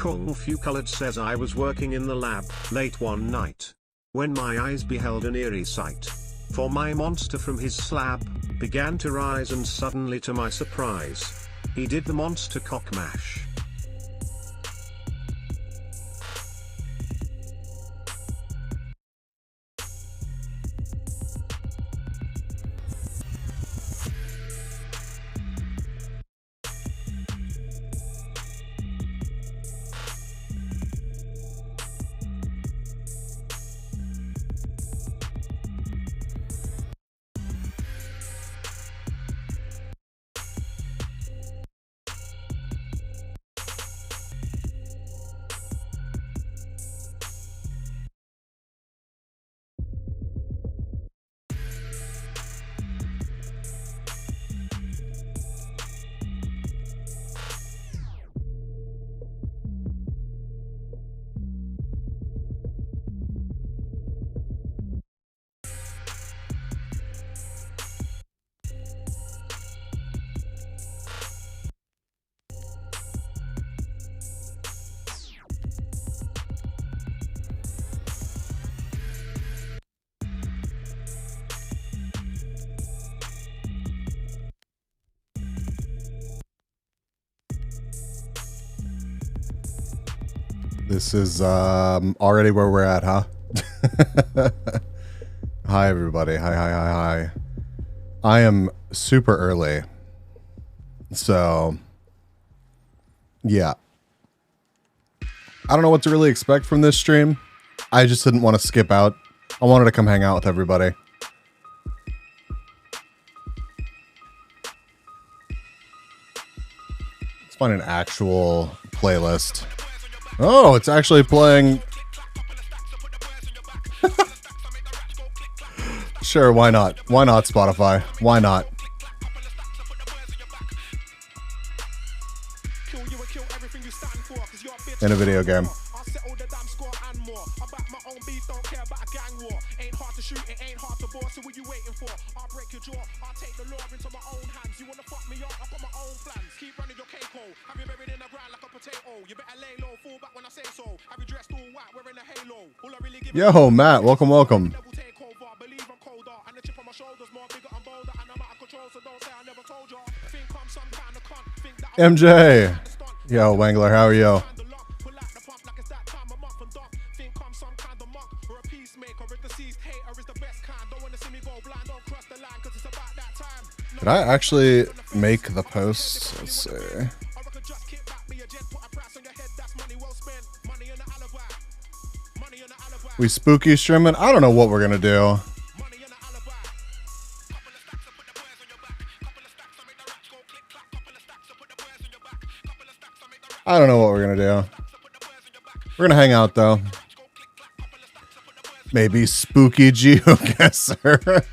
Kung Fu Colored says I was working in the lab late one night when my eyes beheld an eerie sight. For my monster from his slab began to rise, and suddenly to my surprise, he did the monster cock mash. This is already where we're at, huh? Hi, everybody. Hi. I am super early. So, yeah. I don't know what to really expect from this stream. I just didn't want to skip out. I wanted to come hang out with everybody. Let's find an actual playlist. Oh, it's actually playing. Sure, why not? Why not, Spotify? Why not? In a video game. Yo, Matt, welcome. MJ! Yo, Wangler, how are you? Did I actually make the post? Let's see. We spooky streaming? I don't know what we're gonna do. I don't know what we're gonna do. We're gonna hang out though. Maybe spooky geoguesser.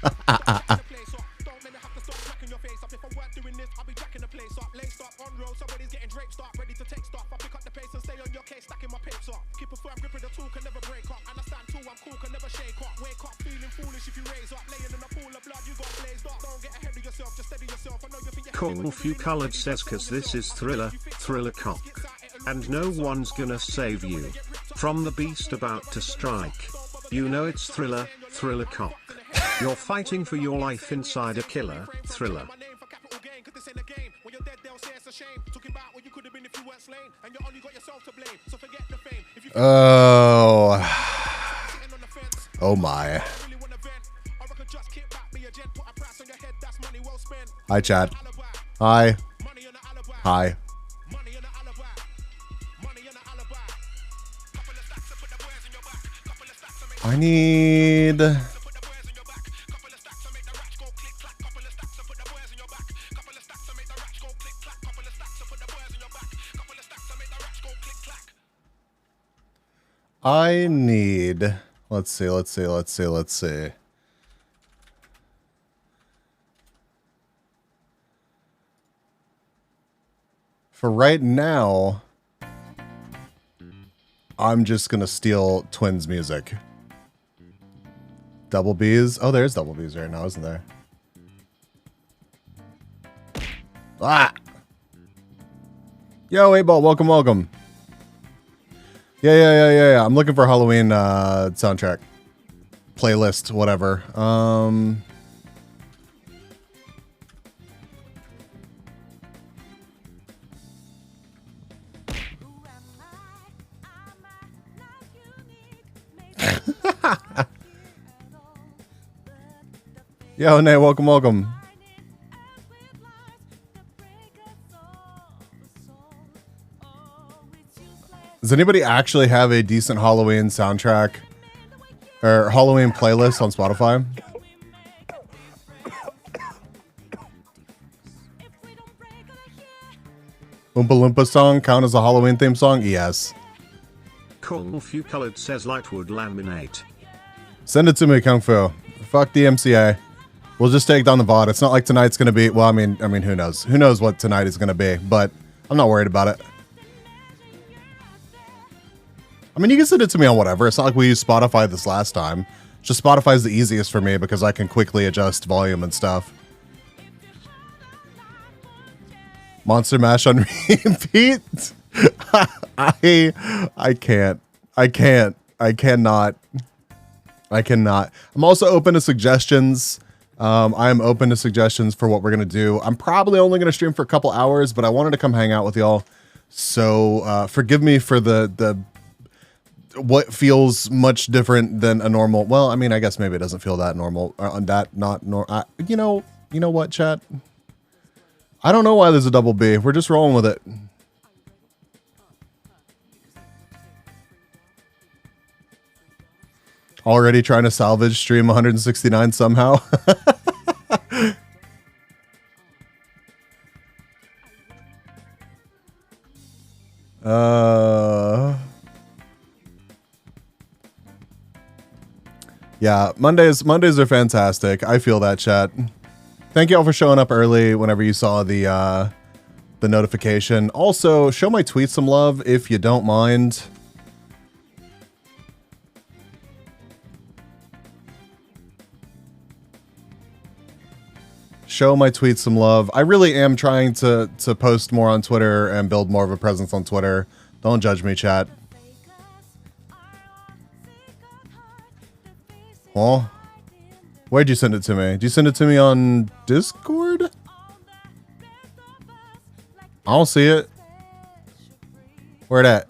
Kung Fu Colored says cause this is Thriller cock. And no one's gonna save you from the beast about to strike. You know it's Thriller cock. You're fighting for your life inside a killer thriller. Oh my. Hi, chat. Hi. I need... Let's see. For right now, I'm just gonna steal Twins music. Double B's? Oh, there's Double B's right now, isn't there? Ah! Yo, 8-Ball, welcome. Yeah. I'm looking for Halloween soundtrack. Playlist, whatever. Yo, Nate, welcome. Does anybody actually have a decent Halloween soundtrack or Halloween playlist on Spotify? Oompa Loompa song count as a Halloween theme song? Yes. Kung Fu Colored says Lightwood laminate. Send it to me, Kung Fu. Fuck the MCA. We'll just take down the VOD. It's not like tonight's gonna be. Well, I mean, who knows? Who knows what tonight is gonna be? But I'm not worried about it. I mean, you can send it to me on whatever. It's not like we used Spotify this last time. Just Spotify's the easiest for me because I can quickly adjust volume and stuff. Monster Mash on repeat. I can't. I cannot. I'm also open to suggestions. I am open to suggestions for what we're going to do. I'm probably only going to stream for a couple hours, but I wanted to come hang out with y'all. So forgive me for the what feels much different than a normal. Well, I mean, I guess maybe it doesn't feel that normal. You know what, chat? I don't know why there's a double B. We're just rolling with it. Already trying to salvage stream 169 somehow. Yeah, Mondays are fantastic. I feel that, chat. Thank you all for showing up early whenever you saw the notification. Also, show my tweet some love if you don't mind. Show my tweets some love. I really am trying to post more on Twitter and build more of a presence on Twitter. Don't judge me, chat. Oh, where'd you send it to me? Did you send it to me on Discord? I don't see it. Where at?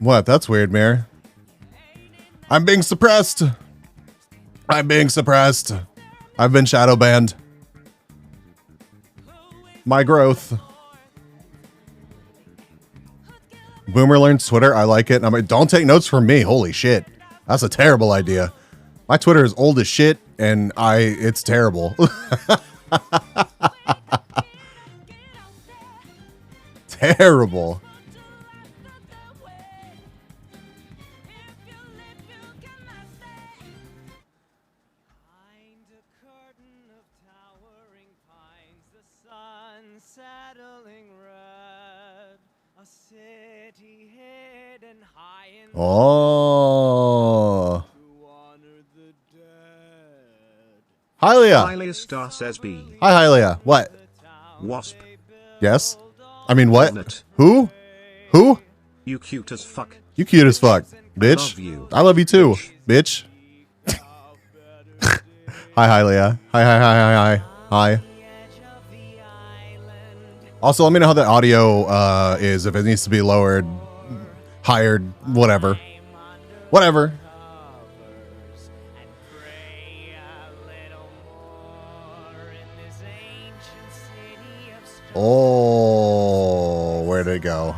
What? That's weird, Mirror. I'm being suppressed. I've been shadow banned. My growth. Boomer learns Twitter. I like it. I mean, don't take notes from me. Holy shit. That's a terrible idea. My Twitter is old as shit and it's terrible. Terrible. Oh. Hi, Leah. Hylia Star says B. Hi, Hylia. What? Wasp. Yes? I mean, what? Hornet. Who? Who? You cute as fuck. You cute as fuck, bitch. Love you. I love you too, bitch. Hi, Hylia. Hi. Also, let me know how the audio is, if it needs to be lowered, higher, whatever. Whatever. Oh, where'd it go?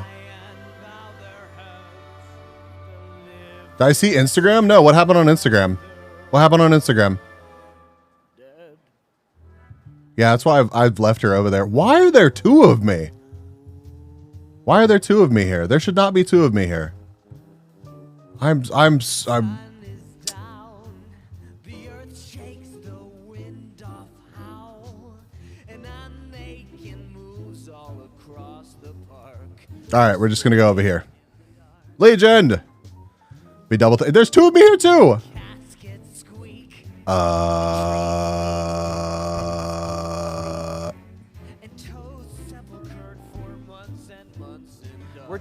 Did I see Instagram? No, what happened on Instagram? What happened on Instagram? Yeah, that's why I've left her over there. Why are there two of me? Why are there two of me here? There should not be two of me here. I'm all right, we're just gonna go over here. Legend. Be double. There's two of me here too.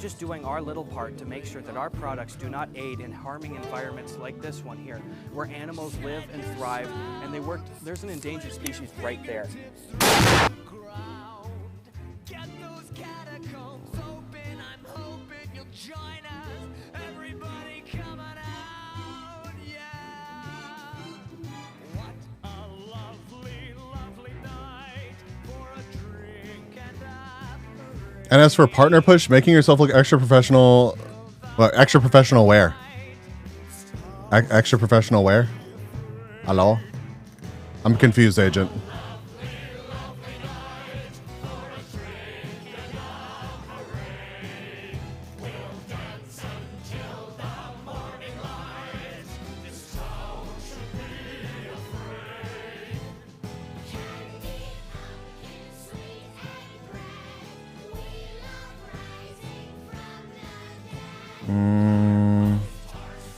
just doing our little part to make sure that our products do not aid in harming environments like this one here, where animals live and thrive, and they work. There's an endangered species right there. And as for partner push, making yourself look extra professional. Well, extra professional where? Extra professional where? Hello? I'm confused, agent.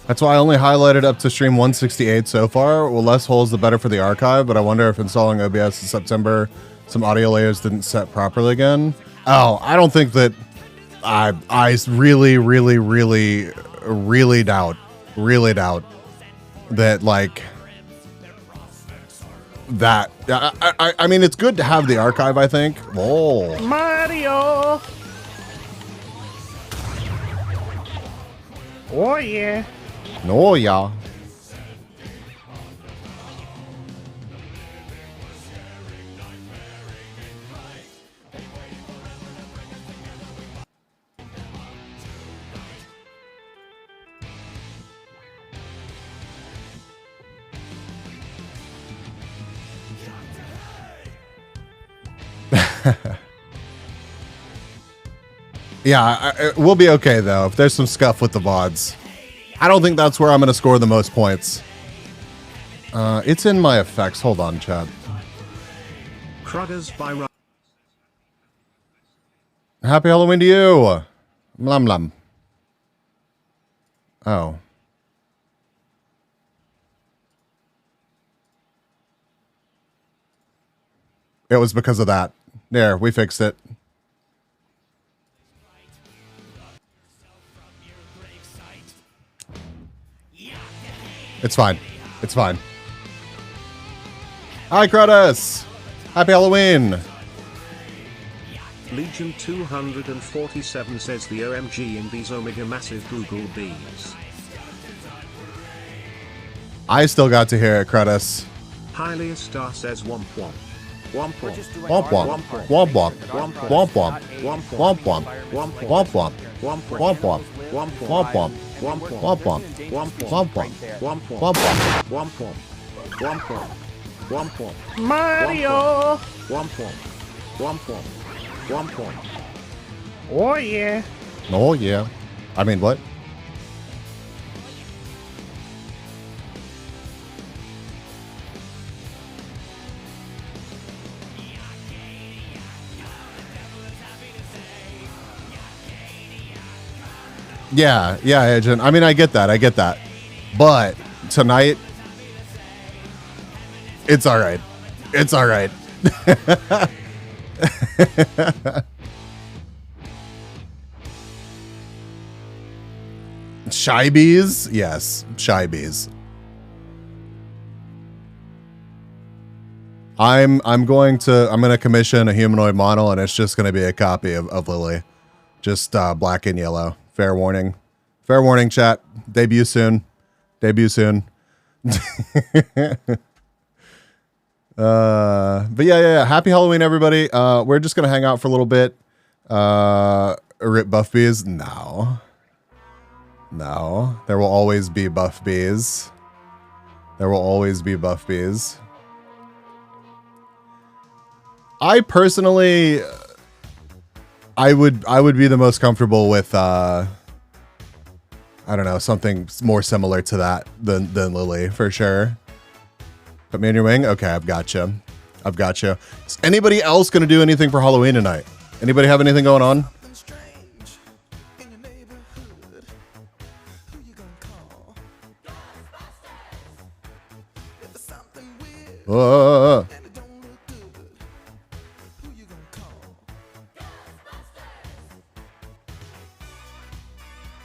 That's why I only highlighted up to stream 168 so far. Well, less holes, the better for the archive, but I wonder if installing OBS in September, some audio layers didn't set properly again. Oh, I don't think that... I really doubt that, like... That... I mean, it's good to have the archive, I think. Whoa. Mario! Oh, yeah. No, yeah. Yeah, we'll be okay, though, if there's some scuff with the VODs. I don't think that's where I'm going to score the most points. It's in my effects. Hold on, chat. Happy Halloween to you. Mlum lum. Oh. It was because of that. There, we fixed it. It's fine. It's fine. Hi, Kratos! Happy Halloween! Legion 247 says the OMG in these Omega Massive Google Bees. I still got to hear it, Kratos. Hylia Star says womp womp. Womp womp. Womp womp. Womp womp. Womp womp. Womp womp. Womp womp. Womp womp. Womp womp. Womp womp. Womp womp. Womp womp. Womp womp. Mario! Womp womp. Womp womp. Womp womp. Oh, yeah. Oh, yeah. I mean, what? Yeah, Agent. I mean, I get that. But tonight, it's all right. It's all right. Shy bees? Yes, shy bees. I'm going to commission a humanoid model, and it's just going to be a copy of Lily, just black and yellow. Fair warning, chat. Debut soon. But yeah. Happy Halloween, everybody. We're just gonna hang out for a little bit. Rip buff bees? No. There will always be buff bees. I personally, I would be the most comfortable with I don't know, something more similar to that than Lily, for sure. Put me in your wing? Okay, I've got you. Is anybody else going to do anything for Halloween tonight? Anybody have anything going on?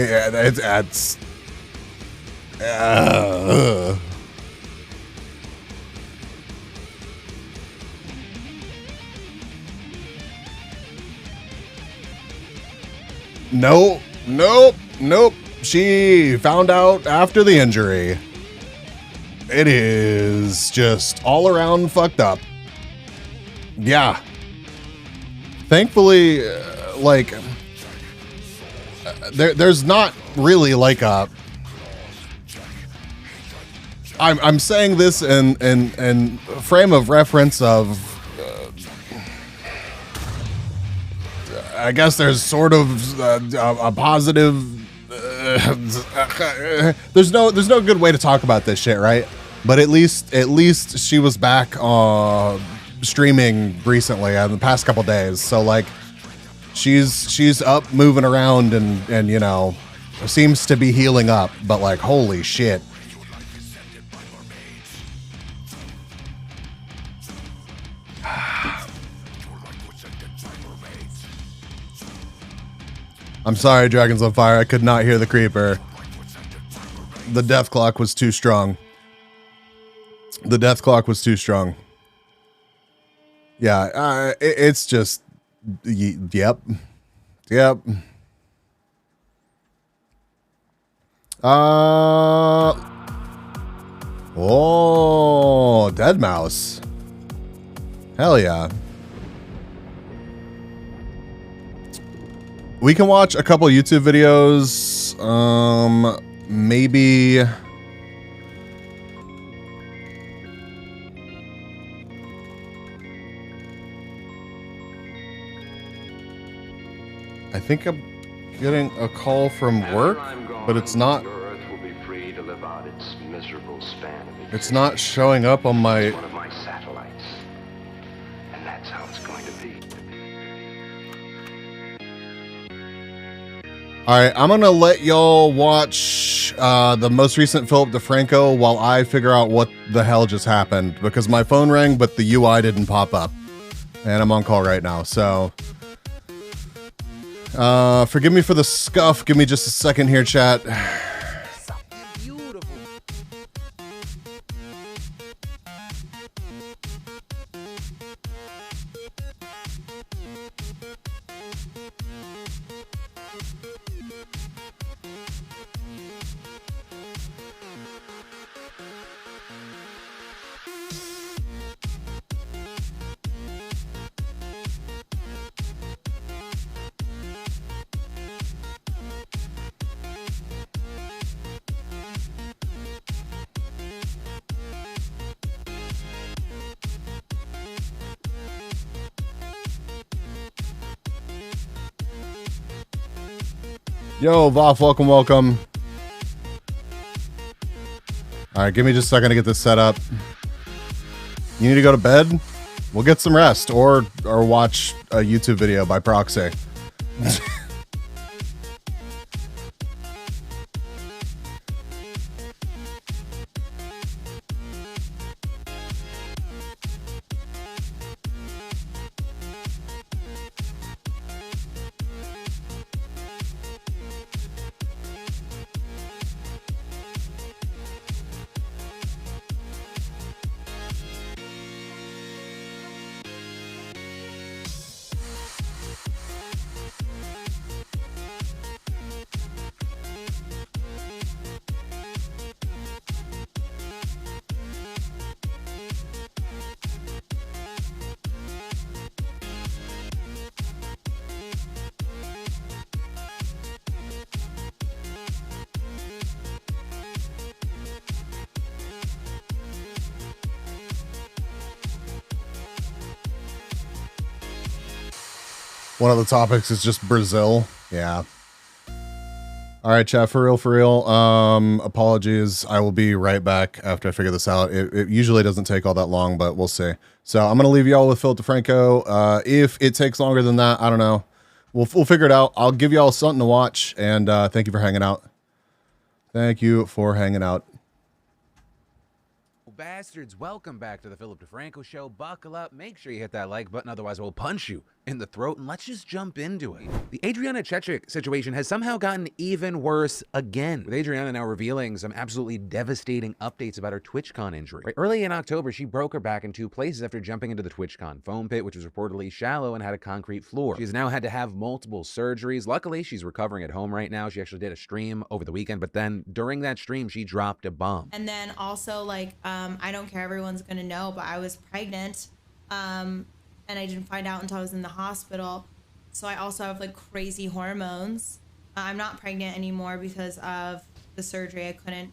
Yeah, that's Nope, nope, nope. She found out after the injury. It is just all around fucked up. Yeah. Thankfully, like, there's not really like a. I'm saying this in frame of reference of. I guess there's sort of a positive. There's no good way to talk about this shit, right? But at least she was back streaming recently in the past couple days. So like, she's up, moving around, and you know, seems to be healing up. But like, holy shit. I'm sorry, Dragons on Fire. I could not hear the creeper. The death clock was too strong. The death clock was too strong. Yeah, it's just... Yep. Yep. Oh, Dead Mouse. Hell yeah. We can watch a couple YouTube videos. Maybe. I think I'm getting a call from work, but it's not. It's not showing up on my. One of my satellites, and that's how it's going to be. All right, I'm gonna let y'all watch the most recent Philip DeFranco while I figure out what the hell just happened, because my phone rang, but the UI didn't pop up, and I'm on call right now. So, forgive me for the scuff. Give me just a second here, chat. Yo, Voff, welcome. All right, give me just a second to get this set up. You need to go to bed? We'll get some rest, or watch a YouTube video by proxy. One of the topics is just Brazil. Yeah. All right, chat, for real. Apologies. I will be right back after I figure this out. It usually doesn't take all that long, but we'll see. So I'm going to leave y'all with Phil DeFranco. If it takes longer than that, I don't know. We'll figure it out. I'll give y'all something to watch, and thank you for hanging out. Thank you for hanging out. bastards, welcome back to the Philip DeFranco Show. Buckle up, make sure you hit that like button, otherwise we'll punch you in the throat, and let's just jump into it. The Adriana Chechik situation has somehow gotten even worse again, with Adriana now revealing some absolutely devastating updates about her TwitchCon injury. Right, early in October, she broke her back in 2 places after jumping into the TwitchCon foam pit, which was reportedly shallow and had a concrete floor. She's now had to have multiple surgeries. Luckily, she's recovering at home right now. She actually did a stream over the weekend, but then during that stream, she dropped a bomb. And then also, like, I don't care, everyone's gonna know, but I was pregnant, and I didn't find out until I was in the hospital. So I also have like crazy hormones. I'm not pregnant anymore because of the surgery. I couldn't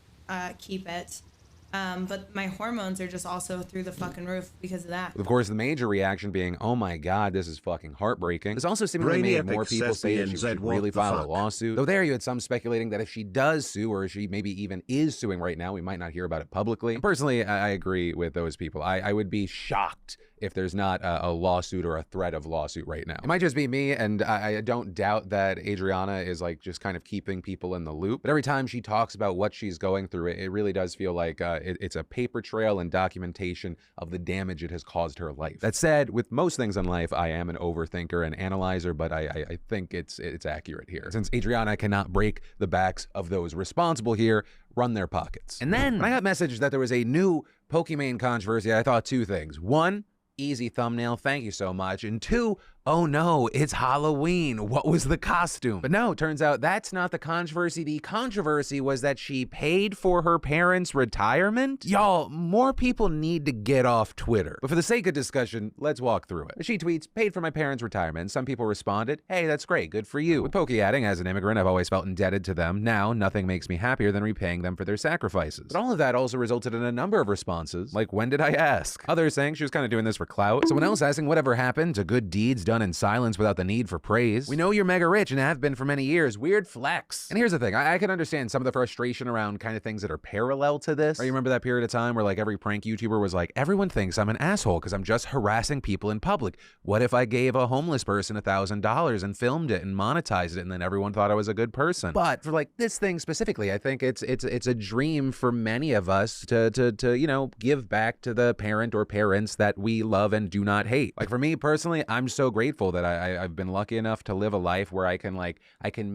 keep it. But my hormones are just also through the fucking roof because of that. Of course, the major reaction being, oh my god, this is fucking heartbreaking. This also seemingly made more people say that she should really file a lawsuit. Though there you had some speculating that if she does sue, or she maybe even is suing right now, we might not hear about it publicly. And personally, I agree with those people. I would be shocked if there's not a lawsuit or a threat of lawsuit right now. It might just be me, and I don't doubt that Adriana is like just kind of keeping people in the loop. But every time she talks about what she's going through, it really does feel like it's a paper trail and documentation of the damage it has caused her life. That said, with most things in life, I am an overthinker and analyzer, but I think it's accurate here. Since Adriana cannot break the backs of those responsible here, run their pockets. And then when I got messaged that there was a new Pokimane controversy, I thought 2 things. 1, easy thumbnail, thank you so much. And 2, oh no, it's Halloween. What was the costume? But no, turns out that's not the controversy. The controversy was that she paid for her parents' retirement. Y'all, more people need to get off Twitter. But for the sake of discussion, let's walk through it. She tweets, paid for my parents' retirement. Some people responded, hey, that's great, good for you. With Pokey adding, as an immigrant, I've always felt indebted to them. Now, nothing makes me happier than repaying them for their sacrifices. But all of that also resulted in a number of responses, like, when did I ask? Others saying she was kind of doing this for clout. Someone else asking, whatever happened to good deeds done in silence without the need for praise. We know you're mega rich and have been for many years. Weird flex. And here's the thing, I can understand some of the frustration around kind of things that are parallel to this. Right, you remember that period of time where like every prank YouTuber was like, everyone thinks I'm an asshole because I'm just harassing people in public. What if I gave a homeless person $1,000 and filmed it and monetized it, and then everyone thought I was a good person? But for like this thing specifically, I think it's a dream for many of us to you know, give back to the parent or parents that we love and do not hate. Like for me personally, I'm so grateful that I've been lucky enough to live a life where I can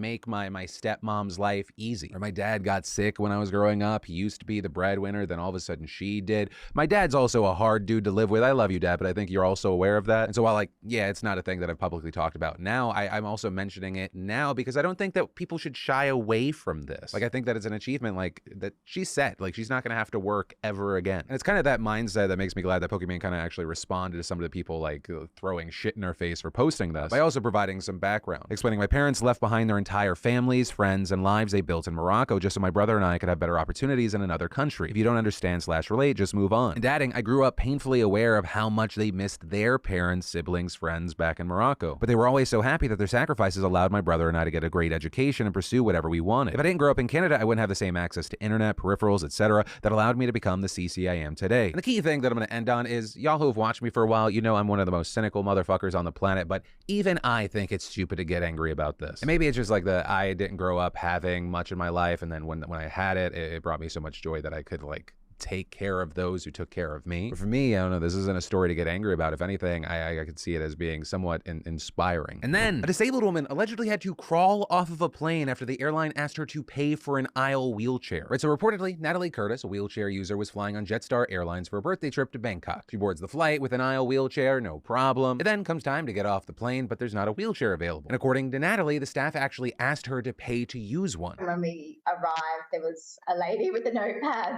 make my stepmom's life easy. Or my dad got sick when I was growing up. He used to be the breadwinner, then all of a sudden she did. My dad's also a hard dude to live with. I love you, Dad, but I think you're also aware of that. And so while like, yeah, it's not a thing that I've publicly talked about now, I'm also mentioning it now because I don't think that people should shy away from this. Like I think that it's an achievement like that she's set. Like she's not gonna have to work ever again. And it's kind of that mindset that makes me glad that Pokimane kind of actually responded to some of the people like throwing shit in her face for posting this by also providing some background, explaining my parents left behind their entire families, friends, and lives they built in Morocco just so my brother and I could have better opportunities in another country. If you don't understand / relate, just move on. And adding, I grew up painfully aware of how much they missed their parents, siblings, friends back in Morocco. But they were always so happy that their sacrifices allowed my brother and I to get a great education and pursue whatever we wanted. If I didn't grow up in Canada, I wouldn't have the same access to internet, peripherals, etc. that allowed me to become the CC I am today. And the key thing that I'm going to end on is, y'all who have watched me for a while, you know I'm one of the most cynical motherfuckers on the planet, but even I think it's stupid to get angry about this. And maybe it's just like that I didn't grow up having much in my life, and then when I had it, it brought me so much joy that I could like take care of those who took care of me. But for me, I don't know, this isn't a story to get angry about. If anything, I could see it as being somewhat inspiring. And then a disabled woman allegedly had to crawl off of a plane after the airline asked her to pay for an aisle wheelchair. Right, so reportedly, Natalie Curtis, a wheelchair user, was flying on Jetstar Airlines for a birthday trip to Bangkok. She boards the flight with an aisle wheelchair, no problem. It then comes time to get off the plane, but there's not a wheelchair available. And according to Natalie, the staff actually asked her to pay to use one. When we arrived, there was a lady with a notepad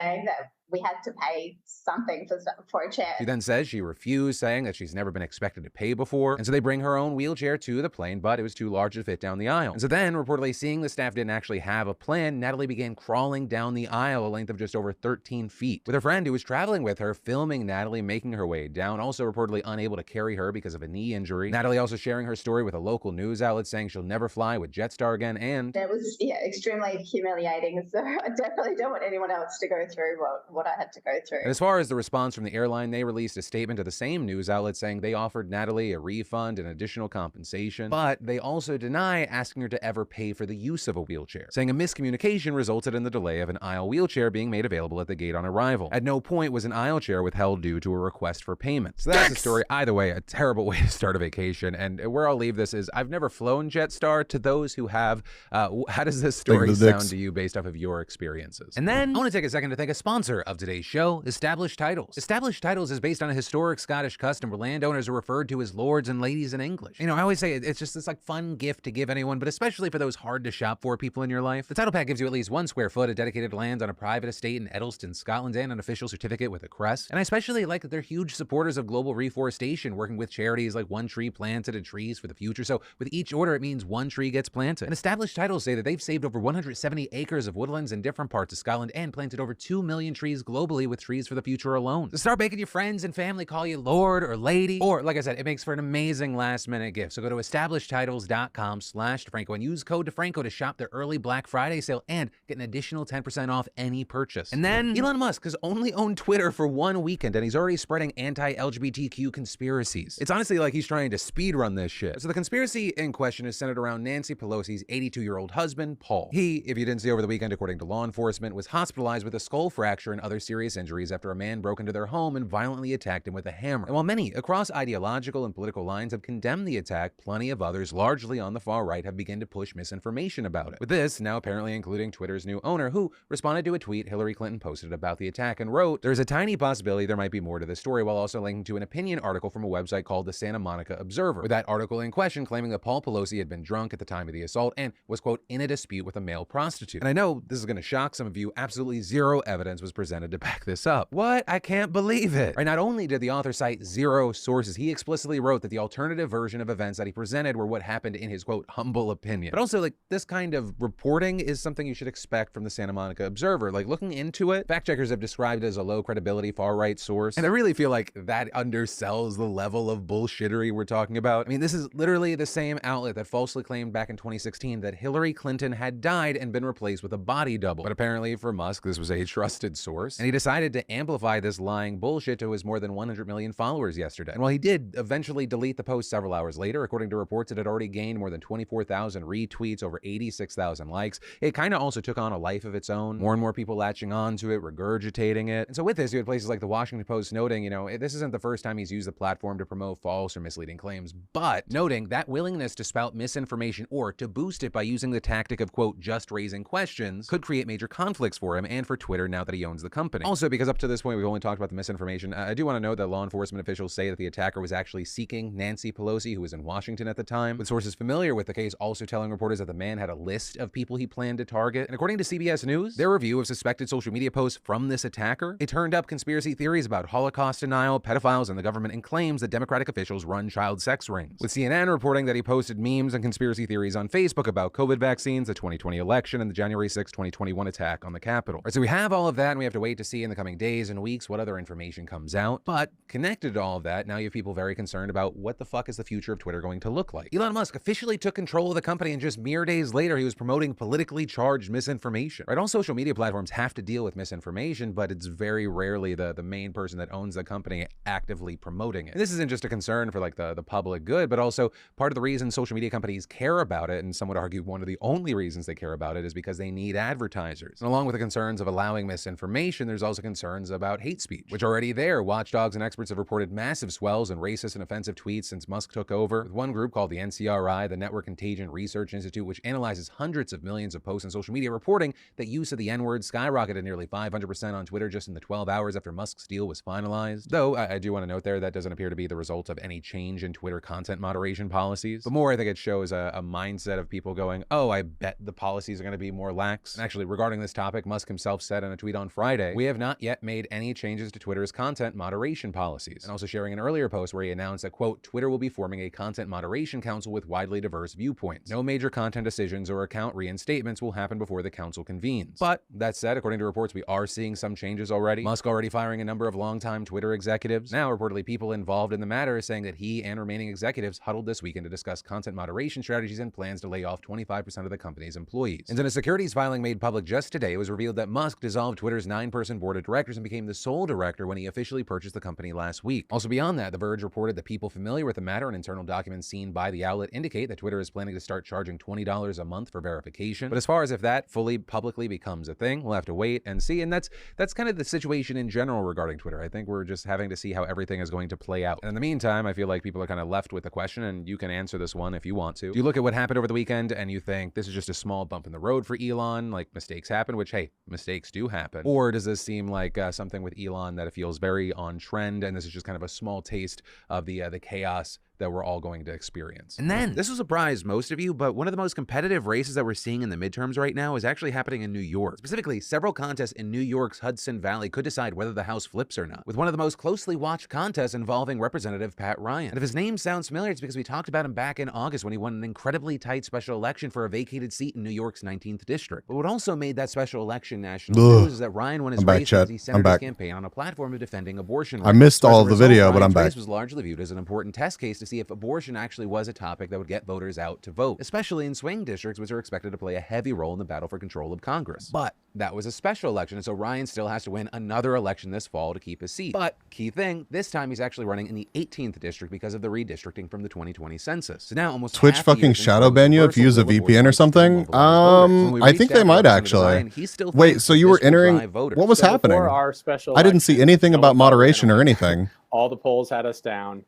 saying that we had to pay something for a chair. She then says she refused, saying that she's never been expected to pay before. And so they bring her own wheelchair to the plane, but it was too large to fit down the aisle. And so then, reportedly seeing the staff didn't actually have a plan, Natalie began crawling down the aisle a length of just over 13 feet. With her friend who was traveling with her, filming Natalie making her way down, also reportedly unable to carry her because of a knee injury. Natalie also sharing her story with a local news outlet, saying she'll never fly with Jetstar again, and it was extremely humiliating. So I definitely don't want anyone else to go through what I had to go through. And as far as the response from the airline, they released a statement to the same news outlet saying they offered Natalie a refund and additional compensation, but they also deny asking her to ever pay for the use of a wheelchair, saying a miscommunication resulted in the delay of an aisle wheelchair being made available at the gate on arrival. At no point was an aisle chair withheld due to a request for payment. So that's the story. Either way, a terrible way to start a vacation. And where I'll leave this is, I've never flown Jetstar. To those who have, how does this story sound to you based off of your experiences? And then I want to take a second to thank a sponsor of today's show, Established Titles. Established Titles is based on a historic Scottish custom where landowners are referred to as lords and ladies in English. You know, I always say it's just this like fun gift to give anyone, but especially for those hard to shop for people in your life. The title pack gives you at least 1 square foot of dedicated land on a private estate in Edelston, Scotland, and an official certificate with a crest. And I especially like that they're huge supporters of global reforestation, working with charities like One Tree Planted and Trees for the Future. So with each order, it means 1 tree gets planted. And Established Titles say that they've saved over 170 acres of woodlands in different parts of Scotland and planted over 2 million trees globally with Trees for the Future alone. So start making your friends and family call you Lord or Lady. Or, like I said, it makes for an amazing last-minute gift. So go to establishedtitles.com/DeFranco and use code DeFranco to shop their early Black Friday sale and get an additional 10% off any purchase. And then Elon Musk has only owned Twitter for 1 weekend and he's already spreading anti-LGBTQ conspiracies. It's honestly like he's trying to speedrun this shit. So the conspiracy in question is centered around Nancy Pelosi's 82-year-old husband, Paul. He, if you didn't see over the weekend, according to law enforcement, was hospitalized with a skull fracture and other serious injuries after a man broke into their home and violently attacked him with a hammer. And while many across ideological and political lines have condemned the attack, plenty of others, largely on the far right, have begun to push misinformation about it. With this, now apparently including Twitter's new owner, who responded to a tweet Hillary Clinton posted about the attack and wrote, "There's a tiny possibility there might be more to this story," while also linking to an opinion article from a website called the Santa Monica Observer, with that article in question claiming that Paul Pelosi had been drunk at the time of the assault and was, quote, in a dispute with a male prostitute. And I know this is going to shock some of you, absolutely zero evidence was presented to back this up. What? I can't believe it. Right, not only did the author cite 0 sources, he explicitly wrote that the alternative version of events that he presented were what happened in his, quote, humble opinion. But also, like, this kind of reporting is something you should expect from the Santa Monica Observer. Like, looking into it, fact checkers have described it as a low credibility far-right source. And I really feel like that undersells the level of bullshittery we're talking about. I mean, this is literally the same outlet that falsely claimed back in 2016 that Hillary Clinton had died and been replaced with a body double. But apparently for Musk, this was a trusted source, and he decided to amplify this lying bullshit to his more than 100 million followers yesterday. And while he did eventually delete the post several hours later, according to reports, it had already gained more than 24,000 retweets, over 86,000 likes. It kind of also took on a life of its own. More and more people latching on to it, regurgitating it. And so with this, you had places like the Washington Post noting, you know, this isn't the first time he's used the platform to promote false or misleading claims, but noting that willingness to spout misinformation or to boost it by using the tactic of, quote, just raising questions could create major conflicts for him and for Twitter now that he owns the company. Also, because up to this point, we've only talked about the misinformation, I do want to note that law enforcement officials say that the attacker was actually seeking Nancy Pelosi, who was in Washington at the time, with sources familiar with the case also telling reporters that the man had a list of people he planned to target. And according to CBS News, their review of suspected social media posts from this attacker, it turned up conspiracy theories about Holocaust denial, pedophiles, and the government, and claims that Democratic officials run child sex rings. With CNN reporting that he posted memes and conspiracy theories on Facebook about COVID vaccines, the 2020 election, and the January 6, 2021 attack on the Capitol. Right, so we have all of that, and we have to wait to see in the coming days and weeks what other information comes out. But connected to all of that, now you have people very concerned about what the fuck is the future of Twitter going to look like. Elon Musk officially took control of the company, and just mere days later, he was promoting politically charged misinformation. Right, all social media platforms have to deal with misinformation, but it's very rarely the main person that owns the company actively promoting it. And this isn't just a concern for like the public good, but also part of the reason social media companies care about it, and some would argue one of the only reasons they care about it, is because they need advertisers. And along with the concerns of allowing misinformation, there's also concerns about hate speech, which are already there. Watchdogs and experts have reported massive swells in racist and offensive tweets since Musk took over, with one group called the NCRI, the Network Contagion Research Institute, which analyzes hundreds of millions of posts on social media, reporting that use of the N-word skyrocketed nearly 500% on Twitter just in the 12 hours after Musk's deal was finalized. Though, I do want to note there, that doesn't appear to be the result of any change in Twitter content moderation policies, but more I think it shows a mindset of people going, oh, I bet the policies are going to be more lax. And actually, regarding this topic, Musk himself said in a tweet on Friday, "We have not yet made any changes to Twitter's content moderation policies." And also sharing an earlier post where he announced that, quote, Twitter will be forming a content moderation council with widely diverse viewpoints. No major content decisions or account reinstatements will happen before the council convenes. But that said, according to reports, we are seeing some changes already. Musk already firing a number of longtime Twitter executives. Now, reportedly, people involved in the matter are saying that he and remaining executives huddled this weekend to discuss content moderation strategies and plans to lay off 25% of the company's employees. And in a securities filing made public just today, it was revealed that Musk dissolved Twitter's $9 9-person board of directors and became the sole director when he officially purchased the company last week. Also beyond that, The Verge reported that people familiar with the matter and internal documents seen by the outlet indicate that Twitter is planning to start charging $20 a month for verification. But as far as if that fully publicly becomes a thing, we'll have to wait and see. And that's kind of the situation in general regarding Twitter. I think we're just having to see how everything is going to play out. And in the meantime, I feel like people are kind of left with the question, and you can answer this one if you want to. Do you look at what happened over the weekend and you think this is just a small bump in the road for Elon, like mistakes happen, which, hey, mistakes do happen? Or does this seem like something with Elon that it feels very on trend, and this is just kind of a small taste of the chaos that we're all going to experience? And then, this will surprise most of you, but one of the most competitive races that we're seeing in the midterms right now is actually happening in New York. Specifically, several contests in New York's Hudson Valley could decide whether the House flips or not, with one of the most closely watched contests involving Representative Pat Ryan. And if his name sounds familiar, it's because we talked about him back in August when he won an incredibly tight special election for a vacated seat in New York's 19th district. But what also made that special election national news is that Ryan won his race as he centered his campaign on a platform of defending abortion rights. I missed all of the video, but I'm back. Ryan's race was largely viewed as an important test case to see if abortion actually was a topic that would get voters out to vote, especially in swing districts, which are expected to play a heavy role in the battle for control of Congress. But that was a special election, and so Ryan still has to win another election this fall to keep his seat. But key thing, this time he's actually running in the 18th district because of the redistricting from the 2020 census. So now almost Twitch fucking shadow ban you if you use a VPN or something? I think they might actually. Wait, so you were entering? What was happening? I didn't see anything about moderation or anything. All the polls had us down.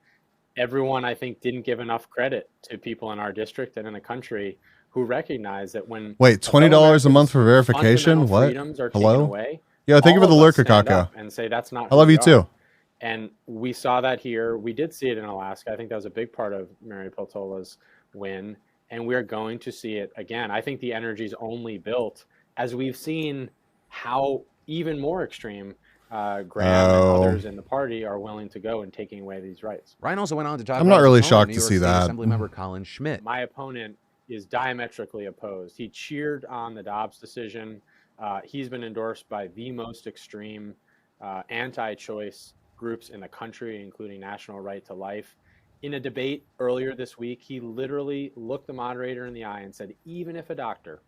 Everyone, I think, didn't give enough credit to people in our district and in the country who recognize that when $20 a month for verification? What? Hello? Away, yeah, thank you for the lurker, Kaka. And say that's not. I love you too. And we saw that here. We did see it in Alaska. I think that was a big part of Mary Peltola's win, and we're going to see it again. I think the energy's only built as we've seen how even more extreme Graham and others in the party are willing to go and taking away these rights. Ryan also went on to talk I'm about not really shocked to see that. Assemblymember Colin Schmidt. My opponent is diametrically opposed. He cheered on the Dobbs decision. He's been endorsed by the most extreme anti-choice groups in the country, including National Right to Life. In a debate earlier this week, he literally looked the moderator in the eye and said, even if a doctor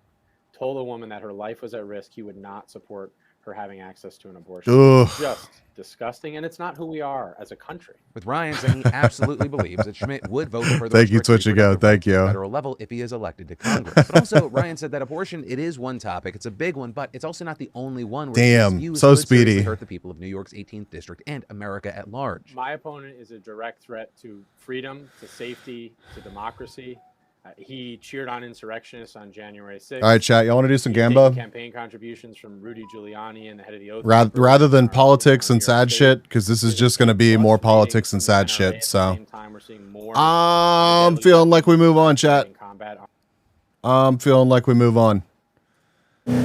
told a woman that her life was at risk, he would not support her having access to an abortion. It's just disgusting, and it's not who we are as a country. With Ryan saying he absolutely believes that Schmidt would vote for the Thank you, Twitch Ago. Thank you. Federal level if he is elected to Congress. But also, Ryan said that abortion, it is one topic. It's a big one, but it's also not the only one. Damn, so speedy. Hurt the people of New York's 18th district and America at large. My opponent is a direct threat to freedom, to safety, to democracy. He cheered on insurrectionists on January 6th. All right, chat. Y'all want to do some Gamba? Campaign contributions from Rudy Giuliani and the head of the Oath. Rather than politics and sad shit, because this is just going to be more politics and sad shit. So I'm feeling like we move on, chat. I'm feeling like we move on. When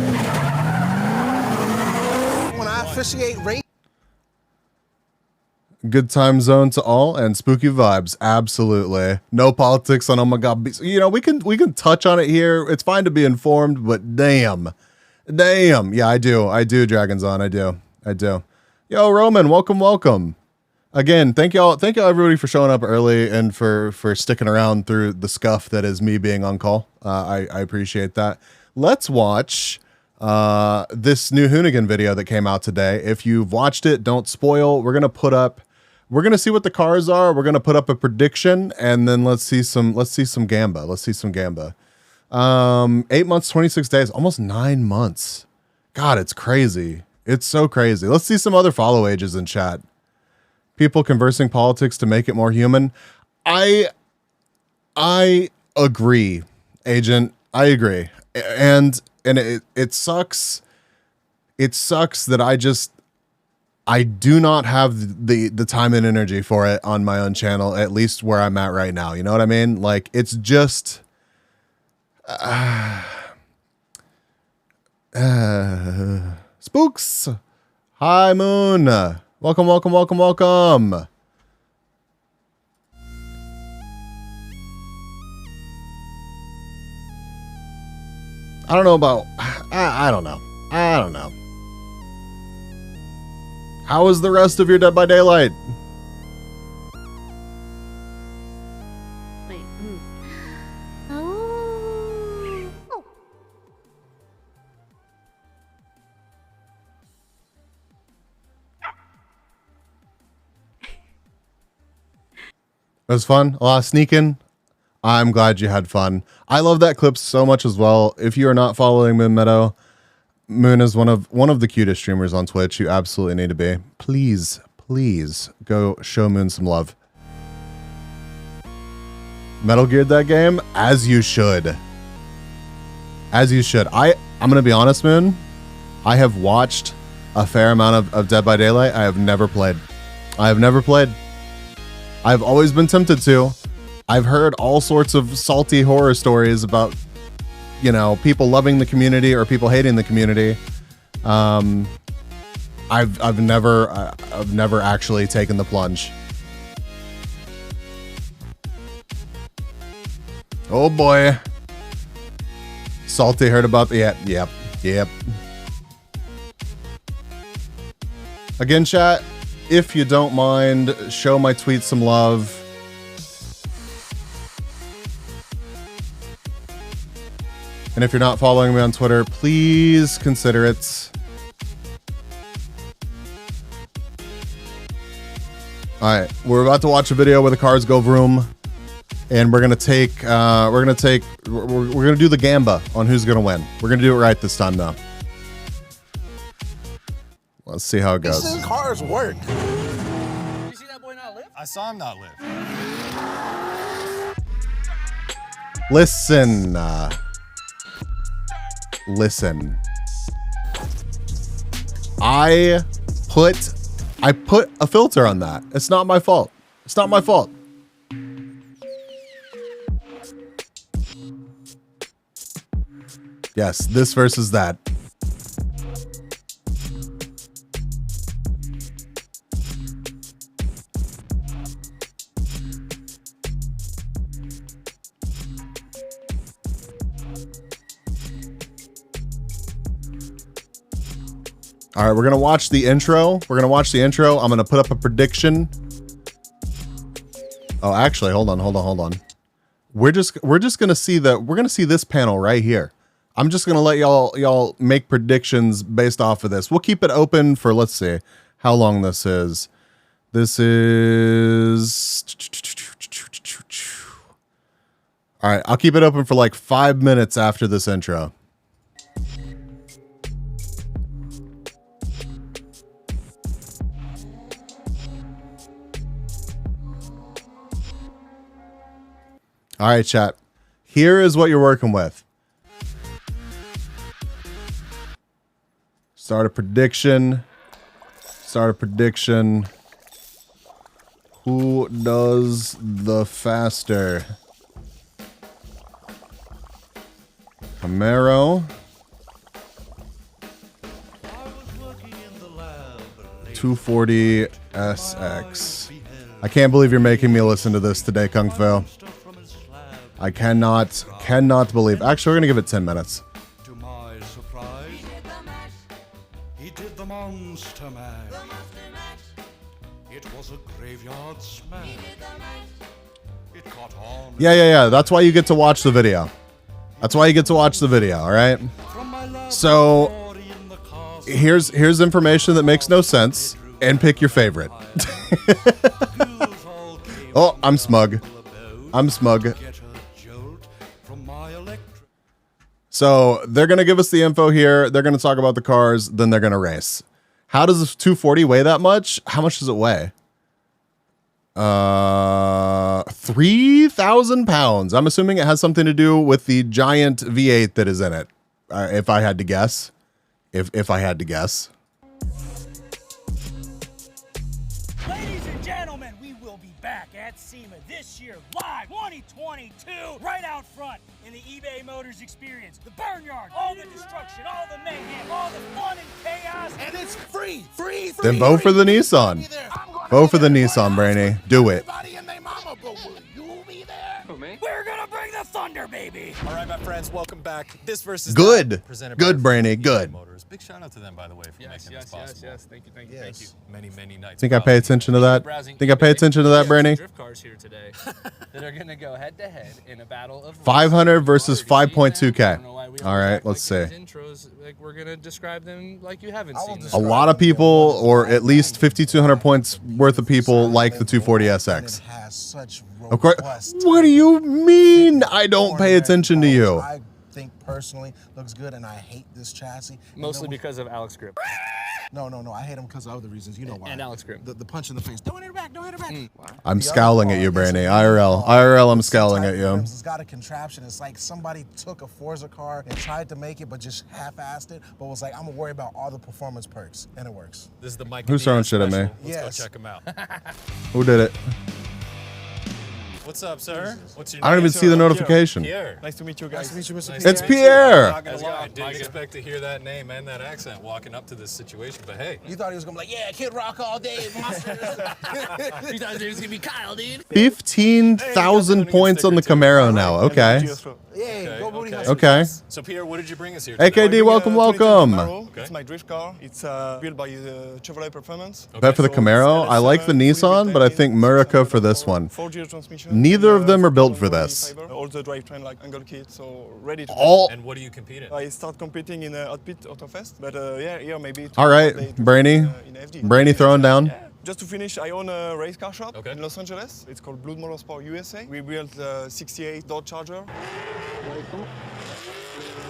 I officiate race. Good time zone to all and spooky vibes. Absolutely. No politics on Oh My God. You know, we can touch on it here. It's fine to be informed, but damn. Yeah, I do, Dragons On. I do. Yo, Roman, welcome. Again, thank y'all everybody for showing up early and for sticking around through the scuff that is me being on call. I appreciate that. Let's watch this new Hoonigan video that came out today. If you've watched it, don't spoil. We're gonna see what the cars are. We're gonna put up a prediction, and then let's see some Gamba. 8 months, 26 days, almost 9 months. God, it's crazy. It's so crazy. Let's see some other follow ages in chat. People conversing politics to make it more human. I agree, Agent. I agree. And it sucks. It sucks that I do not have the time and energy for it on my own channel, at least where I'm at right now. You know what I mean? Like, it's just Spooks. Hi, Moon. Welcome. I don't know about I don't know. How was the rest of your Dead by Daylight? Wait. Oh. It was fun. A lot of sneaking. I'm glad you had fun. I love that clip so much as well. If you are not following Moon Meadow, Moon is one of the cutest streamers on Twitch. You absolutely need to be. Please, please go show Moon some love. Metal Geared that game? As you should. As you should. I'm gonna be honest, Moon. I have watched a fair amount of Dead by Daylight. I have never played. I've always been tempted to. I've heard all sorts of salty horror stories about, you know, people loving the community or people hating the community. I've never actually taken the plunge. Oh boy. Salty heard about the yep. Again, chat, if you don't mind, show my tweet some love. And if you're not following me on Twitter, please consider it. All right, we're about to watch a video where the cars go vroom, and we're gonna do the gamba on who's gonna win. We're gonna do it right this time, though. Let's see how it goes. These cars work. You see that boy not live? I saw him not live. Listen. Listen. I put a filter on that. It's not my fault. It's not my fault. Yes, this versus that. All right, we're going to watch the intro. I'm going to put up a prediction. Oh, actually, hold on. We're just going to see this panel right here. I'm just going to let y'all make predictions based off of this. We'll keep it open for, let's see how long this is. This is, all right, I'll keep it open for like 5 minutes after this intro. All right, chat. Here is what you're working with. Start a prediction. Who does the faster? Camaro. 240 SX. I can't believe you're making me listen to this today, Kung Fu. I cannot believe. Actually, we're gonna give it 10 minutes. To my surprise, he did the monster mash. It was a graveyard smash. It caught on. Yeah. That's why you get to watch the video. All right. So here's information that makes no sense, and pick your favorite. Oh, I'm smug. So they're going to give us the info here. They're going to talk about the cars. Then they're going to race. How does this 240 weigh that much? How much does it weigh? 3,000 pounds. I'm assuming it has something to do with the giant V8 that is in it. If I had to guess. If I had to guess. Ladies and gentlemen, we will be back at SEMA this year, live 2022, right out front in the eBay Motors experience. The Barnyard, all the destruction, all the mayhem, all the fun and chaos. And it's free. Then vote for the Nissan. Vote for the Nissan, Brainy. Do it. We're gonna bring the thunder, baby. baby. All right, my friends, welcome back. This versus Good. that, presented Good, by Brainy, 31Oct'22 good. Motors. Big shout out to them, by the way, for making this possible. Yes. Thank you. Many nights. Think I pay attention to that? Think I pay attention to that, Brainy? Drift cars here today that are gonna go head to head in a battle of 500 versus 5.2K. All right, let's see. Intros, like we're gonna describe them like you haven't seen them. A lot of people, or at least 5,200 points worth of people, like the 240SX. Of course. What do you mean? I don't pay attention to you. I think personally looks good, and I hate this chassis. Mostly because of Alex Grip. No. I hate him because of other reasons. You know why. And Alex Grip. The punch in the face. Don't hit her back. I'm scowling at you, Brainy. IRL, I'm scowling at you. It's got a contraption. It's like somebody took a Forza car and tried to make it, but just half-assed it. But was like, I'm gonna worry about all the performance perks, and it works. This is the Mike. Who's throwing shit at me? Let's go check him out. Who did it? What's up, sir? What's your name? I don't even see the notification. Pierre. Nice to meet you guys. Nice to meet you, Mr. It's Pierre. I didn't expect to hear that name and that accent walking up to this situation, but hey. You thought he was gonna be like, yeah, Kid Rock all day, monsters. You thought it was gonna be Kyle, dude. 15,000 points on the Camaro now. Okay. Yeah, go booty. Okay. So Pierre, what did you bring us here? AKD, welcome. Okay. It's my drift car. It's built by Chevrolet Performance. Bet for the Camaro. I like the Nissan, but I think Murica for this one. 4-gear transmission. Neither of them are built for this. All the drivetrain like angle kit, so ready to All. And what do you compete in? I start competing in Hot Pit Autofest, but yeah, here maybe. All right, Brainy. Brainy throwing down. Just to finish, I own a race car shop in Los Angeles. It's called Blood Motorsport USA. We built a 68 Dodge Charger.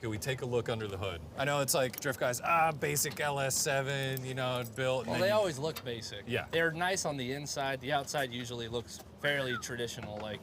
Can we take a look under the hood? I know it's like drift guys, basic LS7, you know, built. Well, they always look basic. Yeah. They're nice on the inside. The outside usually looks fairly traditional, like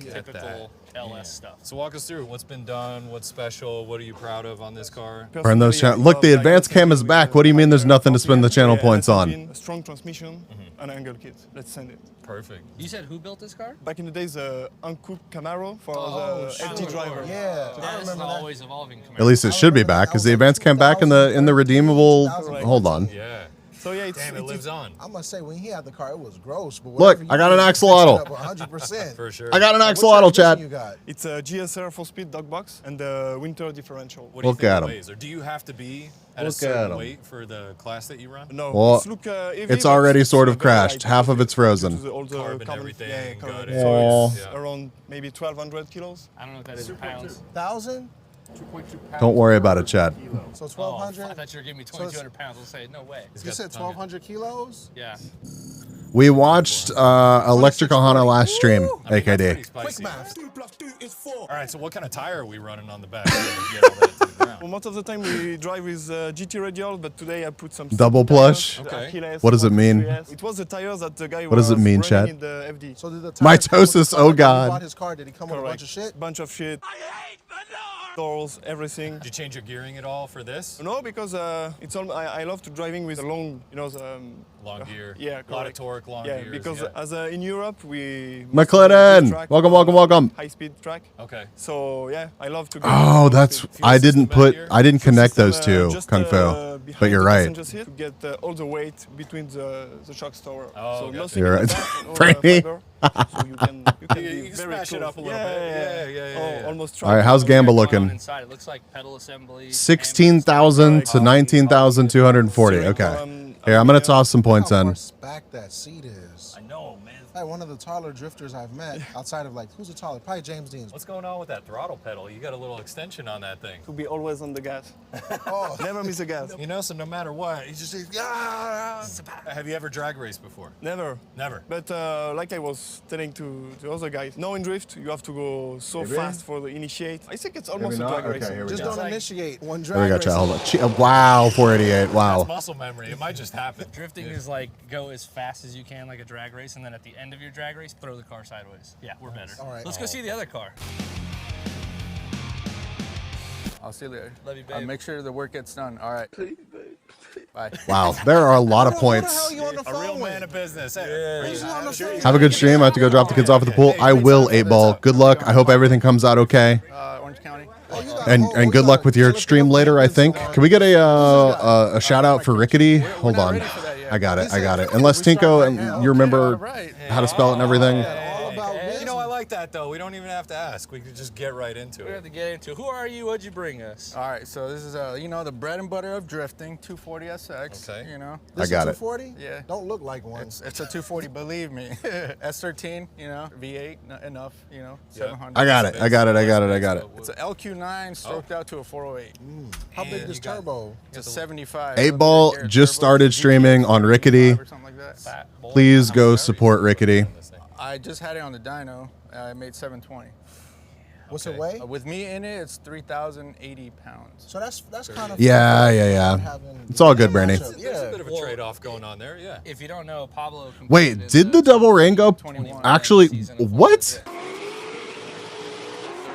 typical LS stuff. So walk us through what's been done, what's special, what are you proud of on this car? Burn those Look, the advanced cam is back. What do you mean there's nothing to spend the channel points on? A strong transmission and angle kit. Let's send it. Perfect. You said who built this car? Back in the days, uncooked Camaro for the FD driver. Yeah, that is the always evolving Camaro. At least it should be back. Is the advanced cam back in the redeemable? Hold on. Yeah. So yeah, Damn, it lives on. I must say, when he had the car, it was gross. But Look, I got an axolotl. 100%. For sure. I got an axolotl, Chad. It's a GSR 4-speed dog box and the winter differential. What do you Look think at it him. weighs? Or do you have to be at a Look certain at him. weight for the class that you run? No, Well, heavy, it's but already sort of very crashed. light. Half of it's frozen. All the Carbon, carbon, everything, yeah, got carbon. it. So it's Yeah. around maybe 1,200 kilos. I don't know what that is in pounds. 1,000? Don't worry about it, Chad. So Oh, 1,200? I thought you were giving me 2,200 pounds. I'll say, no way. You said 1,200 kilos? Yeah. We watched Electrical Hana last stream, AKD. Quick math. All right, so what kind of tire are we running on the back? Well, most of the time we drive with GT radial, but today I put some Double plush? Achilles, What does it mean? 3S. It was the tires that the guy What does it mean, running Chad? in the FD. So did the tire Mitosis, come oh with the car? When God. he bought his car, did he come with a bunch of shit? Bunch of shit. Doors, everything. Did you change your gearing at all for this? No, because it's all. I love to driving with a long, you know, the long gear. Yeah, a lot of torque, long yeah, gears. because yeah. as in Europe we. McLaren, track, welcome. High speed track. Okay. So yeah, I love to. Go Oh, that's I didn't connect those two, just, Kung Fu. behind But you're the right. passenger seat to get all the weight between the shock tower. Oh, so gotcha. nothing You're in the right. back and all Brainy. fiber. So you can You be can very smash it close. up a little bit. Yeah. Oh, almost. All right, how's Gamba Going on looking? inside, it looks like pedal assembly. 16,000 to 19,240. Okay. Here, I'm gonna toss some points How in. far back that seat is. I know, man. Like one of the taller drifters I've met outside of like, who's the taller? Probably James Dean's. What's going on with that throttle pedal? You got a little extension on that thing. To be always on the gas. Oh, Never miss a gas. You know, so no matter what, you just say, yeah. Have you ever drag raced before? Never. Never. But like I was telling to the other guys, now in drift you have to go so fast for the initiate. I think it's almost a drag racing. just don't initiate one There we drag go, Chad. Hold on. racing. Wow, 488. That's Wow. muscle memory. It might just happen. Drifting is like go as fast as you can like a drag race, and then at the end of your drag race, throw the car sideways. Yeah, we're better. All right. Let's go see the other car. I'll see you later. Love you, babe. Make sure the work gets done. All right. Bye. Wow, there are a lot of points. A real man of business. Hey, Have a good stream. I have to go drop the kids off at the pool. I will, 8-Ball. Good luck. I hope everything comes out okay. Orange County. And good luck with your stream later, I think. Can we get a shout out for Rickety? Hold on. I got it. Unless Tinko, you remember how to spell it and everything. you know, I like like that, though. We don't even have to ask. We can just get right into We have it. to get into who are you? What'd you bring us? All right, so this is you know, the bread and butter of drifting, 240 SX. Okay. You know. I got it. 240? Yeah. Don't look like one. It's a 240, believe me. S13, you know, V8, enough, you know, Yeah. 700. I got it. It's an LQ9 stroked out to a 408. How big is turbo? It's a 75. 8-Ball just started streaming on Rickety. Or something like that. Please go support Rickety. I just had it on the dyno. I made 720. What's it weigh? With me in it, it's 3,080 pounds. So that's kind of Yeah. It's all good, Bernie. There's a bit of a trade-off going on there, yeah. If you don't know, Pablo. Wait, did the double rain go? Actually, what?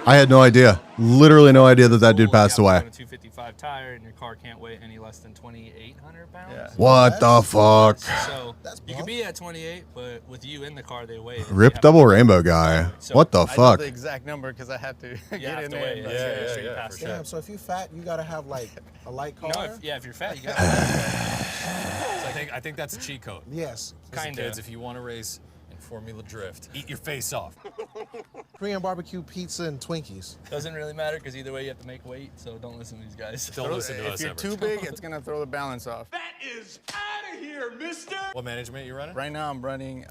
I had no idea. Literally no idea that dude passed away. A 255 tire, and your car can't weigh any less than 2,800 pounds. Yeah. What the fuck? So you could be at 28, but with you in the car, they weigh. Rip double rainbow guy. What the I know fuck? the exact number because I had to get in weigh there. it. Yeah, for sure. Damn, so if you fat, you gotta have like a light car? No, if you're fat, you got. So I think that's a cheat code. Yes. Kinda. Kids, if you want to race in Formula Drift, eat your face off. Korean barbecue, pizza, and Twinkies. Doesn't really matter because either way you have to make weight, so don't listen to these guys. Don't listen to us If you're ever. too big, it's gonna throw the balance off. That is out of here, mister! What management you running? Right now, I'm running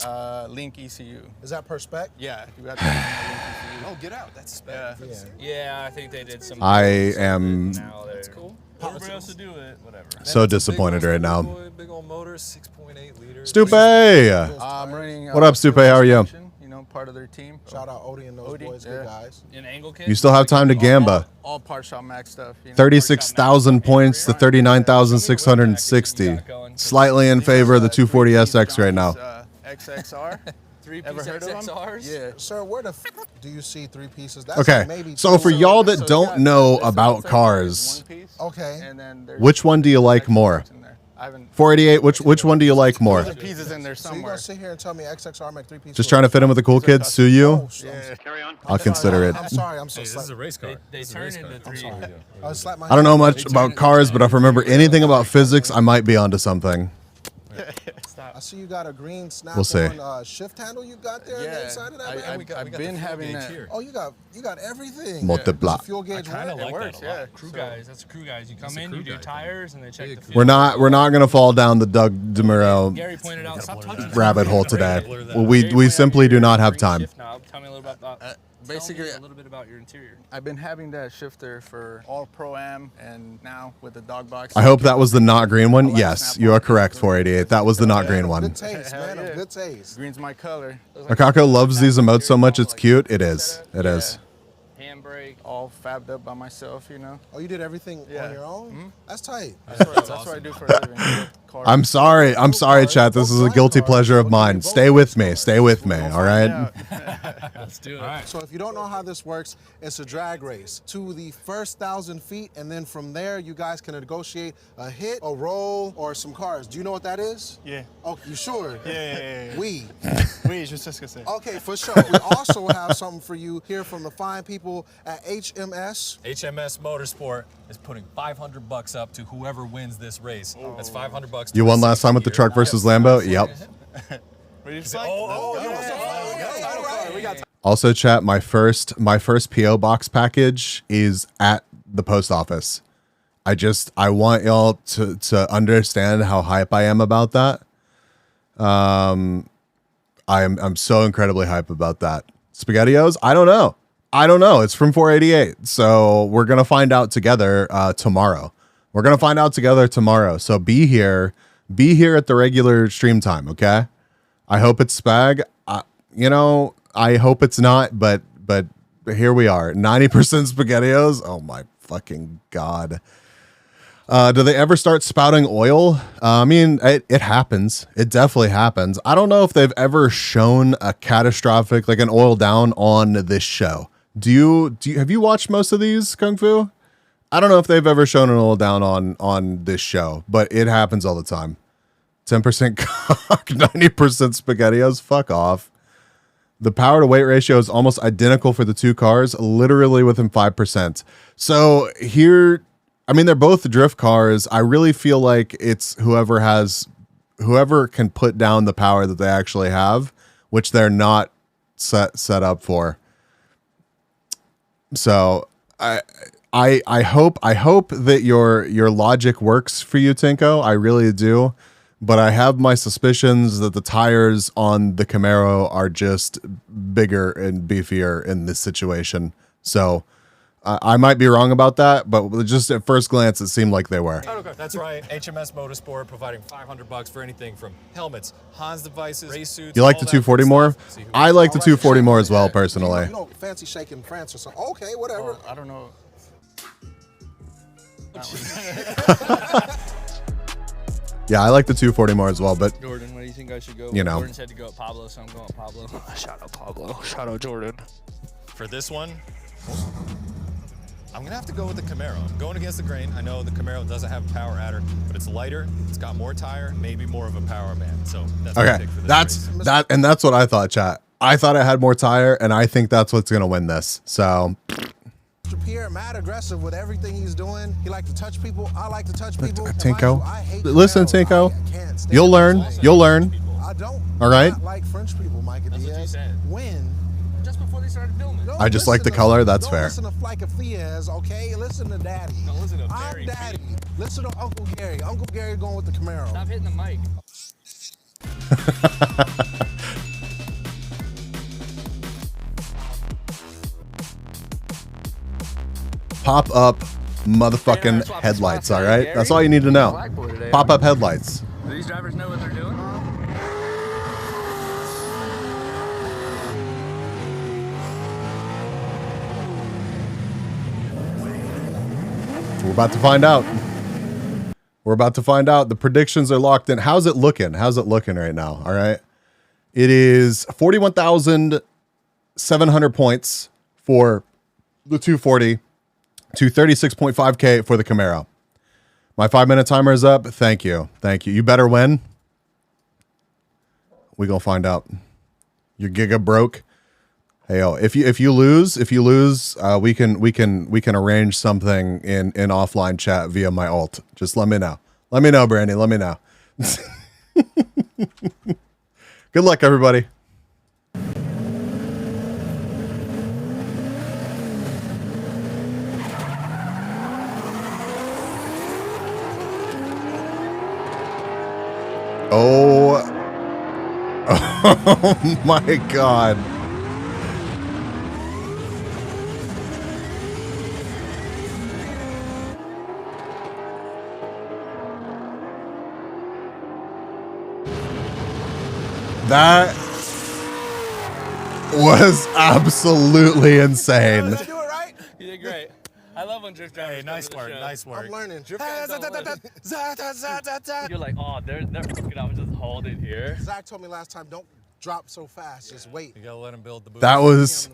Link ECU. Is that per spec? Yeah, you got Link ECU. Oh, get out. That's spec. Yeah, I think they did some. I am That's cool. Everybody else to do it, whatever. so disappointed right now. Big old motors, 6.8 liters. Stupe! I'm running. What up, Stupe? How are you? You know, part of their team. Shout out Odie and those boys, good guys. An angle kit. You still have time to gamba. All part shop max stuff. You know? 36,000 points to 39,660. Slightly in favor of the 240 SX right now. XXR. Ever heard of them? Yeah. Sir, where the do you see three pieces? That's Okay, like maybe so for two. y'all that don't know about cars, Okay. And then there's which one do you like more? 488, which one do you like more? There's pieces in there So you somewhere. gonna sit here and tell me XXR make three pieces? Just trying to fit in with the cool kids, sue you? Carry on. I'll consider it. I'm sorry, I'm so Hey, this is a race car. They turn into three. I slap my I don't know much about cars, but if I remember anything about physics, I might be onto something. I see you got a green snap We'll see. on shift handle you got there on the inside of that. man? I've been having that. Oh, you got everything. Multiply. Does the fuel gauge kinda work? like works, that a lot. yeah. Crew guys, that's crew guys. You come in, crew you do guy tires, and they check the fuel. We're not gonna fall down the Doug DeMuro Gary pointed out, stop touching rabbit hole today. Well, we simply do not have time. Shift knob. Tell me a little about Basically, a little bit about your interior. I've been having that shifter for all Pro-Am and now with the dog box. I hope that was the not green one. Yes, you are correct, 488. That was the not green one. Good taste, man. Of good taste. Green's my color. Akako loves these emotes so much, it's cute. It is. It is. Handbrake. All fabbed up by myself, you know. Oh, you did everything on your own? That's tight. That's what I do for a living. Cars. I'm sorry, chat. This is a guilty pleasure of mine. Stay with me. All right. Let's do it. So if you don't know how this works, it's a drag race to the first 1,000 feet, and then from there you guys can negotiate a hit, a roll, or some cars. Do you know what that is? Yeah. Oh, you sure? Yeah. We. Oui, je sais ce que c'est. Okay, for sure. We also have something for you here from the fine people at HMS. HMS Motorsport is putting $500 up to whoever wins this race. That's $500. You won last time with the truck versus Lambo? Yep. Ready to fight? Also, chat, my first PO box package is at the post office. I want y'all to understand how hype I am about that. I'm so incredibly hype about that. SpaghettiOs? I don't know. It's from 488. So we're gonna find out together tomorrow. So be here at the regular stream time, okay? I hope it's spag. I hope it's not, but here we are. 90% SpaghettiOs. Oh my fucking God. Do they ever start spouting oil? I mean, it happens. It definitely happens. I don't know if they've ever shown a catastrophic, like an oil down on this show. Have you watched most of these, Kung Fu? I don't know if they've ever shown an oil down on this show, but it happens all the time. 10% cock, 90% SpaghettiOs. Fuck off. The power to weight ratio is almost identical for the two cars, literally within 5%. So here, I mean, they're both drift cars. I really feel like it's whoever can put down the power that they actually have, which they're not set up for. So I hope that your logic works for you, Tinko. I really do. But I have my suspicions that the tires on the Camaro are just bigger and beefier in this situation. So I might be wrong about that, but just at first glance, it seemed like they were. That's right. HMS Motorsport providing $500 for anything from helmets, Hans devices, race suits. You like the 240 more? I like the 240 more as well, personally. You know, fancy shaking France or something. Okay, whatever. I don't know. Yeah, I like the 240 more as well, but Jordan, what do you think I should go? You know. Jordan said to go at Pablo, so I'm going at Pablo. Shout out Pablo. Shout out Jordan. For this one, I'm gonna have to go with the Camaro. I'm going against the grain. I know the Camaro doesn't have a power adder, but it's lighter, it's got more tire, maybe more of a power band. So that's my okay. pick for this That's race. that's what I thought, chat. I thought it had more tire, and I think that's what's gonna win this. So Mr. Pierre, mad aggressive with everything he's doing. He like to touch people. I like to touch people. Tinko, listen, Tinko, you'll learn. You'll learn. I don't. All right. Not like French people, Micah Diaz. When? Just before they started filming. No, I just like the color. That's don't fair. Listen to Flyka Fiaz, okay? Listen to Daddy. No, listen to I'm Barry. Daddy. Listen to Uncle Gary. Uncle Gary going with the Camaro. Stop hitting the mic. Pop up motherfucking headlights, all right? That's all you need to know. Pop up headlights. Do these drivers know what they're doing? We're about to find out. We're about to find out. The predictions are locked in. How's it looking? How's it looking right now? All right. It is 41,700 points for the 240 to 36.5K for the Camaro. My 5-minute timer is up. Thank you. Thank you. You better win. We gonna find out. Your giga broke. Hey, yo, if you lose, we can arrange something in offline chat via my alt. Just let me know. Let me know, Brandy. Let me know. Good luck, everybody. Oh my God. That was absolutely insane. Did I do it right? You did great. I love when drift drivers. Hey, nice work, nice work. I'm learning. Drift guys don't live. You're like, oh, they're fucking. I was just holding here. Zach told me last time, don't drop so fast. Just wait. You gotta let him build the boost. That was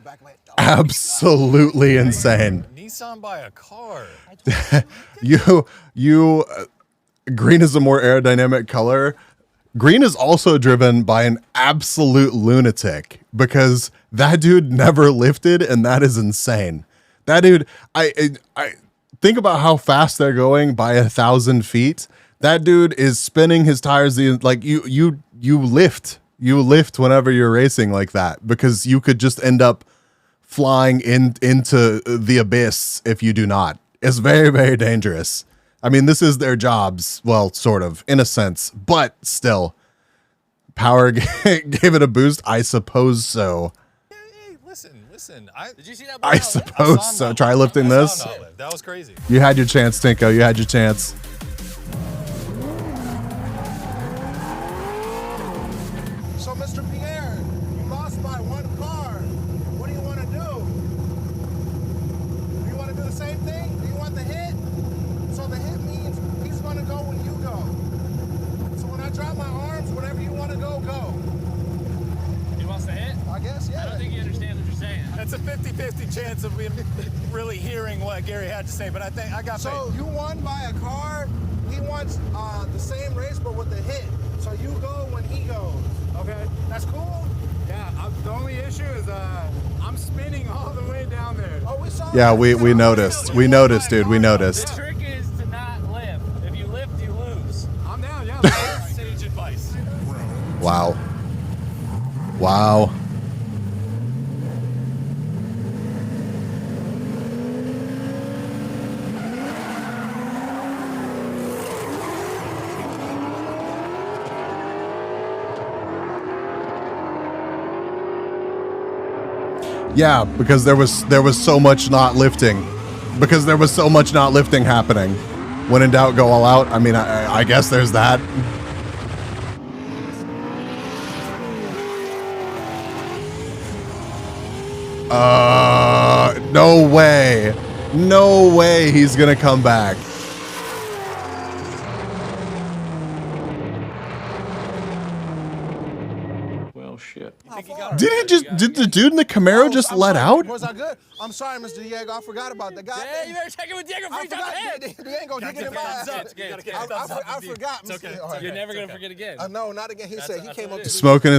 absolutely insane. Nissan by a car. Green is a more aerodynamic color. Green is also driven by an absolute lunatic because that dude never lifted, and that is insane. That dude, I think about how fast they're going by 1,000 feet. That dude is spinning his tires. Like you lift whenever you're racing like that because you could just end up flying into the abyss if you do not. It's very, very dangerous. I mean, this is their jobs. Well, sort of, in a sense, but still. Power gave it a boost? I suppose so. Hey, listen. Did you see that? I suppose so. Try lifting this. That was crazy. You had your chance, Tinko. You had your chance. So, Mr. Pierre, you lost by one car. What do you want to do? Do you want to do the same thing? Do you want the hit? So the hit means he's going to go when you go. So when I drop my arms, whenever you want to go, go. He wants to hit? I guess, yeah. I don't think he understands what you're saying. That's a 50-50 chance of him really hearing what Gary had to say, but I think I got So you won by a car. He wants the same race, but with the hit. So you go when he goes. Okay, that's cool. Yeah, the only issue is I'm spinning all the way down there. Oh, we saw. Yeah, we noticed. We noticed, dude. We noticed. The trick is to not lift. If you lift, you lose. I'm down, yeah. sage advice. Wow. Wow. Yeah, because there was so much not lifting. Because there was so much not lifting happening. When in doubt, go all out. I mean, I guess there's that. No way. No way he's gonna come back. Well, shit. Did the dude in the Camaro just let out? Was I good? I'm sorry, Mr. Diego. I forgot about the guy. Yeah, you better check it with Diego before you jump ahead. Diego, dig it in my ass. I forgot. It's okay. You're never going to forget again. No, not again. He said he came up to Smoking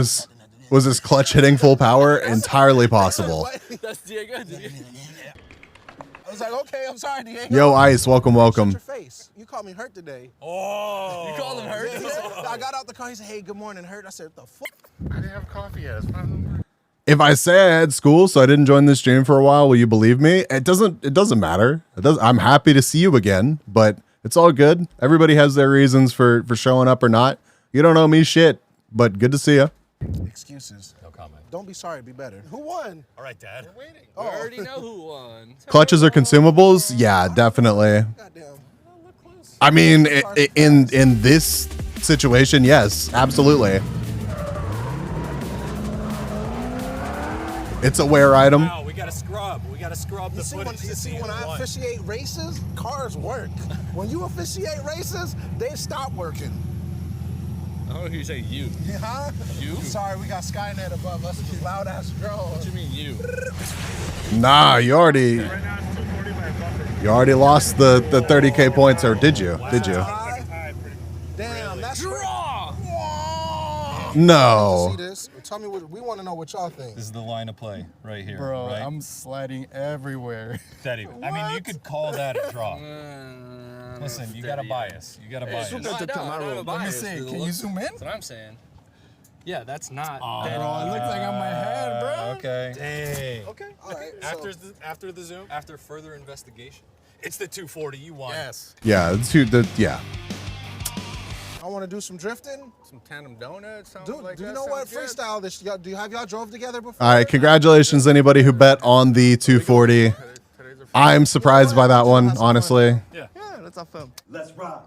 was his clutch hitting full power? Entirely possible. That's Diego. I was like, okay, I'm sorry, Diego. Yo, Ice, welcome. Your face. You called me hurt today. Oh. You called him hurt? Yeah. I got out the car. He said, hey, good morning, hurt. I said, what the fuck? I didn't have coffee yet. If I say I had school, so I didn't join this stream for a while, will you believe me? It doesn't matter. I'm happy to see you again, but it's all good. Everybody has their reasons for showing up or not. You don't owe me shit, but good to see you. Excuses. No comment. Don't be sorry, be better. Who won? All right, Dad. We're waiting. We already know who won. Clutches are consumables? Yeah, definitely. I mean, in this situation, yes, absolutely. It's a wear item. Wow, we got to scrub. We got to scrub the footage. You see, when I officiate races, cars work. When you officiate races, they stop working. I don't know who you say you. Huh? You? Sorry, we got Skynet above us. It's a loud ass drone. What you mean you? Nah, you already lost the 30K points, or did you? Did you? Damn, that's draw. No. See this? Tell me what we want to know. What y'all think? This is the line of play right here. Bro, right? I'm sliding everywhere. Steady. I mean, you could call that a draw. Listen, you got a bias. You got a bias. No, I don't have a bias. Let me see. Can you zoom in? That's what I'm saying. Yeah, that's not. Bro, it looks like on my head, bro. Okay. Dang. Okay. All right. After the zoom, after further investigation, it's the 240 you want. Yes. Yeah, yeah. I want to do some drifting. Some tandem donuts. Dude, like do you that know what? sounds good. Freestyle this. Do you have y'all drove together before? All right, congratulations anybody who bet on the 240. I'm surprised by that one, honestly. Yeah, let's have fun. Let's ride.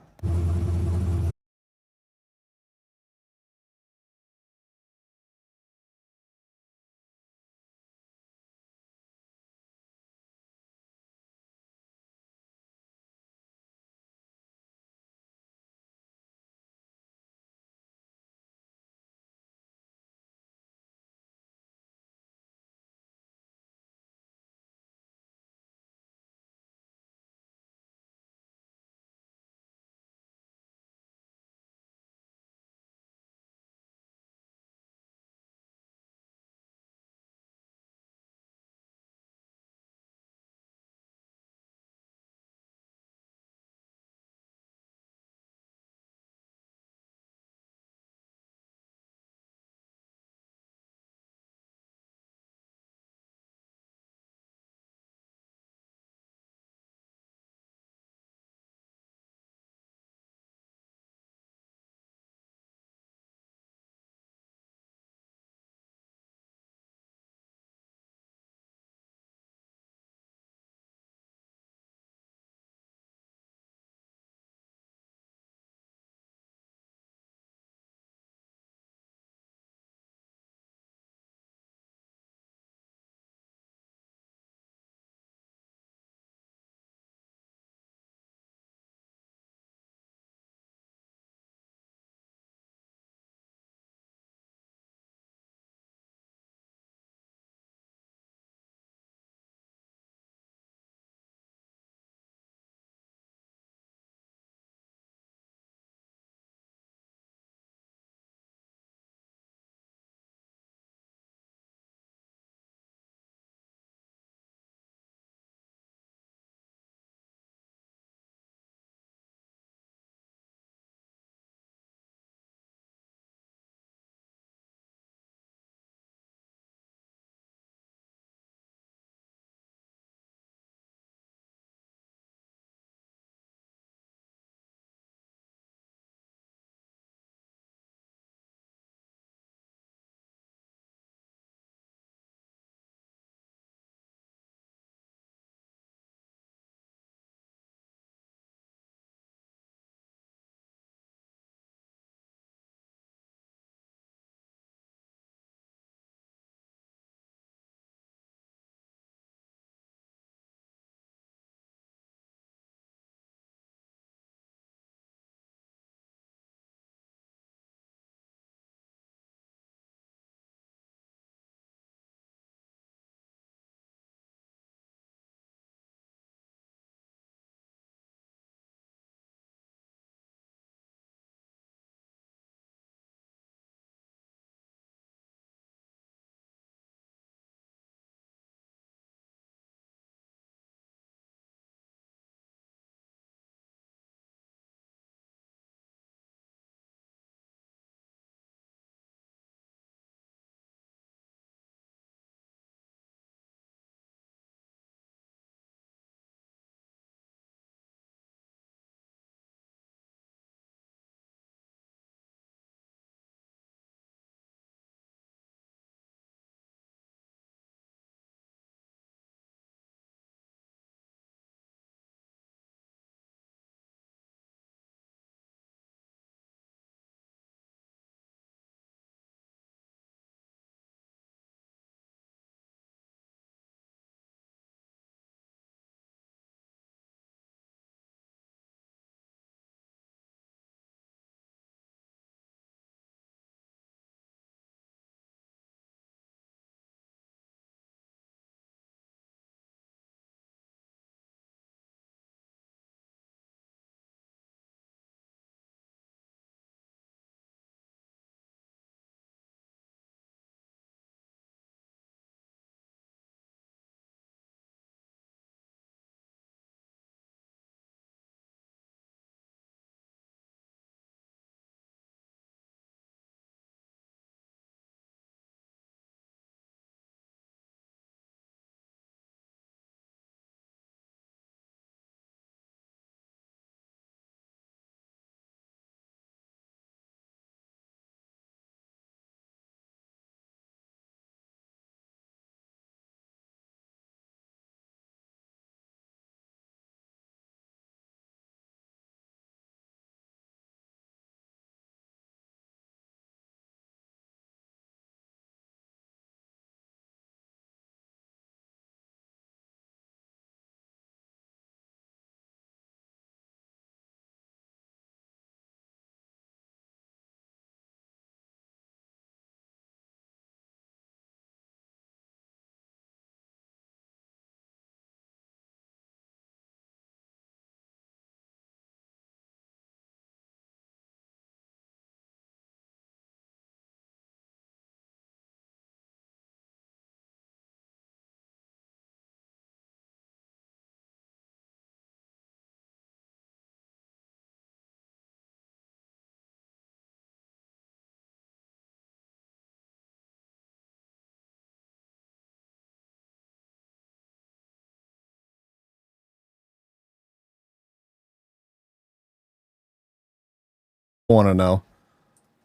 want to know.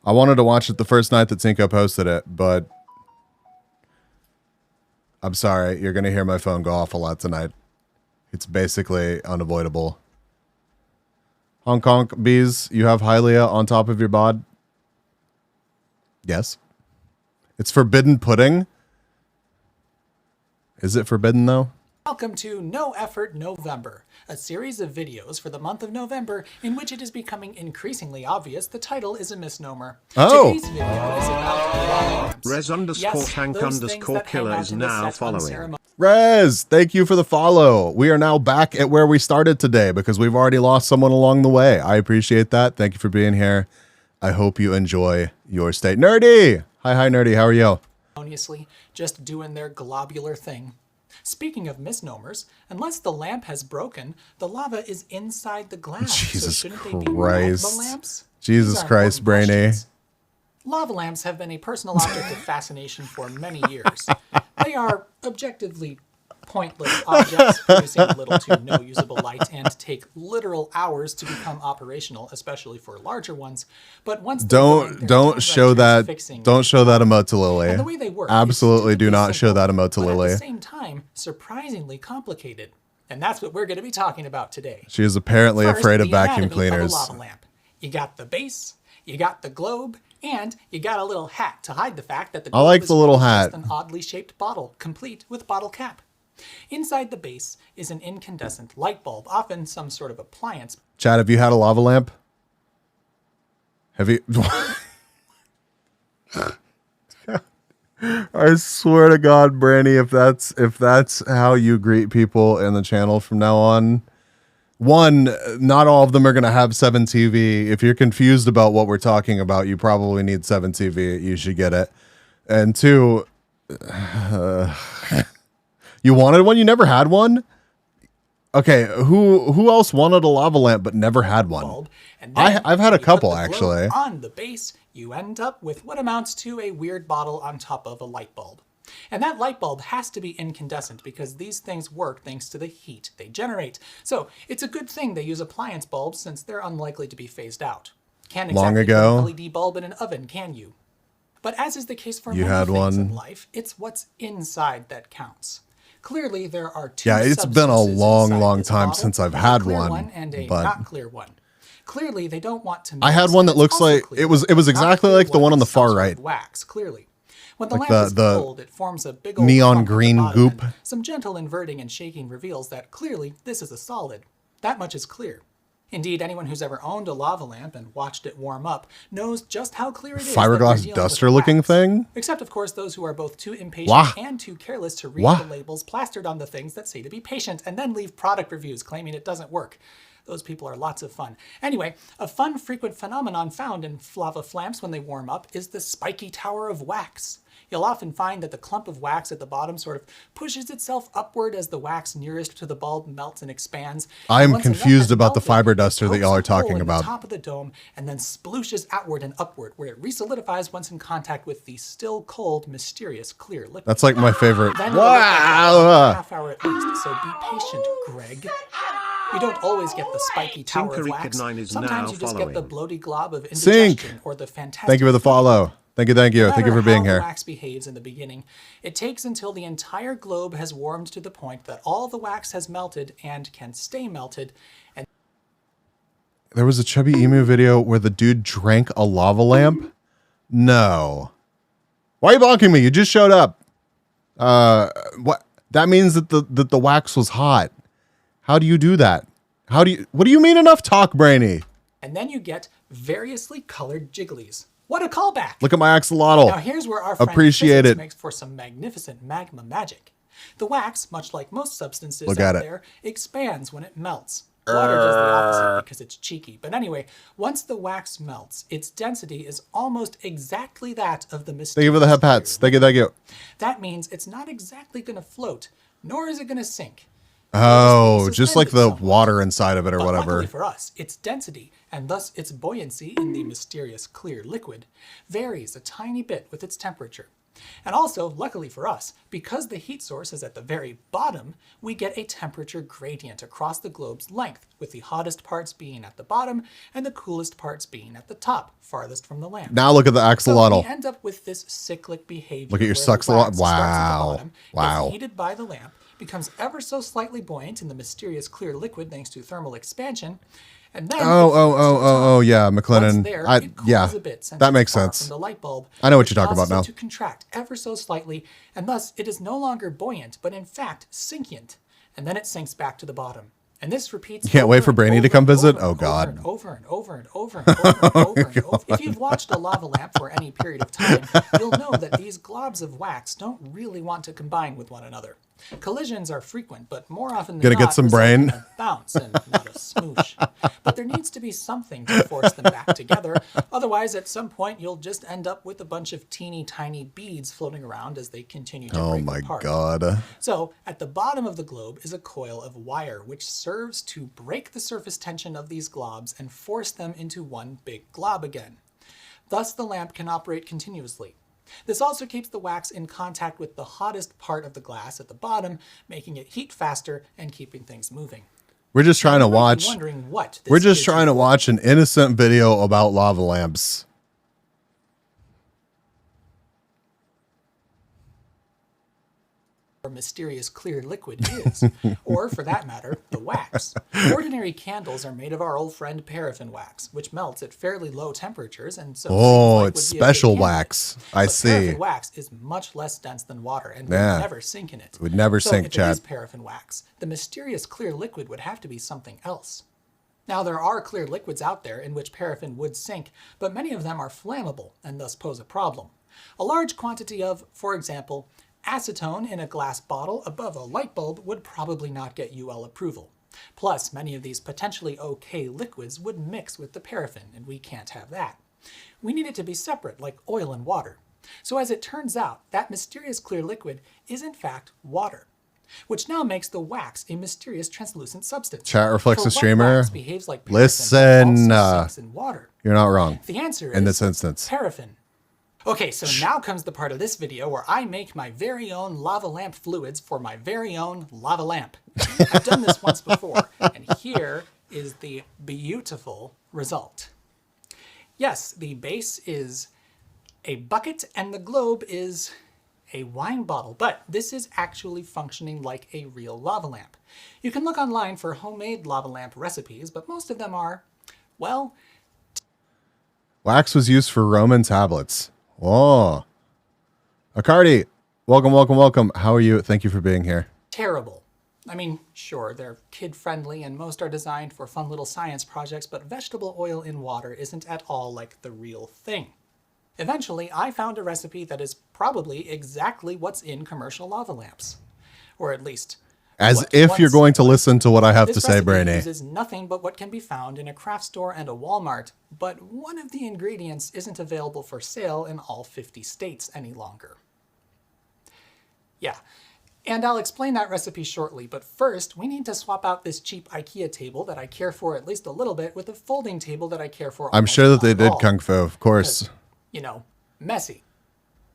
I wanted to watch it the first night that Cinco posted it, but I'm sorry. You're going to hear my phone go off a lot tonight. It's basically unavoidable. Hong Kong bees, you have Hylia on top of your bod? Yes. It's forbidden pudding? Is it forbidden though? Welcome to No Effort November, a series of videos for the month of November in which it is becoming increasingly obvious the title is a misnomer. Oh. Today's video is about Res underscore tank underscore killer is now following. Rez, thank you for the follow. We are now back at where we started today because we've already lost someone along the way. I appreciate that. Thank you for being here. I hope you enjoy your stay. Nerdy! Hi, Nerdy. How are you? Honestly, just doing their globular thing. Speaking of misnomers, unless the lamp has broken, the lava is inside the glass. Jesus so shouldn't they be Christ. lava lamps? Jesus Christ, Brainy. Lava lamps have been a personal object of fascination for many years. They are objectively pointless objects producing little to no usable light and take literal hours to become operational, especially for larger ones. But once don't show that emote to Lily. And the way they work Absolutely do not show that emote to but Lily. at the same time, surprisingly complicated. And that's what we're going to be talking about today. She is apparently First, afraid of the vacuum anatomy of a cleaners. lava lamp. You got the base, you got the globe, and you got a little hat to hide the fact that the I globe like is the little just hat. an oddly shaped bottle, complete with bottle cap. Inside the base is an incandescent light bulb, often some sort of appliance. Chad, have you had a lava lamp? Have you? I swear to God, Brandy, if that's how you greet people in the channel from now on, one, not all of them are going to have 7 TV. If you're confused about what we're talking about, you probably need 7 TV. You should get it. And two, you wanted one? You never had one? Okay, who else wanted a lava lamp but never had one? I've had a couple, actually. On the base, you end up with what amounts to a weird bottle on top of a light bulb. And that light bulb has to be incandescent because these things work thanks to the heat they generate. So it's a good thing they use appliance bulbs since they're unlikely to be phased out. Can't exactly put an LED bulb in an oven, can you? But as is the case for many things in life, it's what's inside that counts. Clearly, there are two it's been a long time bottle, since I've had one, one, and a but not clear one. Clearly, they don't want to. I had one that looks like it was exactly like the one on the far right. Wax, clearly. When the Like lamp is the cold, it forms a big old neon clump at the green bottom, goop. and some gentle inverting and shaking reveals that clearly this is a solid. That much is clear. Indeed, anyone who's ever owned a lava lamp and watched it warm up knows just how clear it is. Fiberglass duster-looking thing. Except, of course, those who are both too impatient and too careless to read the labels plastered on the things that say to be patient and then leave product reviews claiming it doesn't work. Those people are lots of fun. Anyway, a fun, frequent phenomenon found in lava lamps when they warm up is the spiky tower of wax. You'll often find that the clump of wax at the bottom sort of pushes itself upward as the wax nearest to the bulb melts and expands. I'm confused about the fiber duster that y'all are talking The about. top of the dome and then splooshes outward and upward, where it resolidifies once in contact with the still cold, mysterious, clear liquid. That's like my favorite. Then it'll look like that for a half hour at least, so be patient, Greg. You don't always get the spiky tower of wax. Sometimes you just get the bloaty glob of indigestion or the fantastic. Thank you for the follow. Thank you. Thank you for being here. No matter how the wax behaves in the beginning, it takes until the entire globe has warmed to the point that all the wax has melted and can stay melted. And There was a Chubby Emu video where the dude drank a lava lamp. No. Why are you bonking me? You just showed up. What? That means that the wax was hot. How do you do that? What do you mean enough talk, Brainy? And then you get variously colored jigglies. What a callback! Look at my axolotl. Now here's where our friend Appreciate physics it. makes for some magnificent magma magic. The wax, much like most substances Look out at it. there, expands when it melts. Water does the opposite because it's cheeky. But anyway, once the wax melts, its density is almost exactly that of the mysterious. Thank you for the hep hats. Thank you. Thank you. That means it's not exactly going to float, nor is it going to sink. Oh, just like the water inside of it or But whatever. luckily for us, its density, and thus its buoyancy in the mysterious clear liquid, varies a tiny bit with its temperature. And also, luckily for us, because the heat source is at the very bottom, we get a temperature gradient across the globe's length, with the hottest parts being at the bottom and the coolest parts being at the top, farthest from the lamp. Now look at the axolotl. So we end up with this cyclic behavior. Look at your axolotl. Wow. Wow. Gets heated by the lamp, becomes ever so slightly buoyant in the mysterious clear liquid thanks to thermal expansion, and then yeah, McLennan. Yeah, that makes sense. The light bulb, I know what you're talking about now. To contract ever so slightly, and thus it is no longer buoyant, but in fact sentient, and then it sinks back to the bottom. And this repeats. You can't wait for Brainy to come visit? Oh God. Over and over and over and over and over and over. If you've watched a lava lamp for any period of time, you'll know that these globs of wax don't really want to combine with one another. Collisions are frequent, but more often than not, get some brain. A bounce and not a smoosh. But there needs to be something to force them back together. Otherwise, at some point, you'll just end up with a bunch of teeny tiny beads floating around as they continue to break apart. Oh my God. So, at the bottom of the globe is a coil of wire, which serves to break the surface tension of these globs and force them into one big glob again. Thus, the lamp can operate continuously. This also keeps the wax in contact with the hottest part of the glass at the bottom, making it heat faster and keeping things moving. We're just trying to watch. We're just trying to watch an innocent video about lava lamps. Or mysterious clear liquid is, or for that matter, the wax. Ordinary candles are made of our old friend paraffin wax, which melts at fairly low temperatures, and so it's special wax. I see. Paraffin wax is much less dense than water and would never sink in it. It would never sink, Chad. If it is paraffin wax, the mysterious clear liquid would have to be something else. Now, there are clear liquids out there in which paraffin would sink, but many of them are flammable and thus pose a problem. A large quantity of, for example, acetone in a glass bottle above a light bulb would probably not get UL approval. Plus, many of these potentially okay liquids would mix with the paraffin, and we can't have that. We need it to be separate, like oil and water. So as it turns out, that mysterious clear liquid is in fact water, which now makes the wax a mysterious translucent substance. Chat reflects For the streamer. Wax behaves like paraffin, Listen, also sinks in water. You're not wrong. The answer is in this instance. Paraffin. Okay, so now comes the part of this video where I make my very own lava lamp fluids for my very own lava lamp. I've done this once before, and here is the beautiful result. Yes, the base is a bucket and the globe is a wine bottle, but this is actually functioning like a real lava lamp. You can look online for homemade lava lamp recipes, but most of them are, well... Wax was used for Roman tablets. Oh, Acardi, welcome, welcome, welcome. How are you? Thank you for being here. Terrible. I mean, sure, they're kid-friendly and most are designed for fun little science projects, but vegetable oil in water isn't at all like the real thing. Eventually, I found a recipe that is probably exactly what's in commercial lava lamps. Or at least... As if you're going to listen to what I have to say, Brainy. This recipe uses nothing but what can be found in a craft store and a Walmart, but one of the ingredients isn't available for sale in all 50 states any longer. Yeah, and I'll explain that recipe shortly, but first we need to swap out this cheap IKEA table that I care for at least a little bit with a folding table that I care for. I'm sure that they did Kung Fu, of course. You know, messy.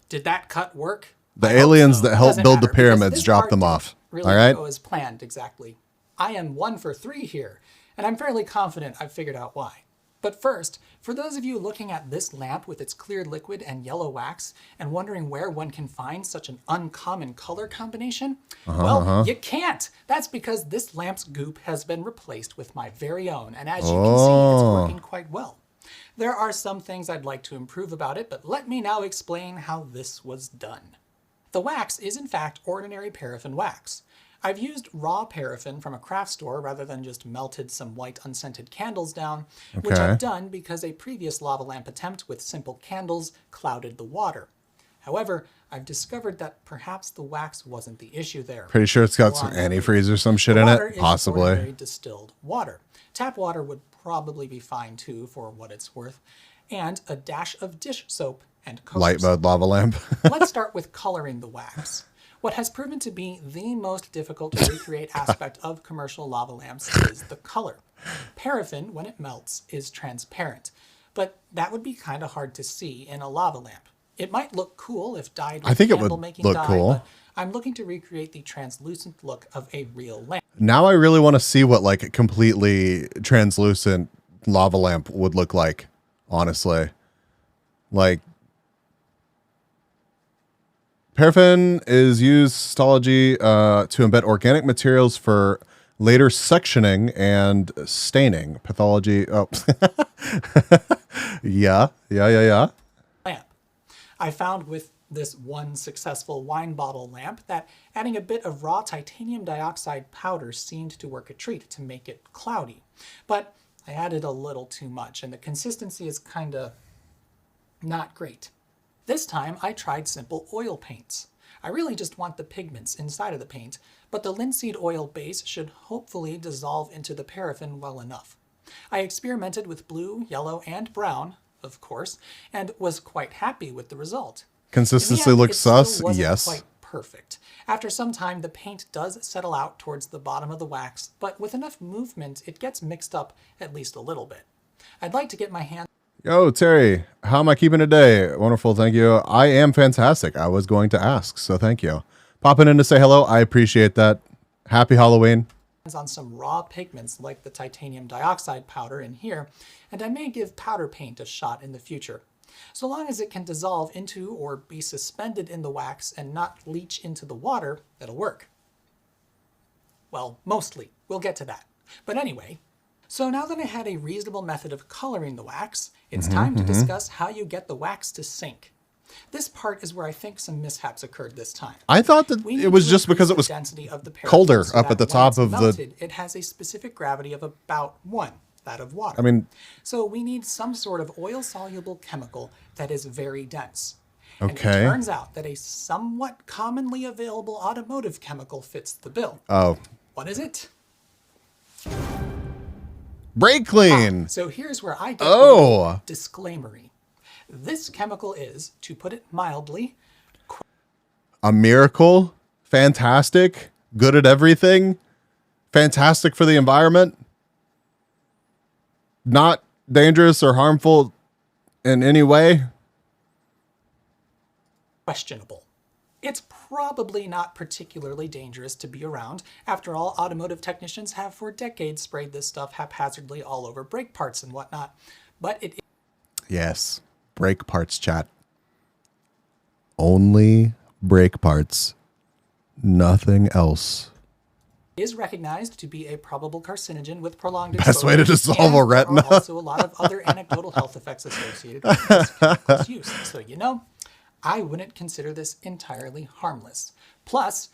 Did that cut work? The aliens that helped build the pyramids dropped them off. Really all right? Go as planned, exactly. I am 1 for 3 here, and I'm fairly confident I've figured out why. But first, for those of you looking at this lamp with its clear liquid and yellow wax and wondering where one can find such an uncommon color combination, you can't. That's because this lamp's goop has been replaced with my very own, and as you can see, it's working quite well. There are some things I'd like to improve about it, but let me now explain how this was done. The wax is in fact ordinary paraffin wax. I've used raw paraffin from a craft store rather than just melted some white unscented candles down, which I've done because a previous lava lamp attempt with simple candles clouded the water. However, I've discovered that perhaps the wax wasn't the issue there. Pretty sure it's got some antifreeze or some shit in it, possibly. Ordinary distilled water. Tap water would probably be fine too for what it's worth, and a dash of dish soap and coasters. Light mode lava lamp. Let's start with coloring the wax. What has proven to be the most difficult to recreate aspect of commercial lava lamps is the color. Paraffin, when it melts, is transparent, but that would be kind of hard to see in a lava lamp. It might look cool if dyed with I think it would candle-making look dye, cool. but I'm looking to recreate the translucent look of a real lamp. Now I really want to see what like a completely translucent lava lamp would look like, honestly. Like, paraffin is used histology to embed organic materials for later sectioning and staining. Pathology. Oh, yeah. Lamp. I found with this one successful wine bottle lamp that adding a bit of raw titanium dioxide powder seemed to work a treat to make it cloudy. But I added a little too much, and the consistency is kind of not great. This time I tried simple oil paints. I really just want the pigments inside of the paint, but the linseed oil base should hopefully dissolve into the paraffin well enough. I experimented with blue, yellow, and brown, of course, and was quite happy with the result. Consistency looks sus. Yes. Quite perfect. After some time, the paint does settle out towards the bottom of the wax, but with enough movement, it gets mixed up at least a little bit. I'd like to get my hands... Yo, Terry, how am I keeping today? Wonderful, thank you. I am fantastic. I was going to ask, so thank you. Popping in to say hello. I appreciate that. Happy Halloween. On some raw pigments like the titanium dioxide powder in here, and I may give powder paint a shot in the future. So long as it can dissolve into or be suspended in the wax and not leach into the water, it'll work. Well, mostly. We'll get to that. But anyway, so now that I had a reasonable method of coloring the wax, it's time to discuss how you get the wax to sink. This part is where I think some mishaps occurred this time. I thought that it was just because it was colder up at the top of the... It has a specific gravity of about 1, that of water. I mean... So we need some sort of oil-soluble chemical that is very dense. Okay. And it turns out that a somewhat commonly available automotive chemical fits the bill. Oh. What is it? Brake clean. So here's where I get the disclaimery. This chemical is, to put it mildly, a miracle, fantastic, good at everything, fantastic for the environment, not dangerous or harmful in any way. Questionable. It's probably not particularly dangerous to be around. After all, automotive technicians have for decades sprayed this stuff haphazardly all over brake parts and whatnot. But it... Yes. Brake parts, chat. Only brake parts. Nothing else. Is recognized to be a probable carcinogen with prolonged Best way to dissolve a retina. There are also a lot of other anecdotal health effects associated with this chemical's use. So, you know, I wouldn't consider this entirely harmless. Plus,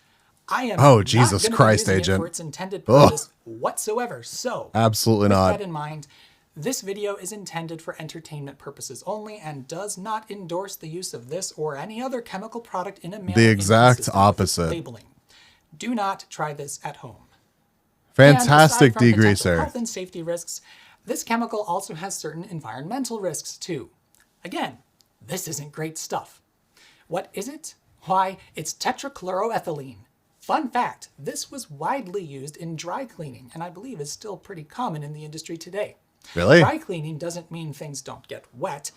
I am not Jesus Christ, using Agent. it for its intended purpose whatsoever. So, absolutely with not. that in mind, this video is intended for entertainment purposes only and does not endorse the use of this or any other chemical product in a manner the exact inconsistent opposite. with labeling. Do not try this at home. Fantastic and aside from potential degreaser. Health and safety risks, this chemical also has certain environmental risks too. Again, this isn't great stuff. What is it? Why, it's tetrachloroethylene. Fun fact, this was widely used in dry cleaning and I believe is still pretty common in the industry today. Really? Dry cleaning doesn't mean things don't get wet.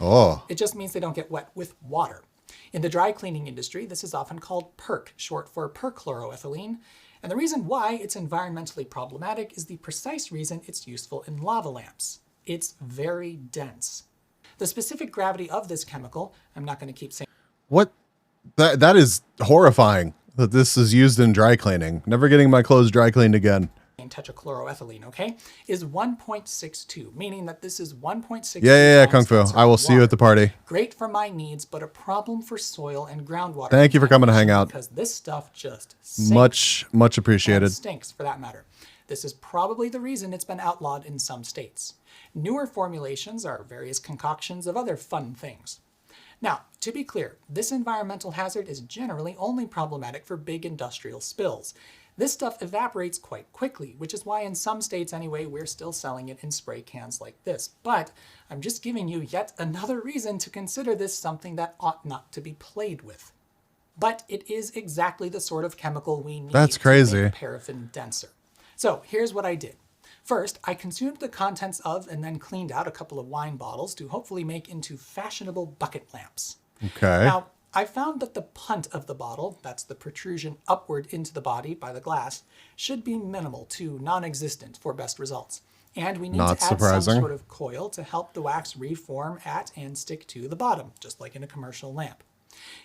It just means they don't get wet with water. In the dry cleaning industry, this is often called PERC, short for perchloroethylene. And the reason why it's environmentally problematic is the precise reason it's useful in lava lamps. It's very dense. The specific gravity of this chemical, I'm not going to keep saying. What? That is horrifying that this is used in dry cleaning. Never getting my clothes dry cleaned again. Tetrachloroethylene, okay, is 1.62, meaning that this is 1.6. Yeah, Kung Fu. I will see you at the party. Great for my needs, but a problem for soil and groundwater. Thank you for coming to hang out. Because this stuff just sinks. Much appreciated. And stinks, for that matter. This is probably the reason it's been outlawed in some states. Newer formulations are various concoctions of other fun things. Now, to be clear, this environmental hazard is generally only problematic for big industrial spills. This stuff evaporates quite quickly, which is why in some states anyway, we're still selling it in spray cans like this. But I'm just giving you yet another reason to consider this something that ought not to be played with. But it is exactly the sort of chemical we need to make paraffin denser. So here's what I did. First, I consumed the contents of and then cleaned out a couple of wine bottles to hopefully make into fashionable bucket lamps. Okay. Now, I found that the punt of the bottle, that's the protrusion upward into the body by the glass, should be minimal to non-existent for best results. And we need Not to add surprising. some sort of coil to help the wax reform at and stick to the bottom, just like in a commercial lamp.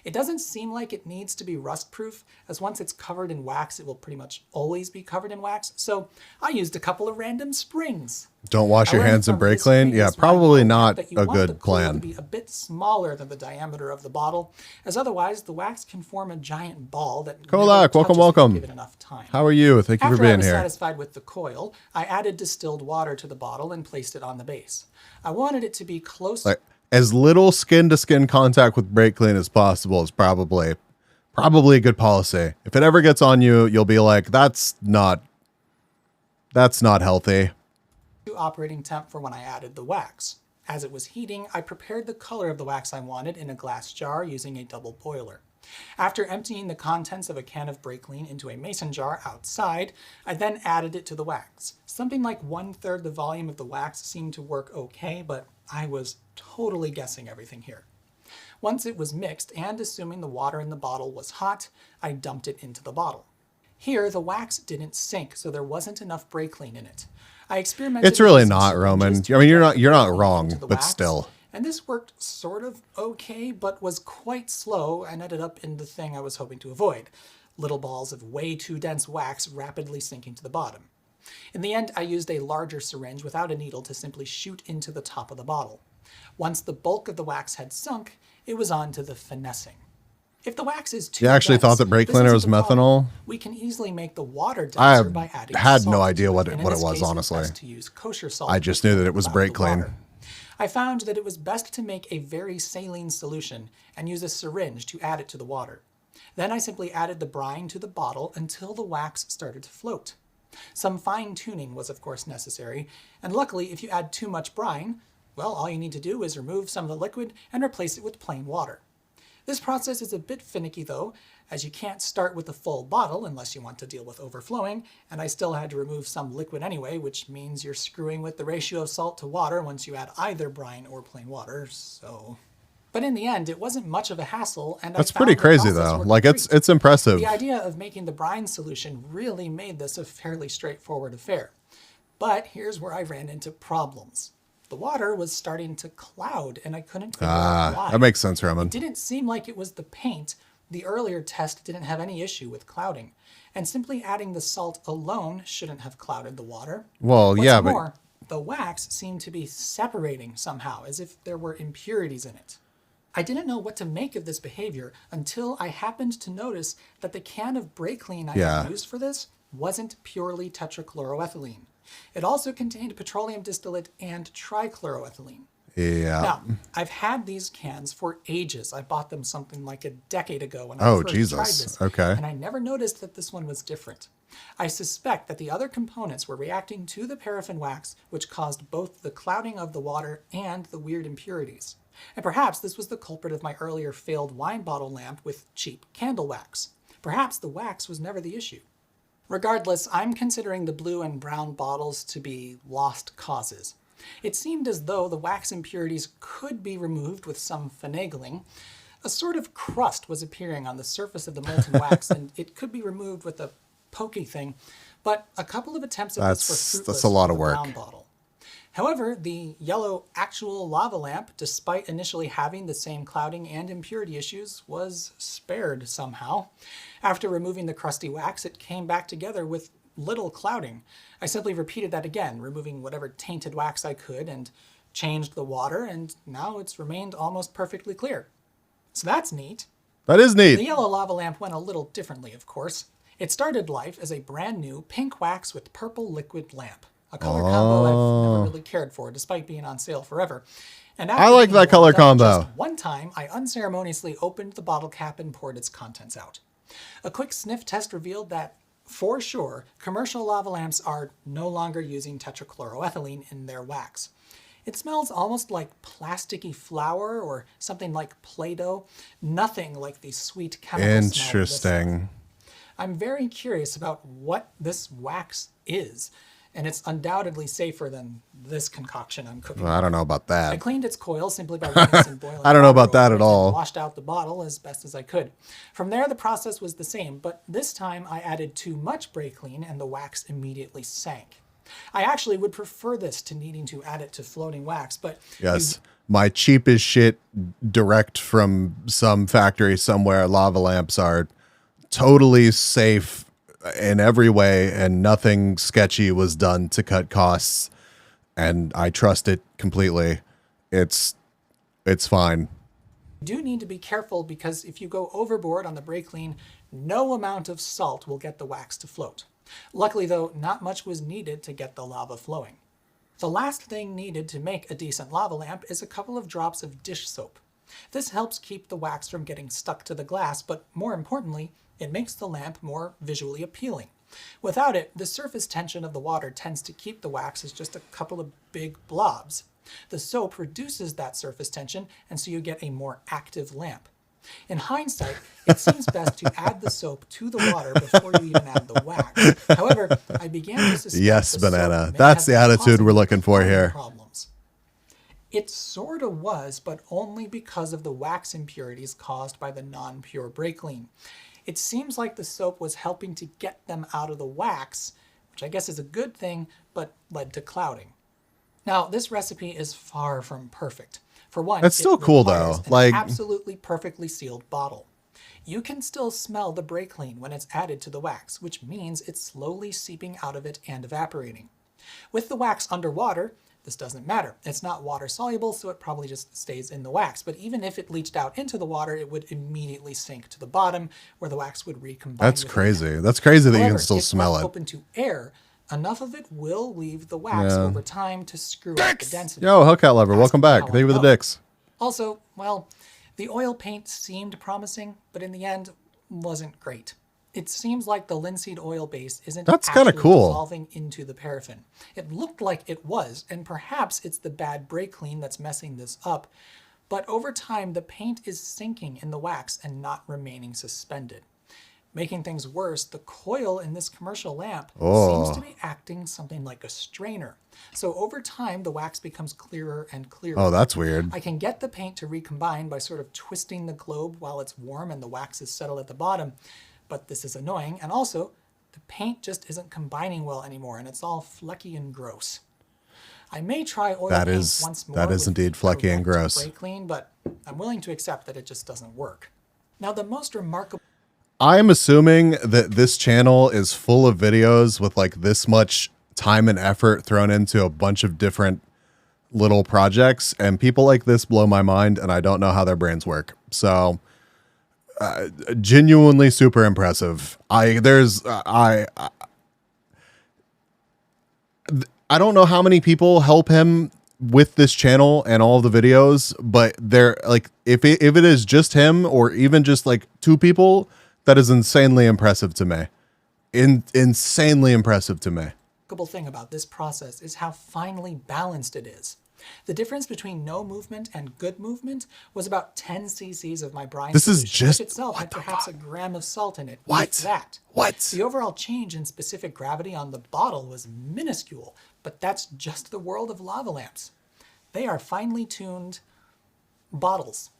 It doesn't seem like it needs to be rust-proof, as once it's covered in wax, it will pretty much always be covered in wax, so I used a couple of random springs. Don't wash I your learned hands and from brake this clean. Yeah, previous probably wine not that you a want the good coil plan. to be a bit smaller than the diameter of the bottle, as otherwise the wax can form a giant ball that never Kolak, touches welcome, if you give it enough time. How are you? Thank you After for I being was here. satisfied with the coil, I added distilled water to the bottle and placed it on the base. I wanted it to be close. Like as little skin-to-skin contact with brake clean as possible is probably a good policy. If it ever gets on you, you'll be like, that's not healthy. To operating temp for when I added the wax. As it was heating, I prepared the color of the wax I wanted in a glass jar using a double boiler. After emptying the contents of a can of brake clean into a mason jar outside, I then added it to the wax. Something like 1/3 the volume of the wax seemed to work okay, but I was totally guessing everything here. Once it was mixed, and assuming the water in the bottle was hot, I dumped it into the bottle. Here, the wax didn't sink, so there wasn't enough brake clean in it. I experimented. It's really with some not, Roman. syringes to I mean, you're inject not brake clean wrong, into the but wax, still. and this worked sort of okay, but was quite slow and ended up in the thing I was hoping to avoid. Little balls of way too dense wax rapidly sinking to the bottom. In the end, I used a larger syringe without a needle to simply shoot into the top of the bottle. Once the bulk of the wax had sunk, it was on to the finessing. If the wax is too You actually dense, thought that brake this cleaner isn't was the problem. methanol? We can easily make the water I denser by adding had salt no idea to what and it in was, this case, it's honestly. best to use kosher salt I just knew that it was without brake the clean. water. I found that it was best to make a very saline solution and use a syringe to add it to the water. Then I simply added the brine to the bottle until the wax started to float. Some fine tuning was of course necessary, and luckily if you add too much brine, well, all you need to do is remove some of the liquid and replace it with plain water. This process is a bit finicky though, as you can't start with a full bottle unless you want to deal with overflowing, and I still had to remove some liquid anyway, which means you're screwing with the ratio of salt to water once you add either brine or plain water, so... But in the end, it wasn't much of a hassle, and That's I found pretty the crazy process though. worked Like great. it's impressive. The idea of making the brine solution really made this a fairly straightforward affair. But here's where I ran into problems. The water was starting to cloud, and I couldn't figure out why. That makes sense, Roman. It didn't seem like it was the paint. The earlier test didn't have any issue with clouding, and simply adding the salt alone shouldn't have clouded the water. Well, What's yeah, more, the wax seemed to be separating somehow, as if there were impurities in it. I didn't know what to make of this behavior until I happened to notice that the can of brake clean I had used for this wasn't purely tetrachloroethylene. It also contained petroleum distillate and trichloroethylene. Yeah. Now, I've had these cans for ages. I bought them something like a decade ago when I Oh, first Jesus. tried this. Okay. And I never noticed that this one was different. I suspect that the other components were reacting to the paraffin wax, which caused both the clouding of the water and the weird impurities. And perhaps this was the culprit of my earlier failed wine bottle lamp with cheap candle wax. Perhaps the wax was never the issue. Regardless, I'm considering the blue and brown bottles to be lost causes. It seemed as though the wax impurities could be removed with some finagling. A sort of crust was appearing on the surface of the molten wax, and it could be removed with a pokey thing, but a couple of attempts at this were fruitless. That's a lot of with the work. brown bottle. However, the yellow actual lava lamp, despite initially having the same clouding and impurity issues, was spared somehow. After removing the crusty wax, it came back together with little clouding. I simply repeated that again, removing whatever tainted wax I could and changed the water, and now it's remained almost perfectly clear. So that's neat. That is neat. The yellow lava lamp went a little differently, of course. It started life as a brand new pink wax with purple liquid lamp. A color combo I've never really cared for, despite being on sale forever. And I like that color combo. Just one time, I unceremoniously opened the bottle cap and poured its contents out. A quick sniff test revealed that, for sure, commercial lava lamps are no longer using tetrachloroethylene in their wax. It smells almost like plasticky flour or something like Play-Doh, nothing like the sweet chemical smell of this stuff. Interesting. I'm very curious about what this wax is. and it's undoubtedly safer than this concoction I'm cooking. Well, I don't know about that. I cleaned its coil simply by running some boiling I don't know about water that over at it all. and washed out the bottle as best as I could. From there, the process was the same, but this time I added too much brake clean and the wax immediately sank. I actually would prefer this to needing to add it to floating wax, but Yes. My cheapest shit direct from some factory somewhere, lava lamps are totally safe in every way, and nothing sketchy was done to cut costs, and I trust it completely. It's fine. you do need to be careful because if you go overboard on the brake clean, no amount of salt will get the wax to float. Luckily though, not much was needed to get the lava flowing. The last thing needed to make a decent lava lamp is a couple of drops of dish soap. This helps keep the wax from getting stuck to the glass, but more importantly, it makes the lamp more visually appealing. Without it, the surface tension of the water tends to keep the wax as just a couple of big blobs. The soap reduces that surface tension, and so you get a more active lamp. In hindsight, it seems best to add the soap to the water before you even add the wax. However, I began to suspect Yes, the Banana. soap may That's have the been attitude causing we're looking for here. problems. It sorta was, but only because of the wax impurities caused by the non-pure brake clean. It seems like the soap was helping to get them out of the wax, which I guess is a good thing, but led to clouding. Now, this recipe is far from perfect. For one, It's still cool, though. an Like, absolutely perfectly sealed bottle. You can still smell the brake clean when it's added to the wax, which means it's slowly seeping out of it and evaporating. With the wax underwater, this doesn't matter. It's not water soluble, so it probably just stays in the wax. But even if it leached out into the water, it would immediately sink to the bottom, where the wax would recombine. That's with it. crazy. That's crazy that you However, can still if smell left it. open to air, enough of it will leave the wax Yeah. over time to screw up the density. Yo, Hellcat Lover, welcome back. how Thank you for the I know. dicks. Also, well, the oil paint seemed promising, but in the end, wasn't great. It seems like the linseed oil base isn't That's kinda actually cool. dissolving into the paraffin. It looked like it was, and perhaps it's the bad brake clean that's messing this up, but over time the paint is sinking in the wax and not remaining suspended. Making things worse, the coil in this commercial lamp seems to be acting something like a strainer. So over time, the wax becomes clearer and clearer. Oh, that's weird. I can get the paint to recombine by sort of twisting the globe while it's warm and the wax is settled at the bottom, but this is annoying, and also, the paint just isn't combining well anymore, and it's all flecky and gross. I may try oil That paint is- once more that is with indeed flecky and correct gross. brake clean, but I'm willing to accept that it just doesn't work. Now, the most remarkable I'm assuming that this channel is full of videos with like this much time and effort thrown into a bunch of different little projects, and people like this blow my mind, and I don't know how their brains work. So genuinely super impressive. I don't know how many people help him with this channel and all the videos, but they're like, if it is just him or even just like two people, that is insanely impressive to me. Insanely impressive to me. thing about this process is how finely balanced it is. The difference between no movement and good movement was about 10 cc's of my brine This is solution, just- which itself had perhaps a gram of salt in it. What? If that. What? The overall change in specific gravity on the bottle was minuscule, but that's just the world of lava lamps. They are finely tuned bottles.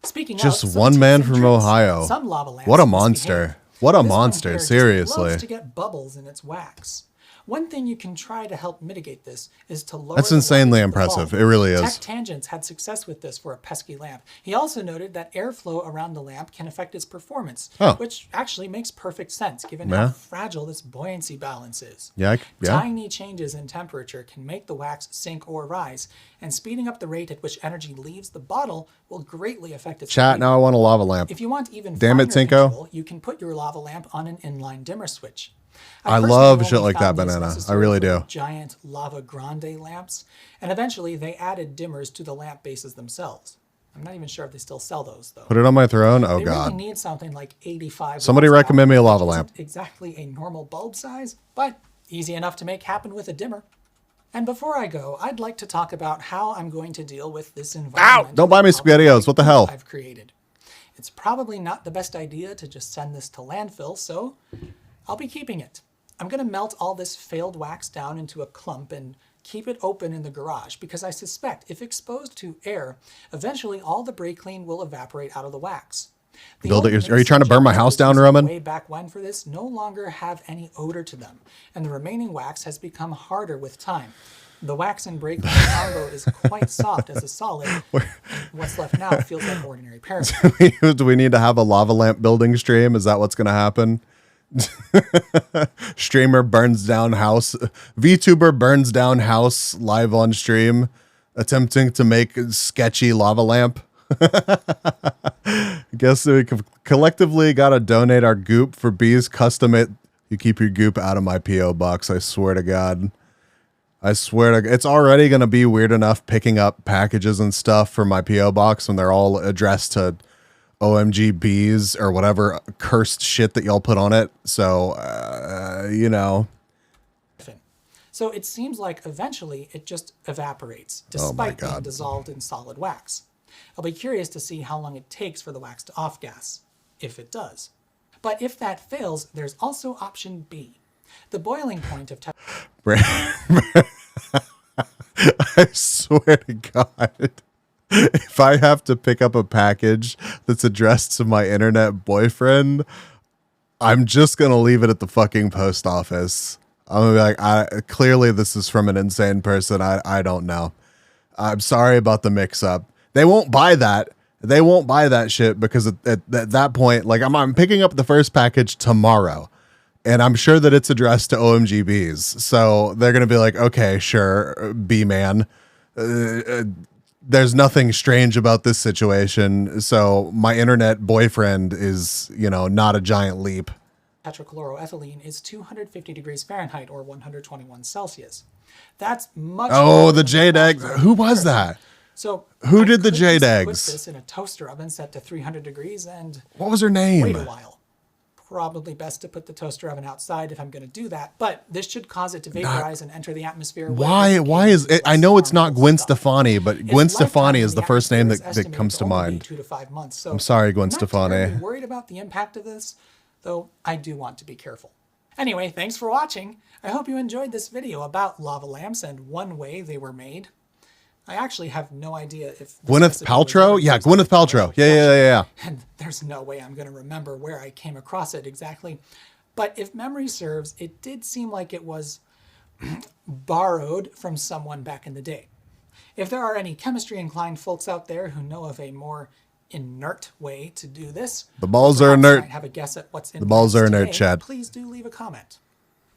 Speaking Just of, some one tips man and from tricks. Ohio. Some lava lamps What a misbehave. monster. What a This one monster, here just seriously. loves to get bubbles in its wax. One thing you can try to help mitigate this is to lower That's the insanely wattage of the impressive. bulb. It really is. Tech Tangents had success with this for a pesky lamp. He also noted that airflow around the lamp can affect its performance, Oh. which actually makes perfect sense given Yeah. how fragile this buoyancy balance is. Yeah, Tiny changes in temperature can make the wax sink or rise, and speeding up the rate at which energy leaves the bottle will greatly affect its Chat, behavior. now I want a lava lamp. If you want even Damn it, finer Tinko. control, you can put your lava lamp on an inline dimmer switch. I personally love only shit like that, found these Banana. I necessary really for the do. Giant Lava Grande lamps, and eventually they added dimmers to the lamp bases themselves. I'm not even sure if they still sell those though. Put it on my throne? Oh, They God. really need something like 85. Somebody watts recommend me a out, lava which lamp. isn't exactly a normal bulb size, but easy enough to make happen with a dimmer. And before I go, I'd like to talk about how I'm going to deal with this environment. Don't buy me SpaghettiOs. What the hell? I've created. It's probably not the best idea to just send this to landfill, so I'll be keeping it. I'm going to melt all this failed wax down into a clump and keep it open in the garage because I suspect if exposed to air, eventually all the brake clean will evaporate out of the wax. Are you trying to burn my house down, Roman? Way back when for this no longer have any odor to them, and the remaining wax has become harder with time. The wax and brake clean combo is quite soft as a solid. What's left now feels like ordinary paraffin. Do we need to have a lava lamp building stream? Is that what's going to happen? Streamer burns down house. VTuber burns down house live on stream, attempting to make sketchy lava lamp. Guess we collectively got to donate our goop for bees custom it. You keep your goop out of my P.O. box. I swear to God. I swear to, it's already going to be weird enough picking up packages and stuff for my P.O. box when they're all addressed to OMG bees or whatever cursed shit that y'all put on it. So, you know. So it seems like eventually it just evaporates despite being dissolved in solid wax. I'll be curious to see how long it takes for the wax to off-gas, if it does. But if that fails, there's also option B. The boiling point of I swear to God, if I have to pick up a package that's addressed to my internet boyfriend, I'm just going to leave it at the fucking post office. I'm going to be like, clearly this is from an insane person. I don't know. I'm sorry about the mix up. They won't buy that. They won't buy that shit because at that point, like I'm picking up the first package tomorrow. And I'm sure that it's addressed to OMGBs. So they're going to be like, okay, sure, B-man. There's nothing strange about this situation. So my internet boyfriend is, you know, not a giant leap. Tetrachloroethylene is 250 degrees Fahrenheit or 121 Celsius. That's much. Oh, the jade eggs. Who was that? So who did the jade Put eggs? this in a toaster oven set to 300 degrees and what was her name? Wait a while. Probably best to put the toaster oven outside if I'm going to do that, but this should cause it to vaporize and enter the atmosphere. Why is it? I know it's not Gwen Stefani, but Gwen Stefani is the first name that comes to mind. 2 to 5 months. So I'm sorry, Gwen I'm not Stefani. terribly worried about the impact of this, though I do want to be careful. Anyway, thanks for watching. I hope you enjoyed this video about lava lamps and one way they were made. I actually have no idea if Gwyneth Paltrow? Yeah, Gwyneth Paltrow. Yeah. And there's no way I'm going to remember where I came across it exactly. But if memory serves, it did seem like it was borrowed from someone back in the day. If there are any chemistry-inclined folks out there who know of a more inert way to do this, the balls are inert. Have a guess at what's in the balls are inert, today, Chad. Please do leave a comment.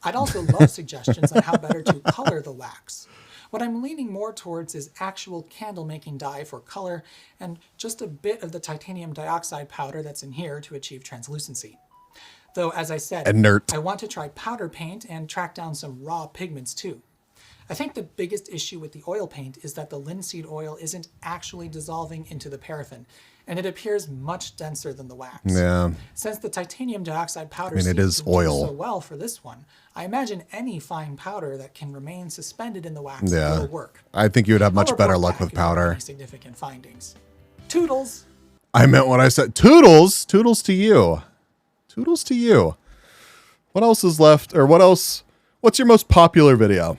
I'd also love suggestions on how better to color the wax. What I'm leaning more towards is actual candle-making dye for color and just a bit of the titanium dioxide powder that's in here to achieve translucency. Though, as I said, inert. I want to try powder paint and track down some raw pigments too. I think the biggest issue with the oil paint is that the linseed oil isn't actually dissolving into the paraffin, and it appears much denser than the wax. Yeah. Since the titanium dioxide powder it is seems to oil. do so well for this one, I imagine any fine powder that can remain suspended in the wax will work. I think you would have much I'll better report luck back with if there are powder. any significant findings. Toodles! I meant what I said. Toodles! Toodles to you. Toodles to you. What else is left? Or what else? What's your most popular video?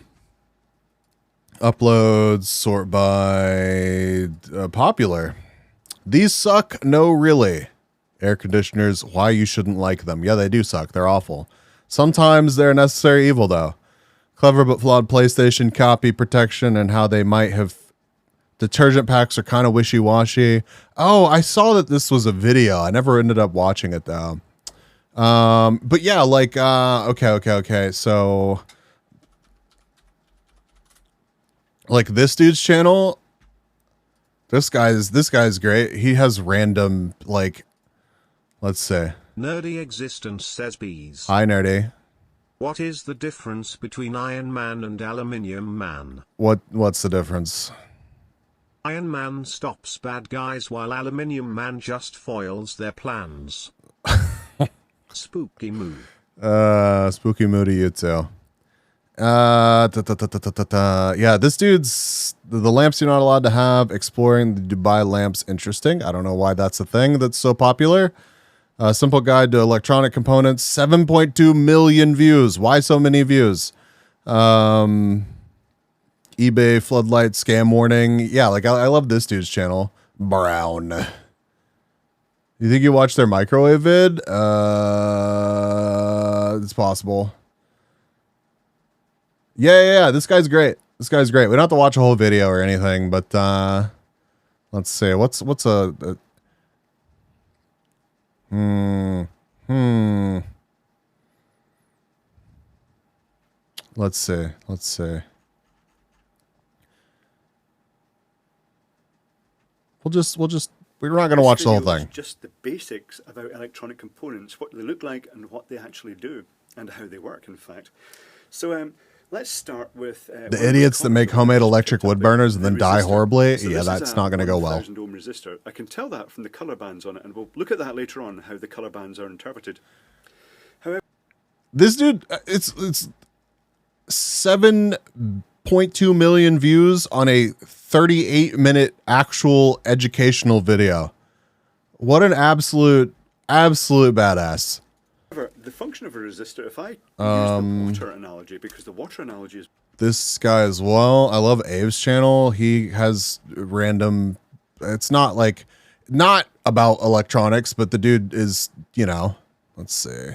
Uploads, sort by popular. These suck? No, really. Air conditioners, why you shouldn't like them. Yeah, they do suck. They're awful. Sometimes they're a necessary evil, though. Clever but flawed PlayStation copy protection and how they might have... Detergent packs are kind of wishy-washy. Oh, I saw that this was a video. I never ended up watching it, though. But yeah, like, okay. So... like this dude's channel, this guy's great. He has random, like, let's say. Nerdy Existence says bees. Hi, Nerdy. What is the difference between Iron Man and Aluminium Man? What's the difference? Iron Man stops bad guys while Aluminium Man just foils their plans. Spooky mood. Spooky mood to you too. Yeah, this dude's the lamps you're not allowed to have. Exploring the Dubai lamps, interesting. I don't know why that's a thing that's so popular. Simple guide to electronic components. 7.2 million views. Why so many views? eBay floodlight scam warning. Yeah, like I love this dude's channel. Brown. You think you watched their microwave vid? It's possible. Yeah. This guy's great. This guy's great. We don't have to watch a whole video or anything, but let's see. What's a Let's see. We're not going to watch the whole thing. Just the basics about electronic components, what they look like and what they actually do, and how they work, in fact. So let's start with the idiots that make homemade electric wood burners and then die horribly. So yeah, that's not going to go well. 1000 ohm resistor. I can tell that from the color bands on it, and we'll look at that later on, how the color bands are interpreted. However, this dude, it's 7.2 million views on a 38-minute actual educational video. What an absolute badass. the function of a resistor, if I use the water analogy, because the water analogy is... This guy as well. I love Abe's channel. He has random... It's not like... Not about electronics, but the dude is, you know... Let's see.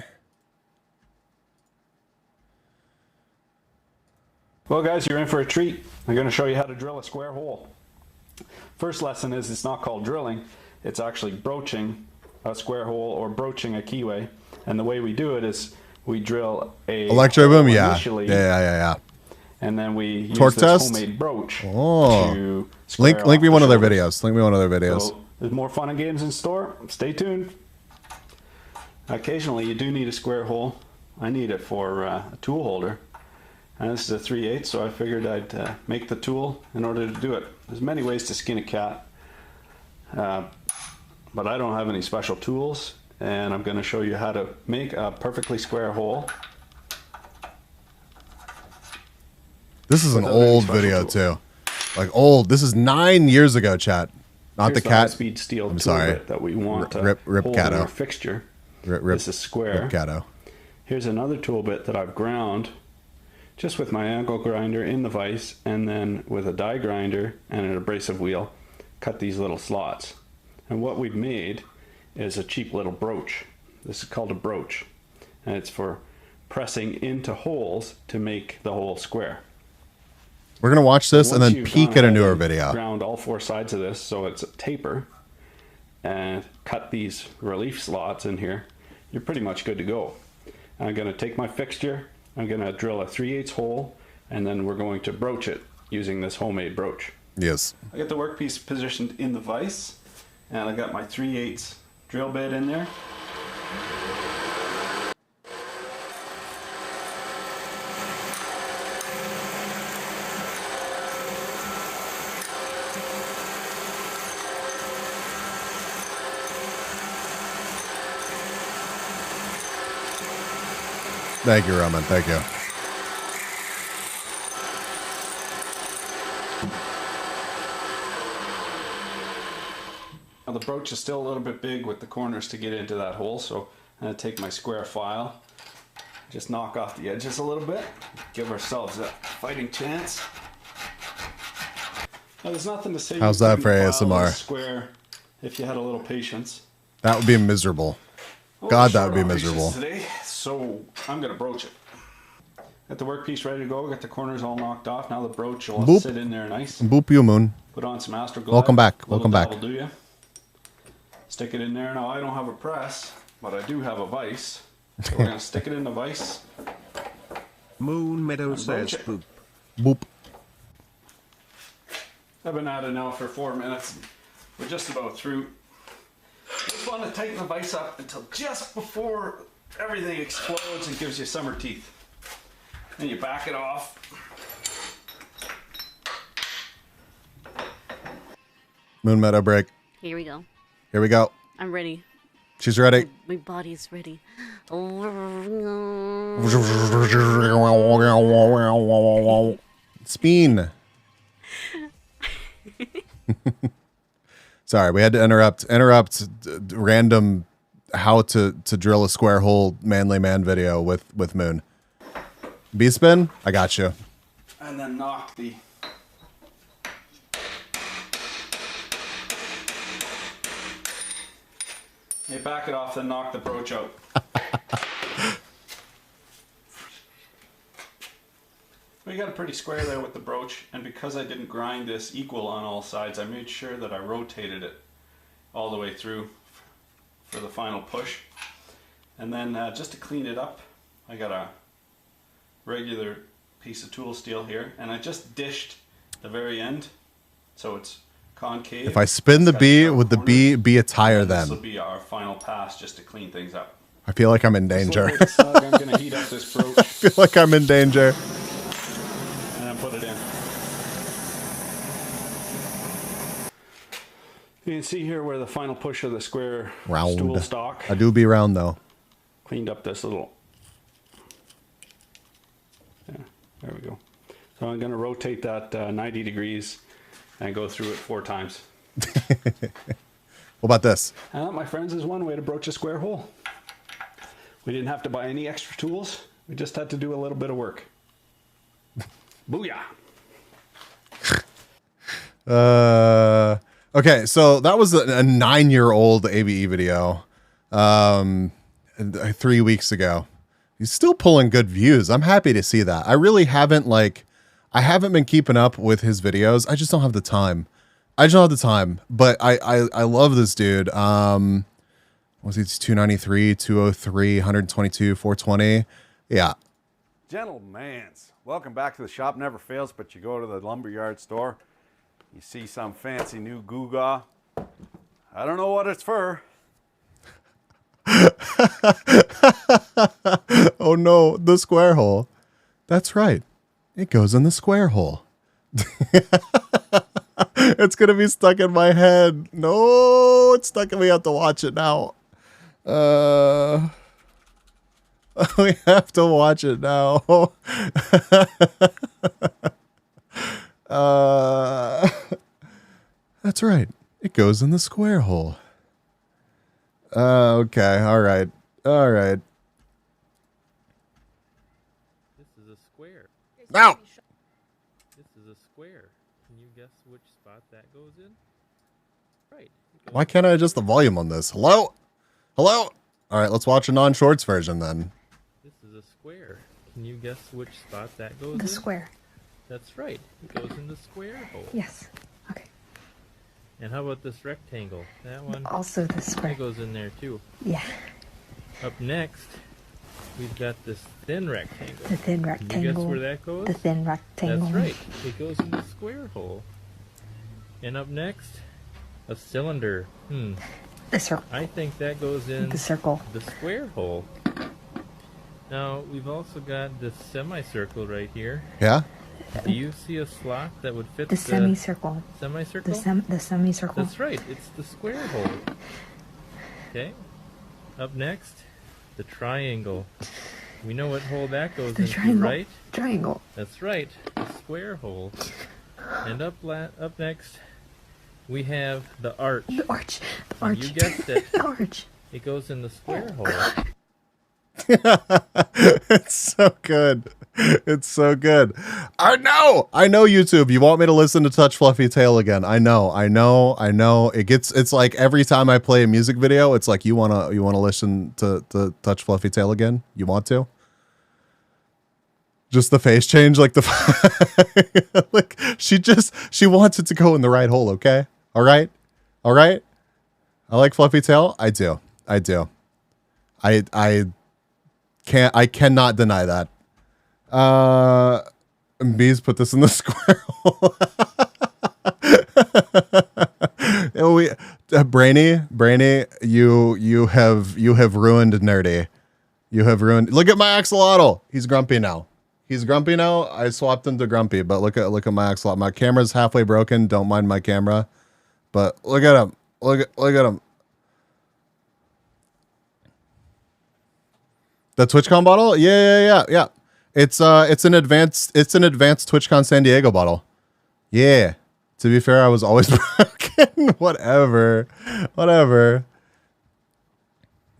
Well, guys, you're in for a treat. I'm going to show you how to drill a square hole. First lesson is it's not called drilling. It's actually broaching a square hole or broaching a keyway. And the way we do it is we drill a electro boom, initially, yeah. And then we use torque this test? homemade broach Oh. to Link me one of their videos. Link me one of their videos. So there's more fun and games in store. Stay tuned. Occasionally, you do need a square hole. I need it for a tool holder. And this is a 3/8, so I figured I'd make the tool in order to do it. There's many ways to skin a cat, but I don't have any special tools, and I'm going to show you how to make a perfectly square hole. This is an old video too, like old. This is 9 years ago, chat. Not Here's the cat. High-speed steel I'm tool sorry. bit that we want to Rip hold in Cato. our fixture. Rip, this is square. Rip Cato. Here's another tool bit that I've ground just with my angle grinder in the vise, and then with a die grinder and an abrasive wheel, cut these little slots. And what we've made is a cheap little broach. This is called a broach, and it's for pressing into holes to make the hole square. We're gonna watch this and Once then you've peek gone at a ahead newer and video. Ground all four sides of this so it's a taper, and cut these relief slots in here, you're pretty much good to go. I'm going to take my fixture, I'm going to drill a 3/8 hole, and then we're going to broach it using this homemade broach. Yes. I got the workpiece positioned in the vise, and I got my 3/8 drill bit in there. Thank you, Roman. Thank you. Now the broach is still a little bit big with the corners to get into that hole, so I'm going to take my square file, just knock off the edges a little bit, give ourselves a fighting chance. Now there's nothing to say. How's you that for couldn't file ASMR? this square if you had a little patience. That would be miserable. God, that would be miserable. Today, so I'm going to broach it. Got the workpiece ready to go. Got the corners all knocked off. Now the broach will Boop. sit in there nice. Boop you, Moon. Put on some Astroglide. Welcome back. Welcome back. That'll do ya. Stick it in there. Now I don't have a press, but I do have a vise. So we're gonna stick it in the vise. Moon Meadow and says broach it. boop. Boop. I've been at it now for 4 minutes. We're just about through. Just want to tighten the vise up until just before everything explodes and gives you summer teeth. Then you back it off. Moon Meadow break. Here we go. Here we go. I'm ready. She's ready. My body's ready. Spin. Sorry, we had to interrupt random how to drill a square hole manly man video with Moon. B-spin, I got you. And then knock the... Hey, back it off, then knock the broach out. We got a pretty square there with the broach, and because I didn't grind this equal on all sides, I made sure that I rotated it all the way through for the final push. And then just to clean it up, I got a regular piece of tool steel here, and I just dished the very end so it's concave. If I spin the B, would the B be a tire This will then? be our final pass just to clean things up. I feel like I'm in danger. I'm going to heat up this broach. I feel like I'm in danger. And then put it in. You can see here where the final push of the square stool Round. stock I do be round though. cleaned up this little... Yeah, there we go. So I'm going to rotate that 90 degrees and go through it 4 times. What about this? And that, my friends, is one way to broach a square hole. We didn't have to buy any extra tools. We just had to do a little bit of work. Booyah! Okay, so that was a 9-year-old ABE video 3 weeks ago. He's still pulling good views. I'm happy to see that. I really haven't I haven't been keeping up with his videos. I just don't have the time. But I love this dude. Was he 293, 203, 122, 420? Yeah. Gentlemans, welcome back to the shop. Never fails, but you go to the lumberyard store, you see some fancy new Googa. I don't know what it's for. Oh no, the square hole. That's right. It goes in the square hole. It's gonna be stuck in my head. No, it's stuck in me. I have to watch it now. We have to watch it now. That's right. It goes in the square hole. Okay. All right. This is a square. Now. This is a square. Can you guess which spot that goes in? Right. Why can't I adjust the volume on this? Hello? All right, let's watch a non-shorts version then. This is a square. Can you guess which spot that goes in? The square. That's right. It goes in the square hole. Yes. Okay. And how about this rectangle? That one? Also the square. That goes in there too. Yeah. Up next, we've got this thin rectangle. The thin Can you guess rectangle. where that goes? The thin rectangle. That's right. It goes in the square hole. And up next, a cylinder. The circle. I think that goes in The circle. the square hole. Now, we've also got this semicircle right here. Yeah? Do you see a slot that would fit The semicircle. Semicircle? The semicircle. That's right. It's the square hole. Okay. Up next, the triangle. We know what hole that goes The into, triangle. right? Triangle. That's right. The square hole. And up next, we have the arch. The arch. The And arch. You guessed it. The arch. It goes in the square hole. It's so good. It's so good. I know YouTube. You want me to listen to Touch Fluffy Tail again. I know. It's like every time I play a music video, it's like you wanna listen to Touch Fluffy Tail again? You want to? Just the face change, like the like she wants it to go in the right hole, okay? All right? I like Fluffy Tail. I do. I cannot deny that. Bees put this in the square hole. Brainy, you have ruined Nerdy. You have ruined. Look at my axolotl. He's grumpy now. I swapped him to grumpy, but look at my axolotl. My camera's halfway broken. Don't mind my camera, but look at him. Look at him. The TwitchCon bottle? Yeah. It's an advanced TwitchCon San Diego bottle. Yeah. To be fair, I was always broken. Whatever.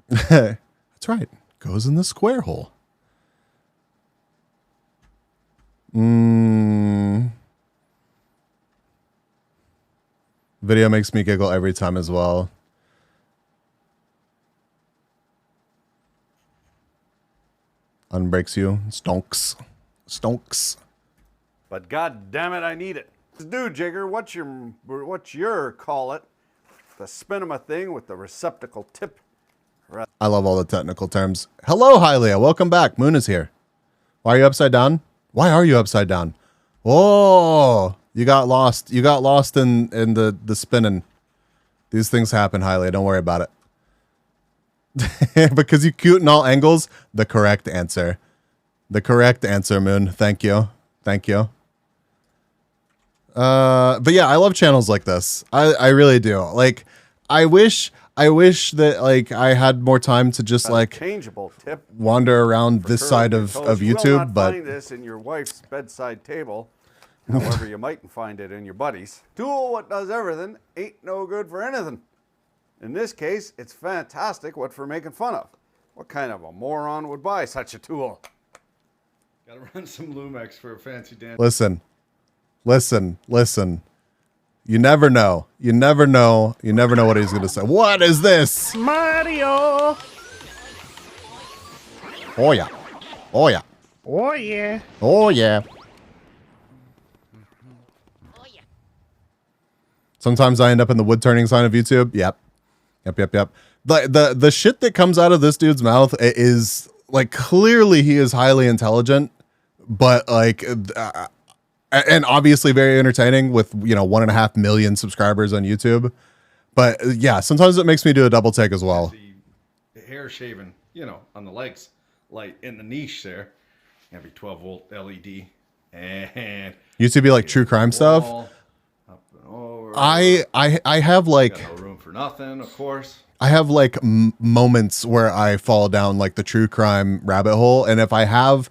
That's right. Goes in the square hole. Video makes me giggle every time as well. Unbreaks you. Stonks. Stonks. But god damn it, I need it. Dude, Jigger, what's your call it? The spinema thing with the receptacle tip. I love all the technical terms. Hello, Hylia. Welcome back. Moon is here. Why are you upside down? Why are you upside down? Oh, you got lost. You got lost in the spinning. These things happen, Hylia. Don't worry about it. Because you cute in all angles. The correct answer. The correct answer, Moon. Thank you. Thank you. But yeah, I love channels like this. I really do. Like, I wish that like I had more time to just like changeable tip wander around this side of You YouTube, will not but find this in your wife's bedside table. However, you might find it in your buddies. Tool what does everything ain't no good for anything. In this case, it's fantastic what for making fun of. What kind of a moron would buy such a tool? Gotta run some Lumex for a fancy dance. listen. You never know. You never know. You never know what he's gonna say. What is this? Mario! Oh yeah. Oh yeah. Oh yeah. Oh yeah. Sometimes I end up in the wood turning sign of YouTube. Yep. The shit that comes out of this dude's mouth is like, clearly he is highly intelligent, but like, and obviously very entertaining with, 1.5 million subscribers on YouTube. But yeah, sometimes it makes me do a double take as well. The hair shaving, on the legs, light in the niche there. Every 12-volt LED. And Used to be like true crime stuff. Up and over. I have like Got no room for nothing, of course. I have like moments where I fall down like the true crime rabbit hole, and if I have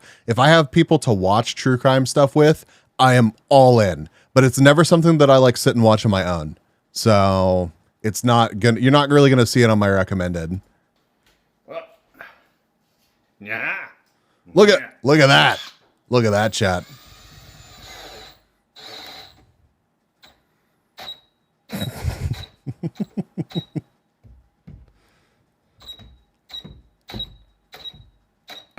people to watch true crime stuff with, I am all in. But it's never something that I like sit and watch on my own. So it's not gonna. You're not really gonna see it on my recommended. Well, yeah. Look at that. Look at that, chat.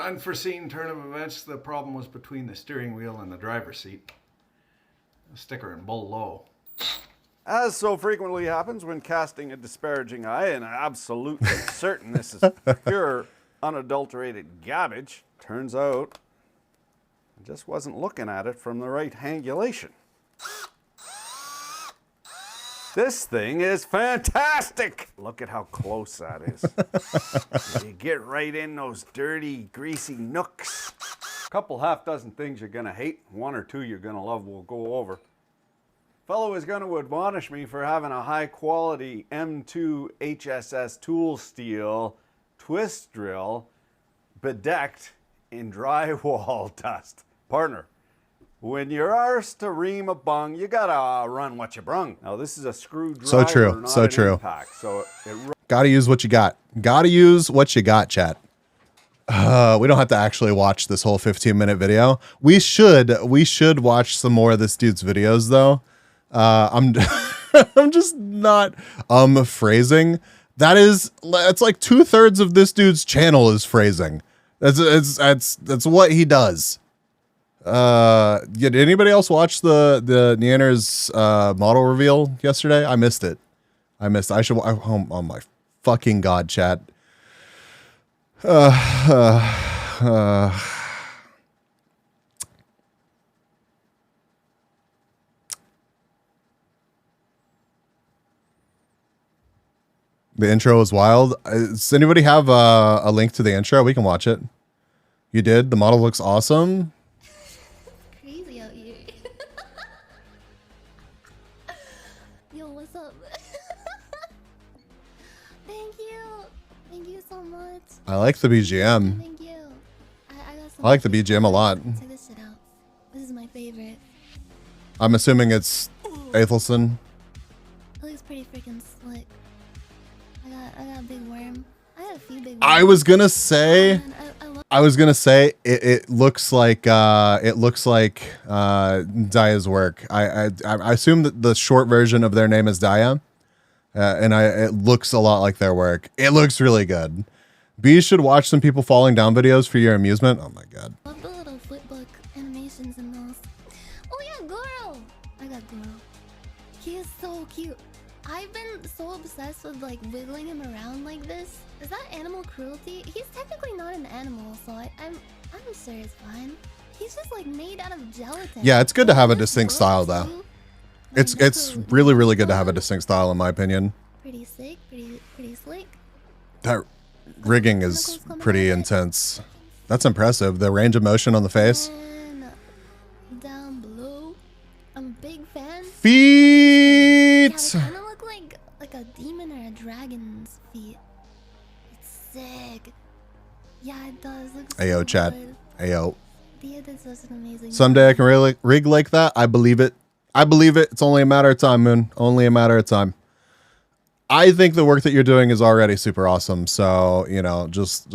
Unforeseen turn of events, the problem was between the steering wheel and the driver's seat. A sticker in bull low. As so frequently happens when casting a disparaging eye, and I'm absolutely certain this is pure, unadulterated garbage, turns out I just wasn't looking at it from the right angulation. This thing is fantastic! Look at how close that is. You get right in those dirty, greasy nooks. Couple half dozen things you're gonna hate, one or two you're gonna love. We'll go over. Fellow is going to admonish me for having a high quality M2 HSS tool steel twist drill bedecked in drywall dust. Partner, when you're arsed to ream a bung, you gotta run what you brung. Now this is a screwdriver, So true. not So an true. impact, so Gotta use what you got. Gotta use what you got, chat. We don't have to actually watch this whole 15-minute video. We should watch some more of this dude's videos though. I'm just not phrasing. That's like 2/3 of this dude's channel is phrasing. That's what he does. Did anybody else watch the Neander's model reveal yesterday? I missed it. I should. Oh my fucking god, chat. The intro is wild. Does anybody have a link to the intro? We can watch it. You did? The model looks awesome. Crazy out here. Yo, what's up? Thank you. Thank you so much. I like the BGM. Thank you. I like the BGM a lot. Check this shit out. This is my favorite. I'm assuming it's Aethelson. It looks pretty freaking slick. I got a big worm. I was gonna say it looks like Daya's work. I assume that the short version of their name is Daya, and it looks a lot like their work. It looks really good. B should watch some people falling down videos for your amusement. Oh my god. Love the little flipbook animations in those. Oh yeah, Goro! I got Goro. He is so cute. I've been so obsessed with like wiggling him around like this. Is that animal cruelty? He's technically not an animal, so I'm sure it's fine. He's just like made out of gelatin. Yeah, it's good to have a distinct style though. It's really, really good to have a distinct style in my opinion. Pretty sick, pretty slick. That rigging is pretty intense. That's impressive. The range of motion on the face. Down below, I'm a big fan. Feet. Yeah, kind of look like a demon or a dragon's feet. It's sick. Yeah, it does. Looks Ayo, so chat. good. Ayo. Dia did such an amazing Someday I can really rig like that. I believe it. I believe it. It's only a matter of time, Moon. Only a matter of time. I think the work that you're doing is already super awesome. So, you know, just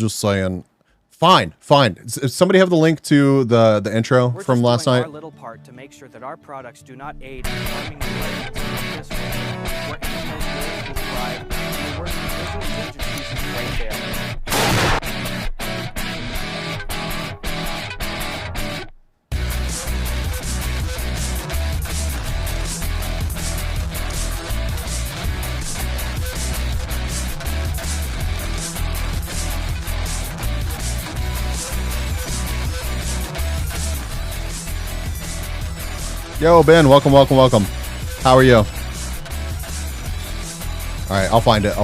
saying. Fine. Does somebody have the link to the intro from last night? Our little part to make sure that our products do not aid in harming the environment in this way. Working with those goals to thrive, we're working with visual endangered species right there. Yo, Ben, welcome. How are you? All right, I'll find it.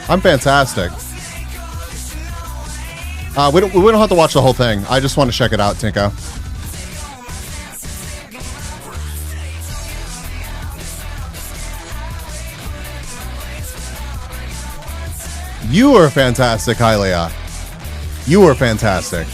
I'm fantastic. We don't have to watch the whole thing. I just want to check it out, Tinko. You are fantastic, Hylia. You are fantastic.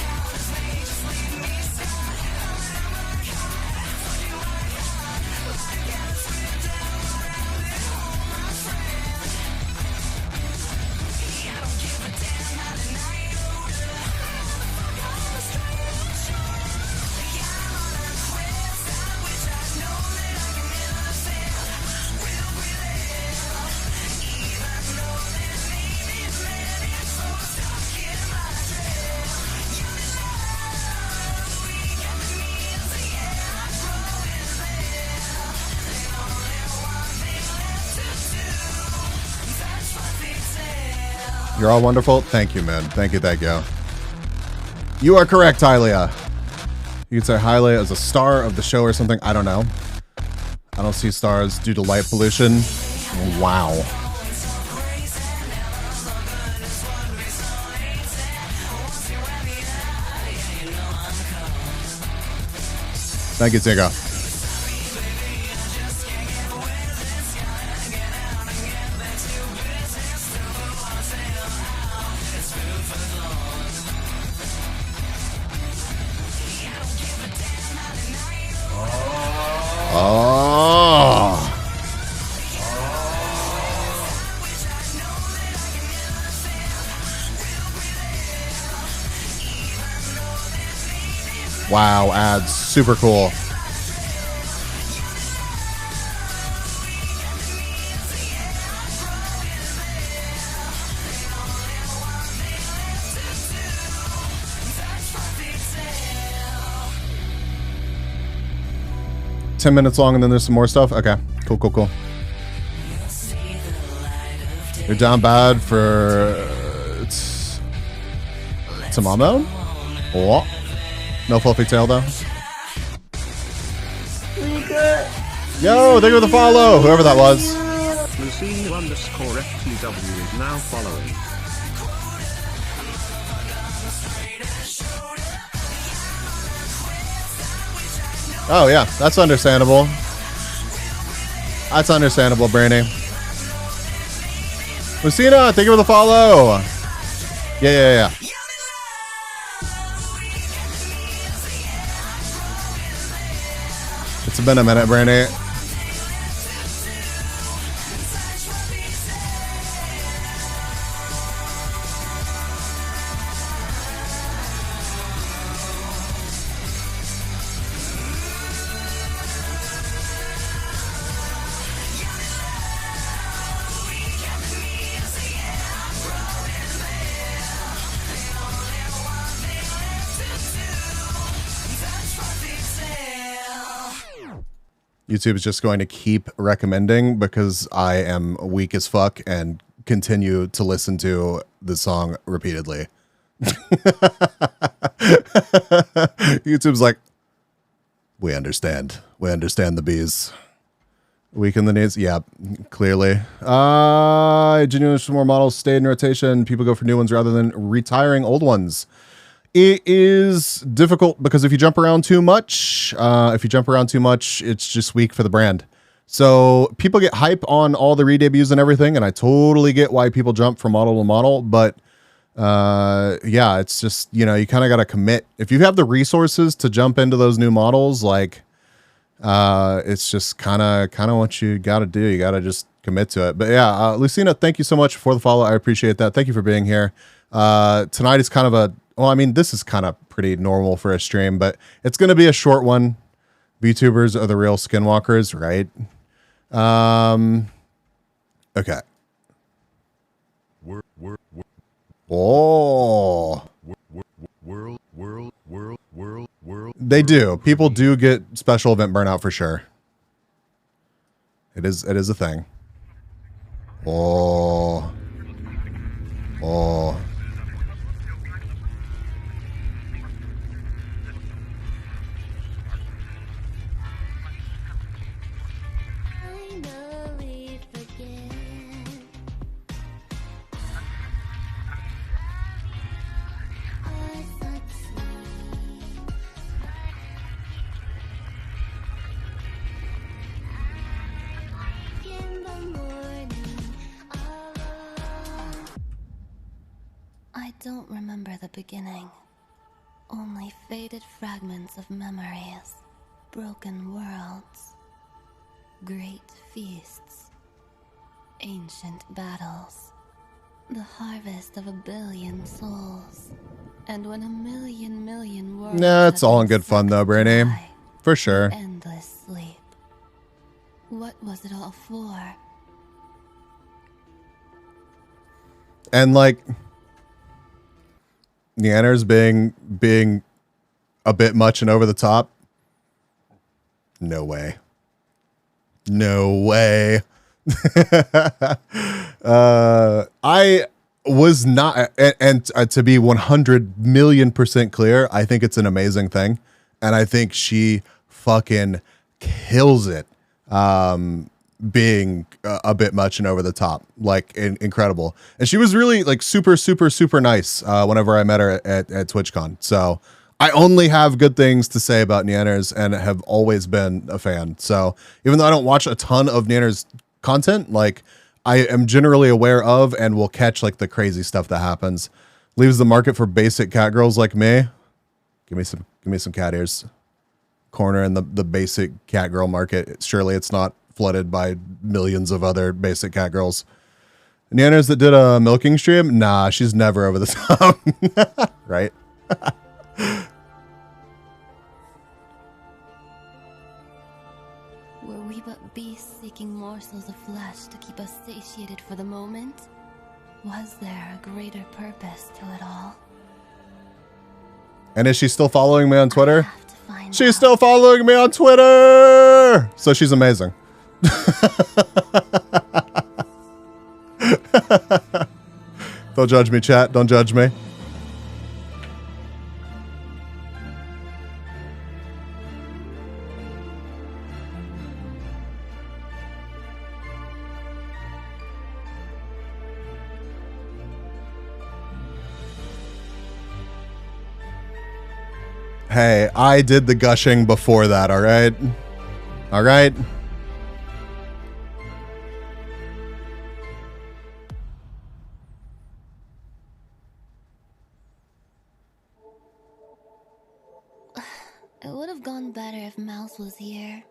You're all wonderful. Thank you, man. Thank you. You are correct, Hylia. You could say Hylia is a star of the show or something. I don't know. I don't see stars due to light pollution. Wow. Thank you, Tinko. Wow, ads. Super cool. $10 long and then there's some more stuff? Okay. Cool. You're down bad for Tamamo? What? No fluffy tail though. Yo, thank you for the follow, whoever that was. Lucine_FTW is now following. Oh yeah, that's understandable. That's understandable, Brandy. Lucina, thank you for the follow. Yeah. It's been a minute, Brandy. YouTube is just going to keep recommending because I am weak as fuck and continue to listen to the song repeatedly. YouTube's like, we understand. We understand the bees. Weaken the needs. Yeah, clearly. Genuinely, some more models stay in rotation. People go for new ones rather than retiring old ones. It is difficult because if you jump around too much, it's just weak for the brand. So people get hype on all the re-debuts and everything, and I totally get why people jump from model to model, but yeah, it's just, you know, you kind of got to commit. If you have the resources to jump into those new models, like, it's just kind of what you got to do. You got to just commit to it. But yeah, Lucina, thank you so much for the follow. I appreciate that. Thank you for being here. Tonight is kind of a, well, I mean, this is kind of pretty normal for a stream, but it's going to be a short one. VTubers are the real skinwalkers, right? Okay. Oh. They do. People do get special event burnout for sure. It is a thing. Oh. I don't remember the beginning. Only faded fragments of memories, broken worlds, great feasts, ancient battles, the harvest of 1 billion souls, and when 1 million worlds. Nah, it's all in good fun though, Brainy. For sure. Endless sleep. What was it all for? And like Neanners being a bit much and over the top. No way. No way. I was not, and to be 100 million% clear, I think it's an amazing thing. And I think she fucking kills it. Being a bit much and over the top, like incredible. And she was really like super nice whenever I met her at TwitchCon. So I only have good things to say about Neanners and have always been a fan. So even though I don't watch a ton of Neanners content, like I am generally aware of and will catch like the crazy stuff that happens. Leaves the market for basic cat girls like me. Give me some cat ears. Corner in the basic cat girl market. Surely it's not flooded by millions of other basic cat girls. Neanners that did a milking stream? Nah, she's never over the top. Right? Were we but beasts seeking morsels of flesh to keep us satiated for the moment? Was there a greater purpose to it all? And is she still following me on Twitter? She's still following me on Twitter! So she's amazing. Don't judge me, chat. Don't judge me. Hey, I did the gushing before that, all right? All right? It would have gone better if Mouse was here.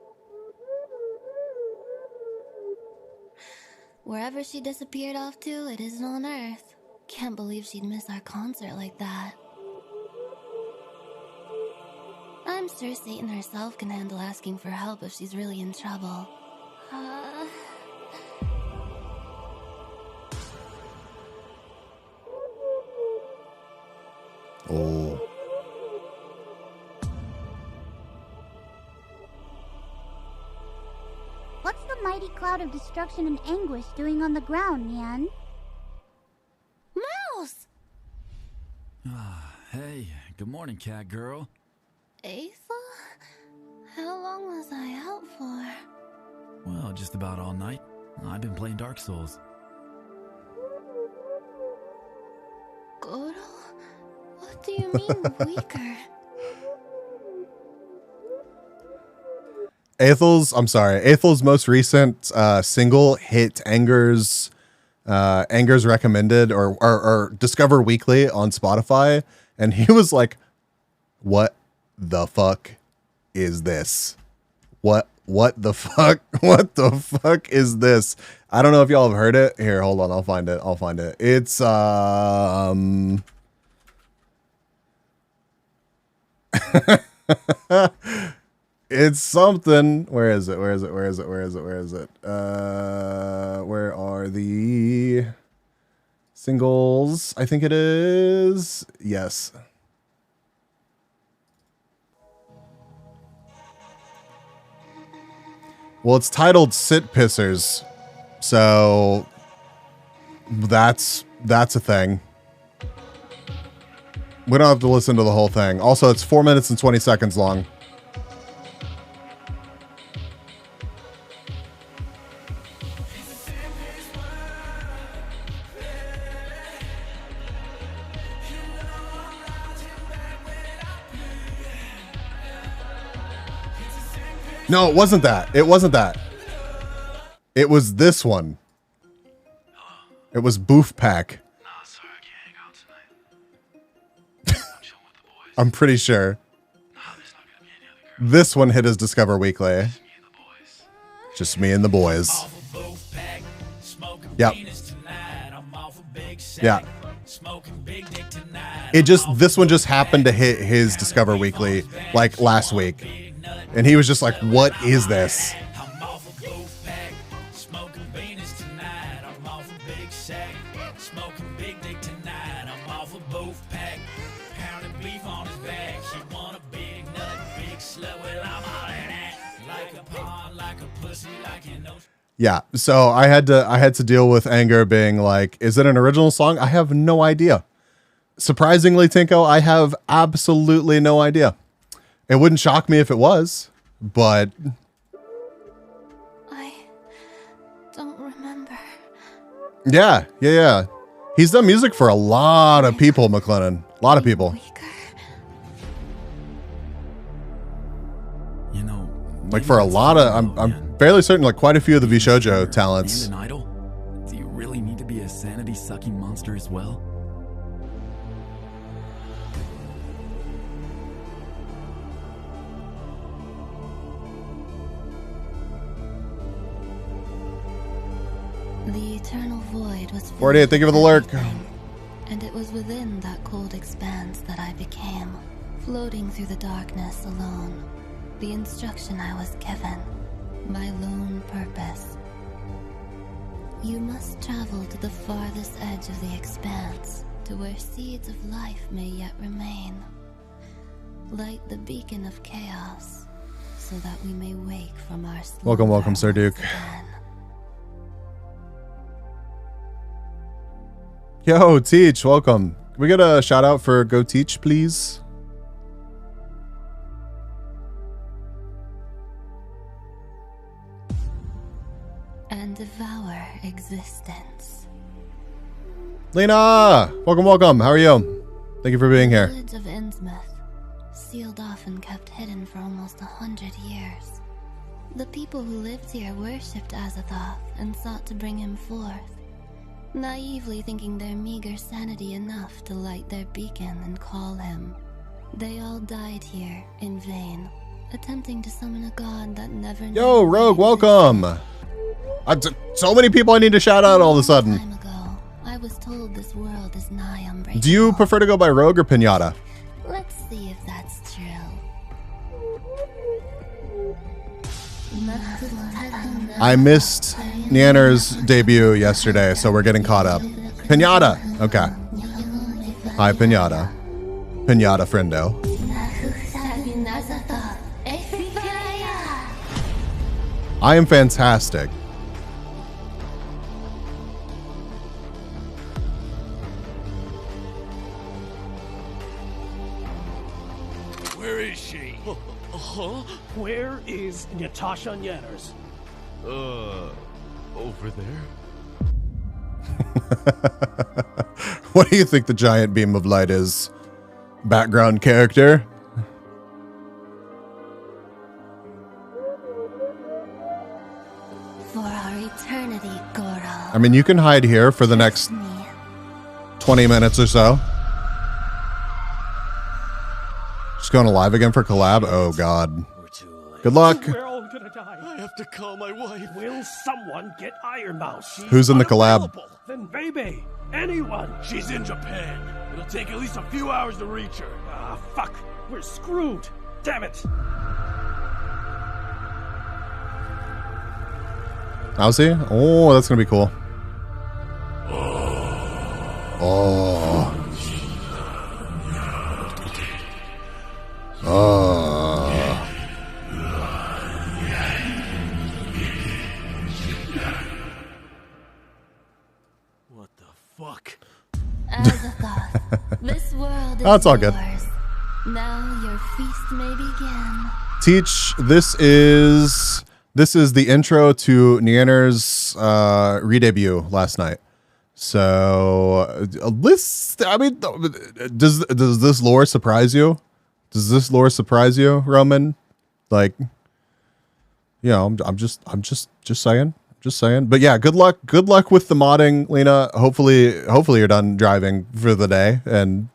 Wherever she disappeared off to, it isn't on Earth. Can't believe she'd miss our concert like that. I'm sure Satan herself can handle asking for help if she's really in trouble. Oh. What's the mighty cloud of destruction and anguish doing on the ground, Nyan? Mouse! Hey, good morning, cat girl. Ava? How long was I out for? Well, just about all night. I've been playing Dark Souls. Goro? What do you mean, weaker? Athel's most recent single hit Anger's recommended or Discover Weekly on Spotify, and he was like, "What the fuck is this? What the fuck? What the fuck is this?" I don't know if y'all have heard it. Here, hold on, I'll find it. It's it's something. Where is it? Where are the singles? I think it is. Yes. Well, it's titled Sit Pissers. So that's a thing. We don't have to listen to the whole thing. Also, it's 4 minutes and 20 seconds long. No, it wasn't that. It wasn't that. It was this one. It was Boof Pack. I'm pretty sure. This one hit his Discover Weekly. Just me and the boys. Yep. Yeah. This one just happened to hit his Discover Weekly like last week. And he was just like, what is this? Yeah, so I had to deal with Anger being like, is it an original song? I have no idea. Surprisingly, Tinko, I have absolutely no idea. It wouldn't shock me if it was, but I don't remember. Yeah. He's done music for a lot of people, McLennan. A lot of people. You know, like for a lot of, I'm fairly certain, like quite a few of the Bishoujo talents. An idol? Do you really need to be a sanity-sucking monster as well? The eternal void was 48, thank you for the lurk. And it was within that cold expanse that I became, floating through the darkness alone. The instruction I was given, my lone purpose. You must travel to the farthest edge of the expanse, to where seeds of life may yet remain. Light the beacon of chaos, so that we may wake from our slumber. Welcome, Sir Duke. Again. Yo, Teach, welcome. Can we get a shout out for Go Teach, please? And devour existence. Lena, welcome. How are you? Thank you for being here. The village of Innsmouth, sealed off and kept hidden for almost 100 years. The people who lived here worshipped Azathoth and sought to bring him forth, naively thinking their meager sanity enough to light their beacon and call him. They all died here in vain, attempting to summon a god that never Yo, Rogue, welcome. So many people I need to shout out all of a sudden. I was told this world is nigh unbreakable. Do you prefer to go by Rogue or Pinata? Let's see if that's true. I missed Nyanner's debut yesterday, so we're getting caught up. Pinata. Okay. Hi, Pinata. Pinata friendo. I am fantastic. Where is she? Where is Natasha Yanners? Over there. What do you think the giant beam of light is? Background character? For our eternity, Goro. I mean, you can hide here for the next 20 minutes or so. Just going live again for collab? Oh, God. Good luck. We're all gonna die. I have to call my wife. Will someone get Iron Mouse? Who's in the collab? Then Bebe. Anyone. She's in Japan. It'll take at least a few hours to reach her. Ah, fuck. We're screwed. Damn it. How's he? Oh, that's going to be cool. Oh. Oh. What the fuck? This world is That's all good. yours. Now your feast may begin. Teach, this is the intro to Nyanner's re-debut last night. So this, I mean, does this lore surprise you? Does this lore surprise you, Roman? Like, you know, I'm just saying. Just saying. But yeah, good luck with the modding, Lena. Hopefully you're done driving for the day. And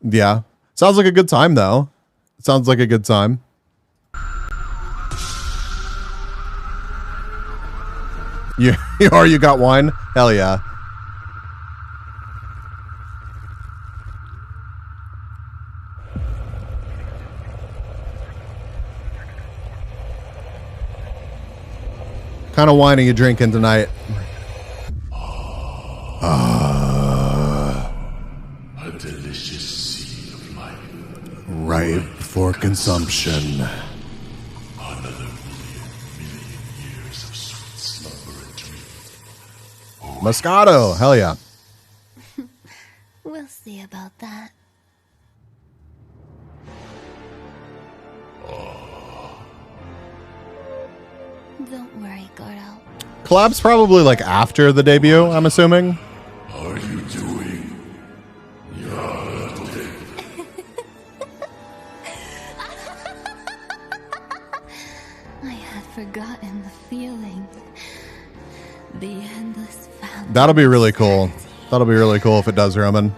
yeah, sounds like a good time though. It sounds like a good time. You got wine? Hell yeah. Kind of wine are you drinking tonight? A delicious seed of life. Ripe for consumption. Another million years of sweet slumber and dream. Moscato, hell yeah. We'll see about that. Don't worry, Goro. Collab's probably like after the debut, I'm assuming. How are you doing? I had forgotten the feeling. The endless fountain. That'll be really cool. That'll be really cool if it does, Roman.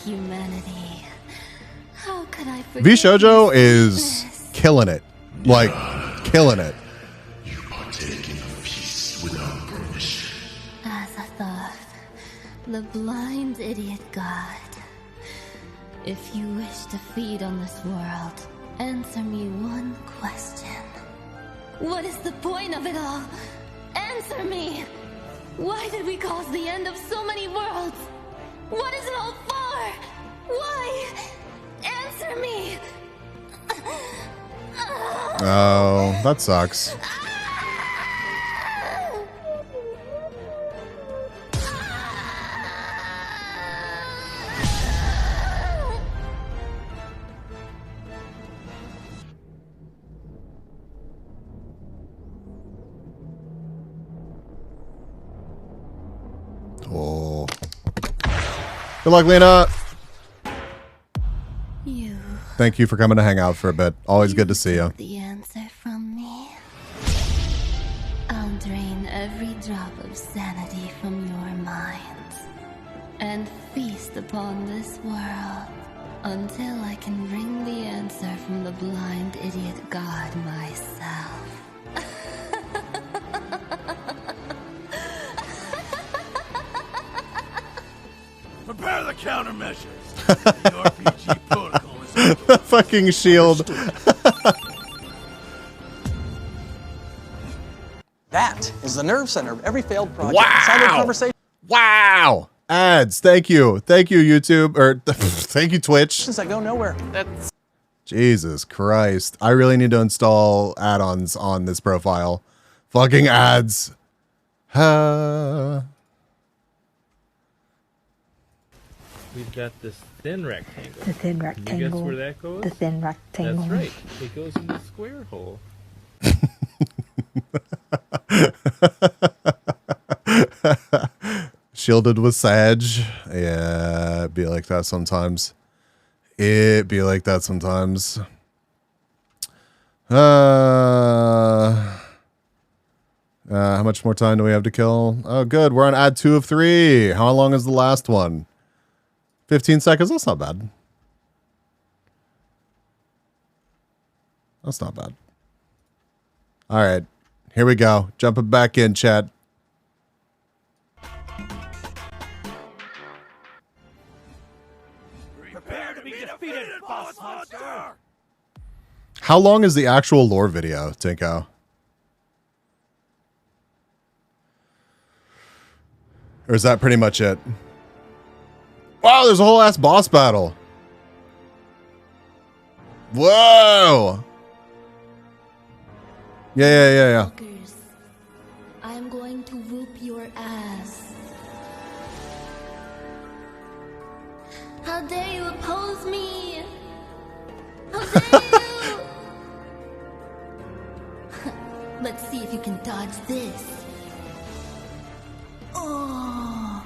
Humanity. How could I forget? V Shoujo is killing it. Like, killing it. As I thought, the blind idiot god. If you wish to feed on this world, answer me one question. What is the point of it all? Answer me! Why did we cause the end of so many worlds? What is it all for? Why? Answer me! Oh, that sucks. Oh. Good luck, Lena. Thank you for coming to hang out for a bit. Always good to see you. The answer from me. I'll drain every drop of sanity from your minds and feast upon this world. Until I can bring the answer from the blind idiot god myself. Prepare the countermeasures. The RPG protocol is The fucking shield. That is the nerve center of every failed project. Wow. Cyber conversation. Wow. Ads. Thank you. Thank you, YouTube. Or thank you, Twitch. That go nowhere. That's Jesus Christ. I really need to install add-ons on this profile. Fucking ads. We've got this thin rectangle. The thin Can you rectangle. guess where that goes? The thin rectangle. That's right. It goes in the square hole. Shielded with Sage. Yeah, it'd be like that sometimes. It'd be like that sometimes. How much more time do we have to kill? Oh, good. We're on ad 2 of 3. How long is the last one? 15 seconds. That's not bad. That's not bad. All right. Here we go. Jumping back in, chat. prepare to be defeated, boss monster. How long is the actual lore video, Tinko? Or is that pretty much it? Wow, there's a whole ass boss battle. Whoa. Yeah. Fuckers, I am going to whoop your ass. How dare you oppose me? How dare you? Let's see if you can dodge this. Oh.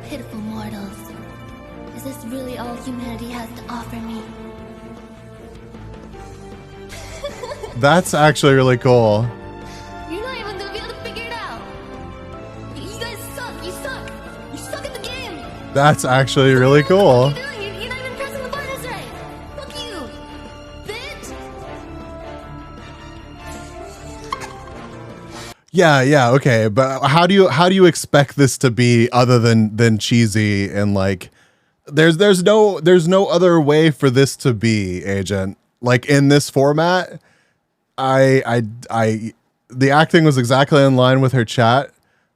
Pitiful mortals. Is this really all humanity has to offer me? That's actually really cool. You're not even gonna be able to figure it out. You guys suck. You suck. You suck at the game. That's actually really cool. You're not even pressing the buttons right. Fuck you, bitch. Yeah, okay, but how do you expect this to be other than cheesy and like there's no other way for this to be, Agent. Like in this format, the acting was exactly in line with her chat.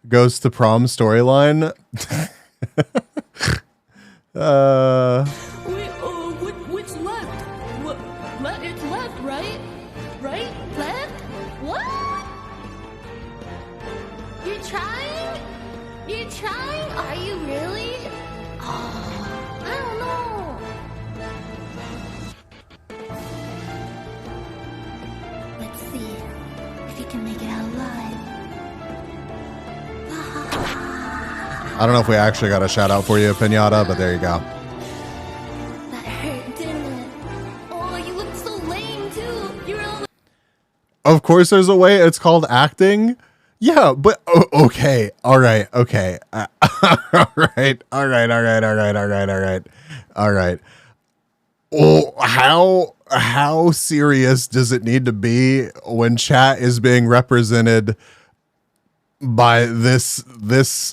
Goes to prom storyline. Wait, which left? What? It's left, right? Right? Left? What? You're trying? You're trying? Are you really? Oh, I don't know. Let's see if you can make it out alive. I don't know if we actually got a shout out for you, Pinata, but there you go. That hurt, didn't it? Oh, you look so lame too. You're all Of course there's a way. It's called acting. Yeah, but okay. All right. Okay. All right. Oh, how serious does it need to be when chat is being represented by this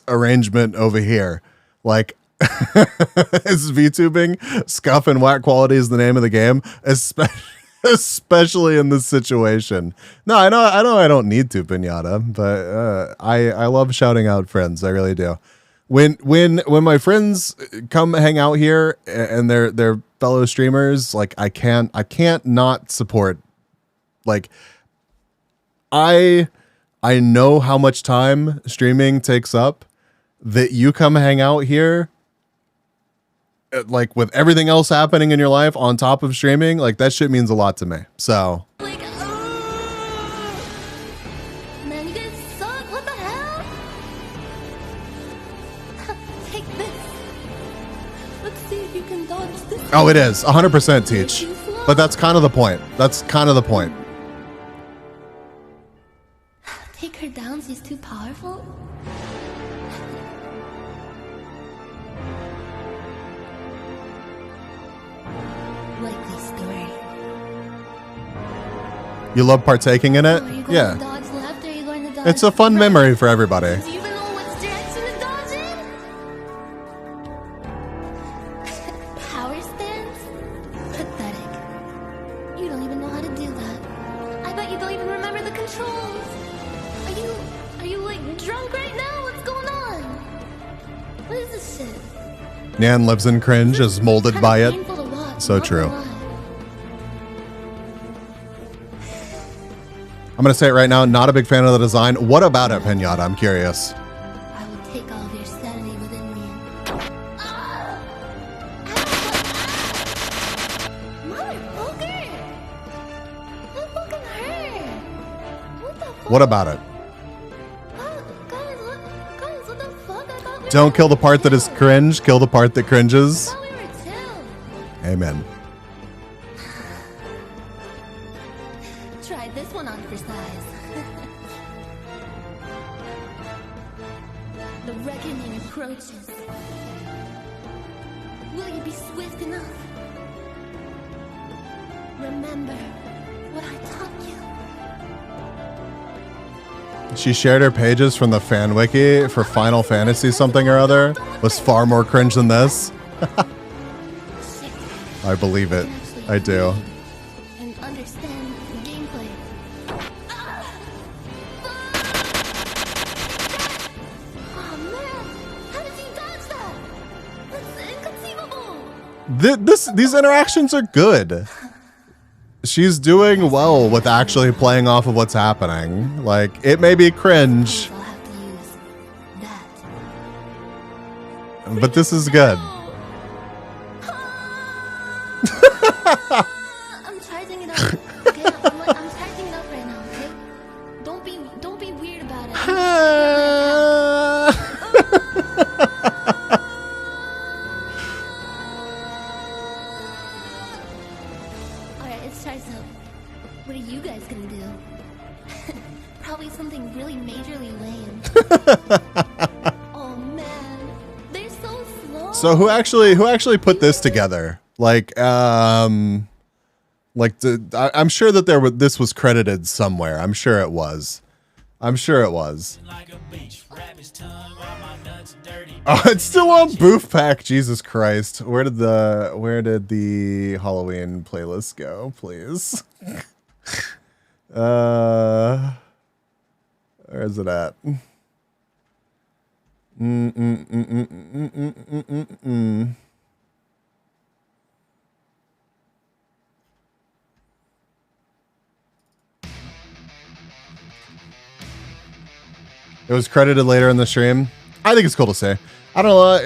arrangement over here? Like, is VTubing scuff and whack quality is the name of the game, especially in this situation. No, I know I don't need to, Pinata, but I love shouting out friends. I really do. When my friends come hang out here and they're fellow streamers, like I can't not support. Like I know how much time streaming takes up. That you come hang out here, like with everything else happening in your life on top of streaming, like that shit means a lot to me. So man, you guys suck. What the hell? Take this. Let's see if you can dodge this. oh, it is 100% Teach, but that's kind of the point. That's kind of the point. Take her down. She's too powerful. You love partaking in it? Are you going to Yeah. dodge left or are you going to dodge It's a fun right? memory for everybody. Do you even know which direction to dodge in? Power stance? Pathetic. You don't even know how to do that. I bet you don't even remember the controls. Are you like drunk right now? What's going on? What is this shit? Nan lives in cringe, is molded by it. Painful to watch, So not true. gonna lie. I'm going to say it right now, not a big fan of the design. What about it, Pinata? I'm curious. I will take all of your sanity within me. Motherfucker! That fucking hurt! What the fuck? What about it? Guys, what the fuck? I thought we Don't kill the part that is cringe, kill the part that cringes. were chill. Amen. Try this one on for size. The reckoning approaches. Will you be swift enough? Remember what I taught you. She shared her pages from the fan wiki for Final Fantasy something or other. Was far more cringe than this. I believe it. I do. And understand the gameplay. Oh man, how did you dodge that? That's inconceivable. These interactions are good. She's doing well with actually playing off of what's happening. Like, it may be cringe, but this is good. I'm charging it up. Okay, I'm charging it up right now. Okay, don't be weird about it. All right, it's charged up. What are you guys gonna do? Probably something really majorly lame. Oh man, they're so slow. So who actually put this together? I'm sure that this was credited somewhere. I'm sure it was. Oh, it's still on Boof Pack. Jesus Christ. Where did the Halloween playlist go, please? Where is it at? It was credited later in the stream. I think it's cool to say. I don't know.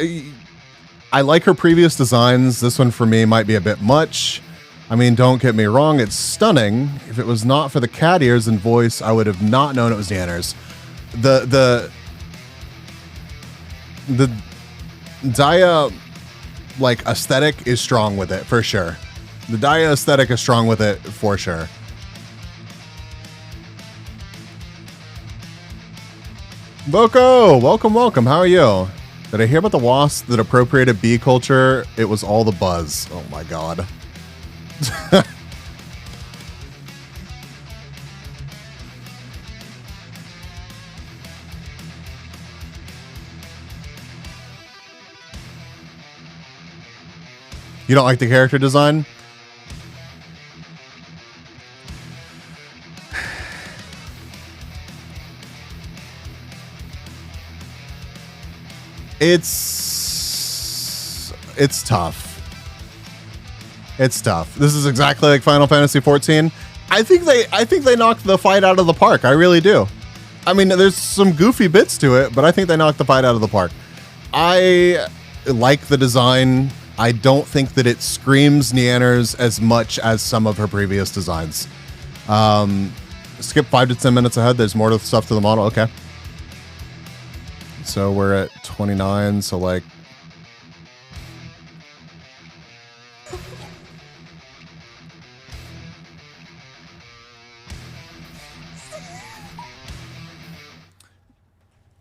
I like her previous designs. This one for me might be a bit much. I mean, don't get me wrong. It's stunning. If it was not for the cat ears and voice, I would have not known it was Danners. The Daya like aesthetic is strong with it for sure. The Daya aesthetic is strong with it for sure. Boko, welcome. How are you? Did I hear about the wasp that appropriated bee culture? It was all the buzz. Oh my god. You don't like the character design? It's tough. It's tough. This is exactly like Final Fantasy 14. I think they knocked the fight out of the park. I really do. I mean, there's some goofy bits to it, but I think they knocked the fight out of the park. I like the design. I don't think that it screams Neanners as much as some of her previous designs. Skip 5 to 10 minutes ahead. There's more stuff to the model. Okay. So we're at 29. So like,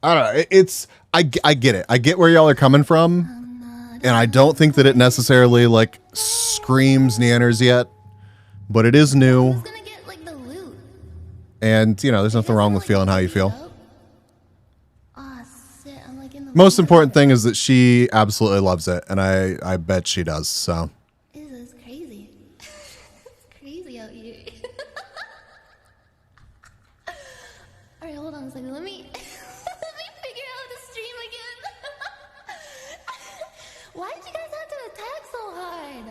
I don't know. I get it. I get where y'all are coming from, and I don't think that it necessarily like screams Neanners yet, but it is new. Gonna get like the loot. And, you know, there's nothing wrong with feeling how you feel. Ah, shit, I'm like in the Most important thing is that she absolutely loves it, and I bet she does, so. This is crazy. It's crazy out here. Alright, hold on a second. Let me let me figure out the stream again. Why did you guys have to attack so hard?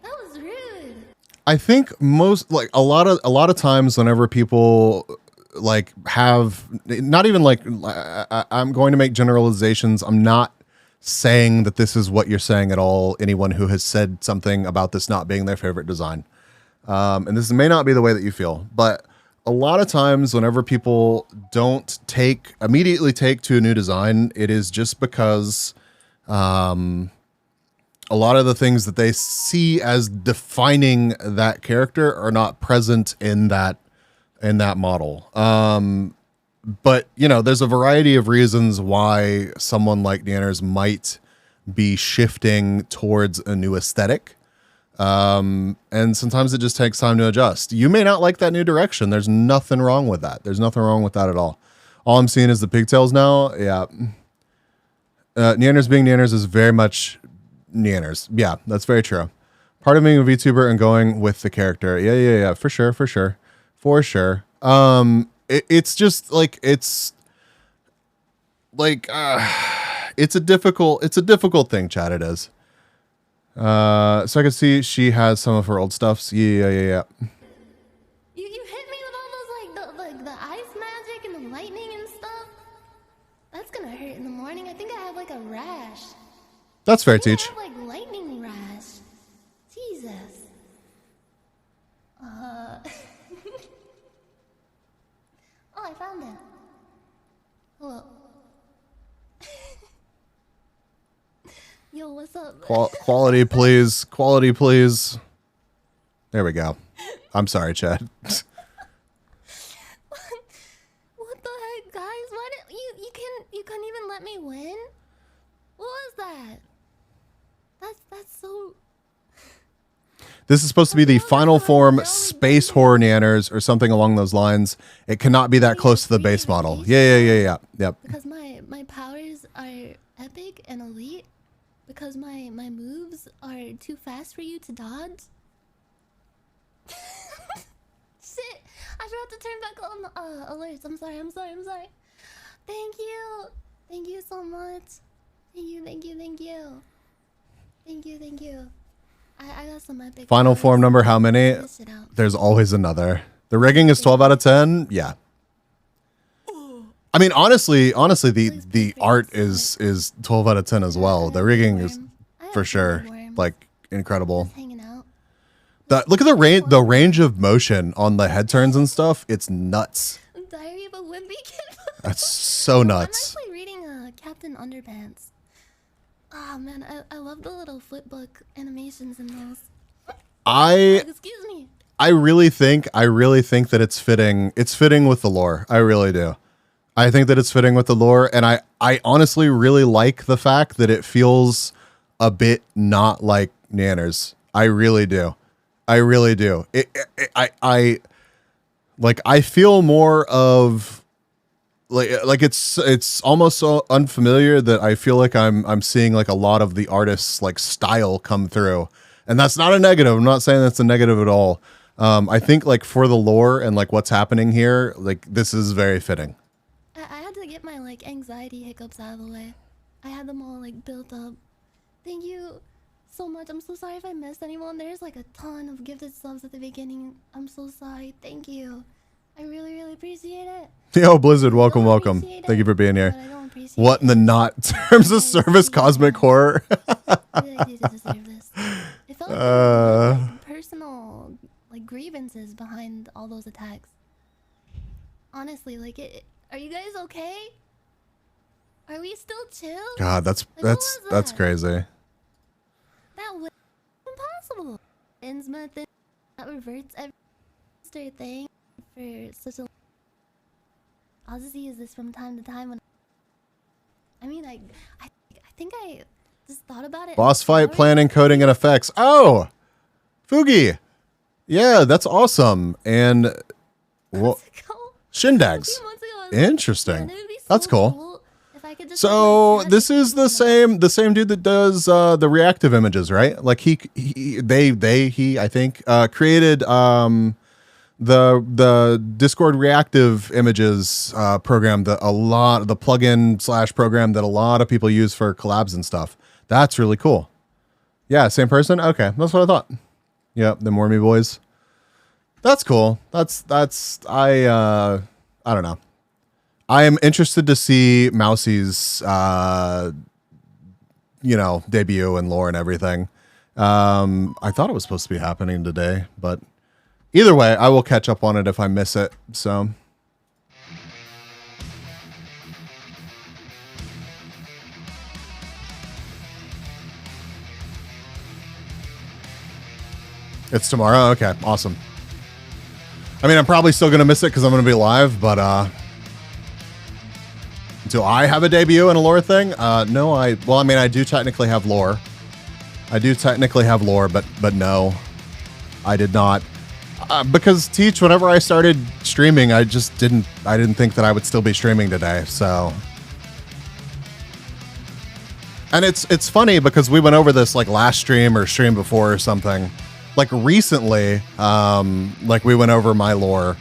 That was rude. I think most, like, a lot of times whenever people like have, not even like, I'm going to make generalizations. I'm not saying that this is what you're saying at all. Anyone who has said something about this not being their favorite design. And this may not be the way that you feel, but a lot of times whenever people don't immediately take to a new design, it is just because, a lot of the things that they see as defining that character are not present in that model. But you know, there's a variety of reasons why someone like Nanners might be shifting towards a new aesthetic. And sometimes it just takes time to adjust. You may not like that new direction. There's nothing wrong with that. There's nothing wrong with that at all. All I'm seeing is the pigtails now. Yeah. Nanners being Nanners is very much Nanners. Yeah, that's very true. Part of being a VTuber and going with the character. Yeah. For sure. It's just like, it's a difficult thing, Chad. It is. So I can see she has some of her old stuffs. Yeah. You hit me with all those like the ice magic and the lightning and stuff. That's gonna hurt in the morning. I think I have like a rash. That's fair, Teach. I have like lightning rash. Jesus. Oh, I found it. Hello. Yo, what's up? Quality, please. Quality, please. There we go. I'm sorry, Chad. What the heck, guys? Why did you couldn't even let me win? What was that? That's so. This is supposed to be the final form space horror Nanners or something along those lines. It cannot be that close to the base model. Yeah. Yep. Because my powers are epic and elite. Because my moves are too fast for you to dodge. Shit! I forgot to turn back on alerts. I'm sorry. Thank you so much. Thank you. I got some epic. Final form number, how many? There's always another. The rigging is 12 out of 10. Yeah. I mean, honestly, the art is 12 out of 10 as well. The rigging is for sure like incredible. Look at the range of motion on the head turns and stuff. It's nuts. Diary of a Wimpy Kid. That's so nuts. I'm actually reading Captain Underpants. Oh man, I love the little flipbook animations in those. Excuse me. I really think that it's fitting. It's fitting with the lore. I really do. I think that it's fitting with the lore, and I honestly really like the fact that it feels a bit not like Nanners. I really do. I feel more of like it's almost so unfamiliar that I feel like I'm seeing like a lot of the artist's like style come through, and that's not a negative. I'm not saying that's a negative at all. I think like for the lore and like what's happening here, like this is very fitting. I had to get my like anxiety hiccups out of the way. I had them all like built up. Thank you so much. I'm so sorry if I missed anyone. There's like a ton of gifted subs at the beginning. I'm so sorry. Thank you. I really appreciate it. Yo, Blizzard, welcome. Thank you for being here. What in the not terms of service cosmic horror? It felt like personal like grievances behind all those attacks. Honestly, like are you guys okay? Are we still chill? God, that's crazy. That was impossible. Innsmouth that reverts every thing for such a. I'll just use this from time to time when. I mean, I think I just thought about it. Boss fight planning, coding, and effects. Oh, Fugi. Yeah, that's awesome. And Shindags. Interesting. That's cool. So this is the same dude that does the reactive images, right? Like he I think created the Discord reactive images program that the plugin / program that a lot of people use for collabs and stuff. That's really cool. Yeah, same person. Okay, that's what I thought. Yep, the Mormy boys. That's cool. That's I don't know. I am interested to see Mousie's debut and lore and everything. I thought it was supposed to be happening today, but either way, I will catch up on it if I miss it. So it's tomorrow. Okay, awesome. I mean, I'm probably still going to miss it because I'm going to be live, but do I have a debut in a lore thing? No, I do technically have lore. But no, I did not. Because Teach, whenever I started streaming, I didn't think that I would still be streaming today. So, and it's funny because we went over this like last stream or stream before or something. Like recently, like we went over my lore,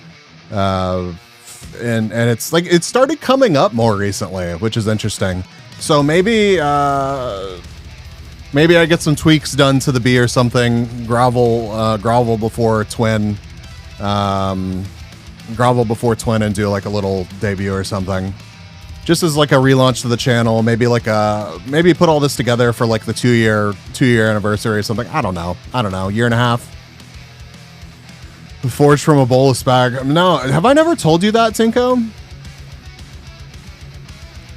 and it's like it started coming up more recently, which is interesting. So maybe I get some tweaks done to the B or something. Grovel before Twin, and do like a little debut or something, just as like a relaunch to the channel. Maybe put all this together for like the two year anniversary or something. I don't know, year and a half. Forged from a bolus bag. No, have I never told you that, Tinko?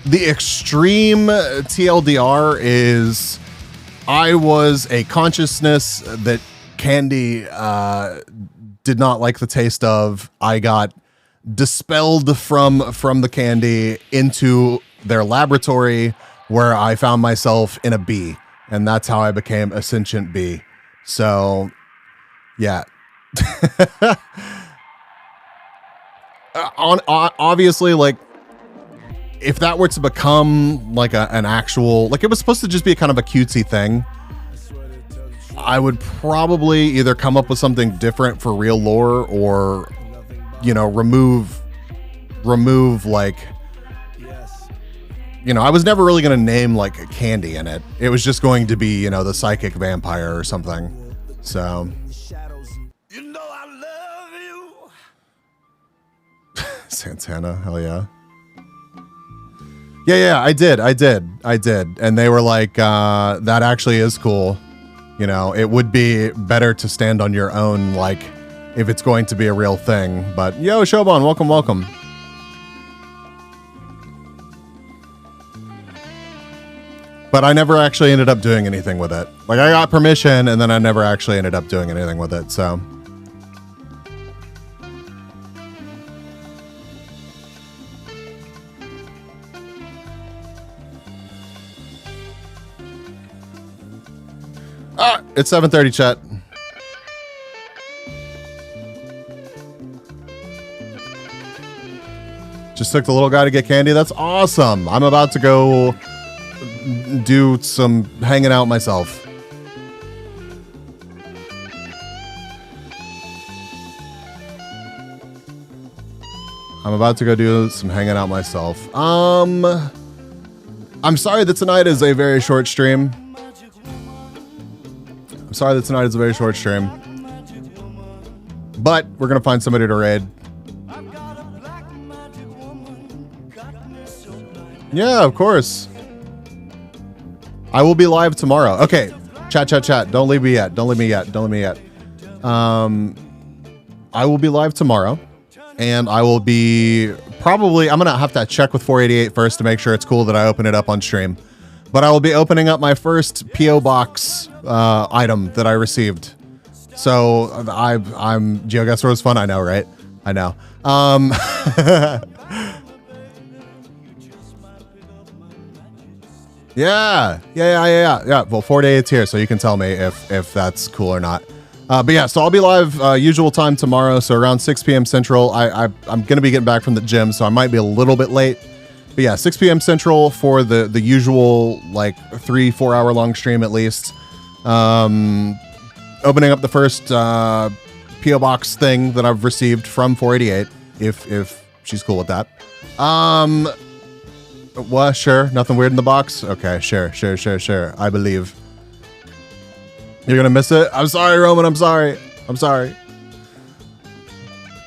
The extreme TLDR is I was a consciousness that Candy did not like the taste of. I got dispelled from the Candy into their laboratory where I found myself in a bee, and that's how I became a sentient bee. So yeah. Obviously, like if that were to become like an actual, like it was supposed to just be kind of a cutesy thing, I would probably either come up with something different for real lore or, remove like, I was never really going to name like a Candy in it. It was just going to be, the psychic vampire or something. So Santana, hell yeah. Yeah, I did. And they were like, that actually is cool. It would be better to stand on your own, like, if it's going to be a real thing. But, yo, Shobon, welcome. But I never actually ended up doing anything with it. Like, I got permission, and then I never actually ended up doing anything with it, so... It's 7:30, chat. Just took the little guy to get candy. That's awesome. I'm about to go do some hanging out myself. I'm sorry that tonight is a very short stream. But we're going to find somebody to raid. Yeah, of course. I will be live tomorrow. Okay. Chat. Don't leave me yet. I will be live tomorrow. And I will be I'm going to have to check with 488 first to make sure it's cool that I open it up on stream. But I will be opening up my first P.O. Box item that I received. So I'm GeoGuessr was fun. I know, right? I know. Yeah. Well, 4 days here, so you can tell me if that's cool or not. But yeah, so I'll be live usual time tomorrow, so around 6 p.m. Central. I'm going to be getting back from the gym, so I might be a little bit late. But yeah, 6 p.m. Central for the usual, like, 3-4 hour long stream at least. Opening up the first P.O. Box thing that I've received from 488, if she's cool with that. What? Sure. Nothing weird in the box? Okay, sure. I believe. You're gonna miss it? I'm sorry, Roman. I'm sorry.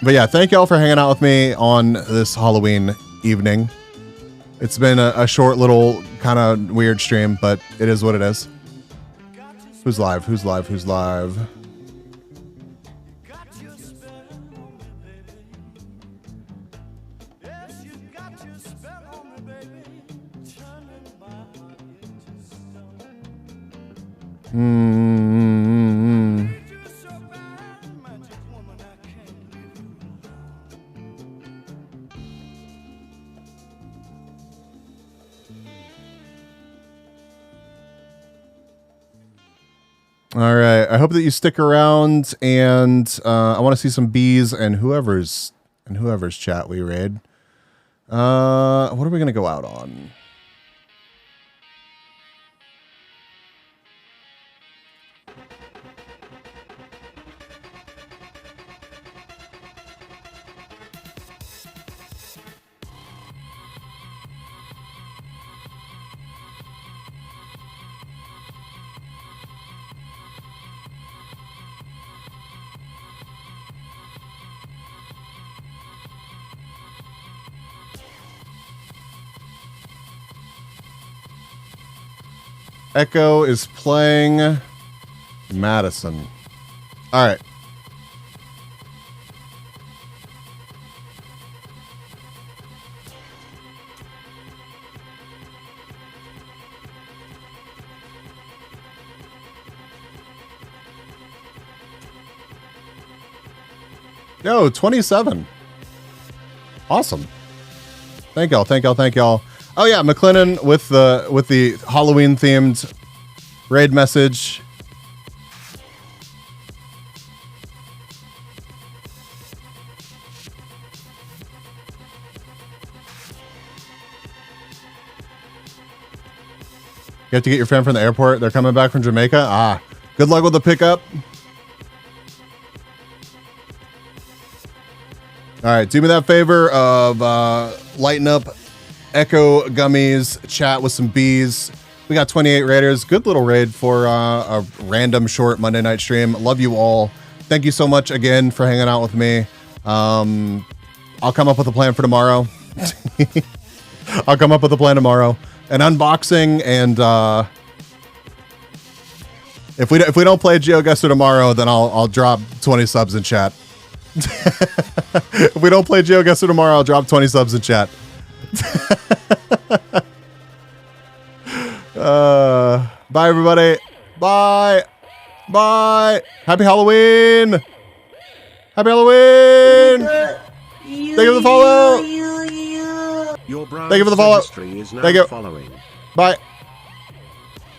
But yeah, thank y'all for hanging out with me on this Halloween evening. It's been a short little kind of weird stream, but it is what it is. Who's live? All right. I hope that you stick around, and I want to see some bees and whoever's chat we raid. What are we gonna go out on? Echo is playing Madison. All right. Yo, 27. Awesome. Thank y'all. Oh yeah, McLennan with the Halloween themed raid message. You have to get your friend from the airport. They're coming back from Jamaica. Ah, good luck with the pickup. All right, do me that favor of lighting up Echo Gummies chat with some bees. We got 28 raiders. Good little raid for a random short Monday night stream. Love you all. Thank you so much again for hanging out with me. I'll come up with a plan for tomorrow. An unboxing, and if we don't play GeoGuessr tomorrow, then I'll drop 20 subs in chat. If we don't play GeoGuessr tomorrow, I'll drop 20 subs in chat. Bye everybody. Bye. Happy Halloween. Thank you for the follow. Your Thank you for the follow. is now Thank you. Following. Bye.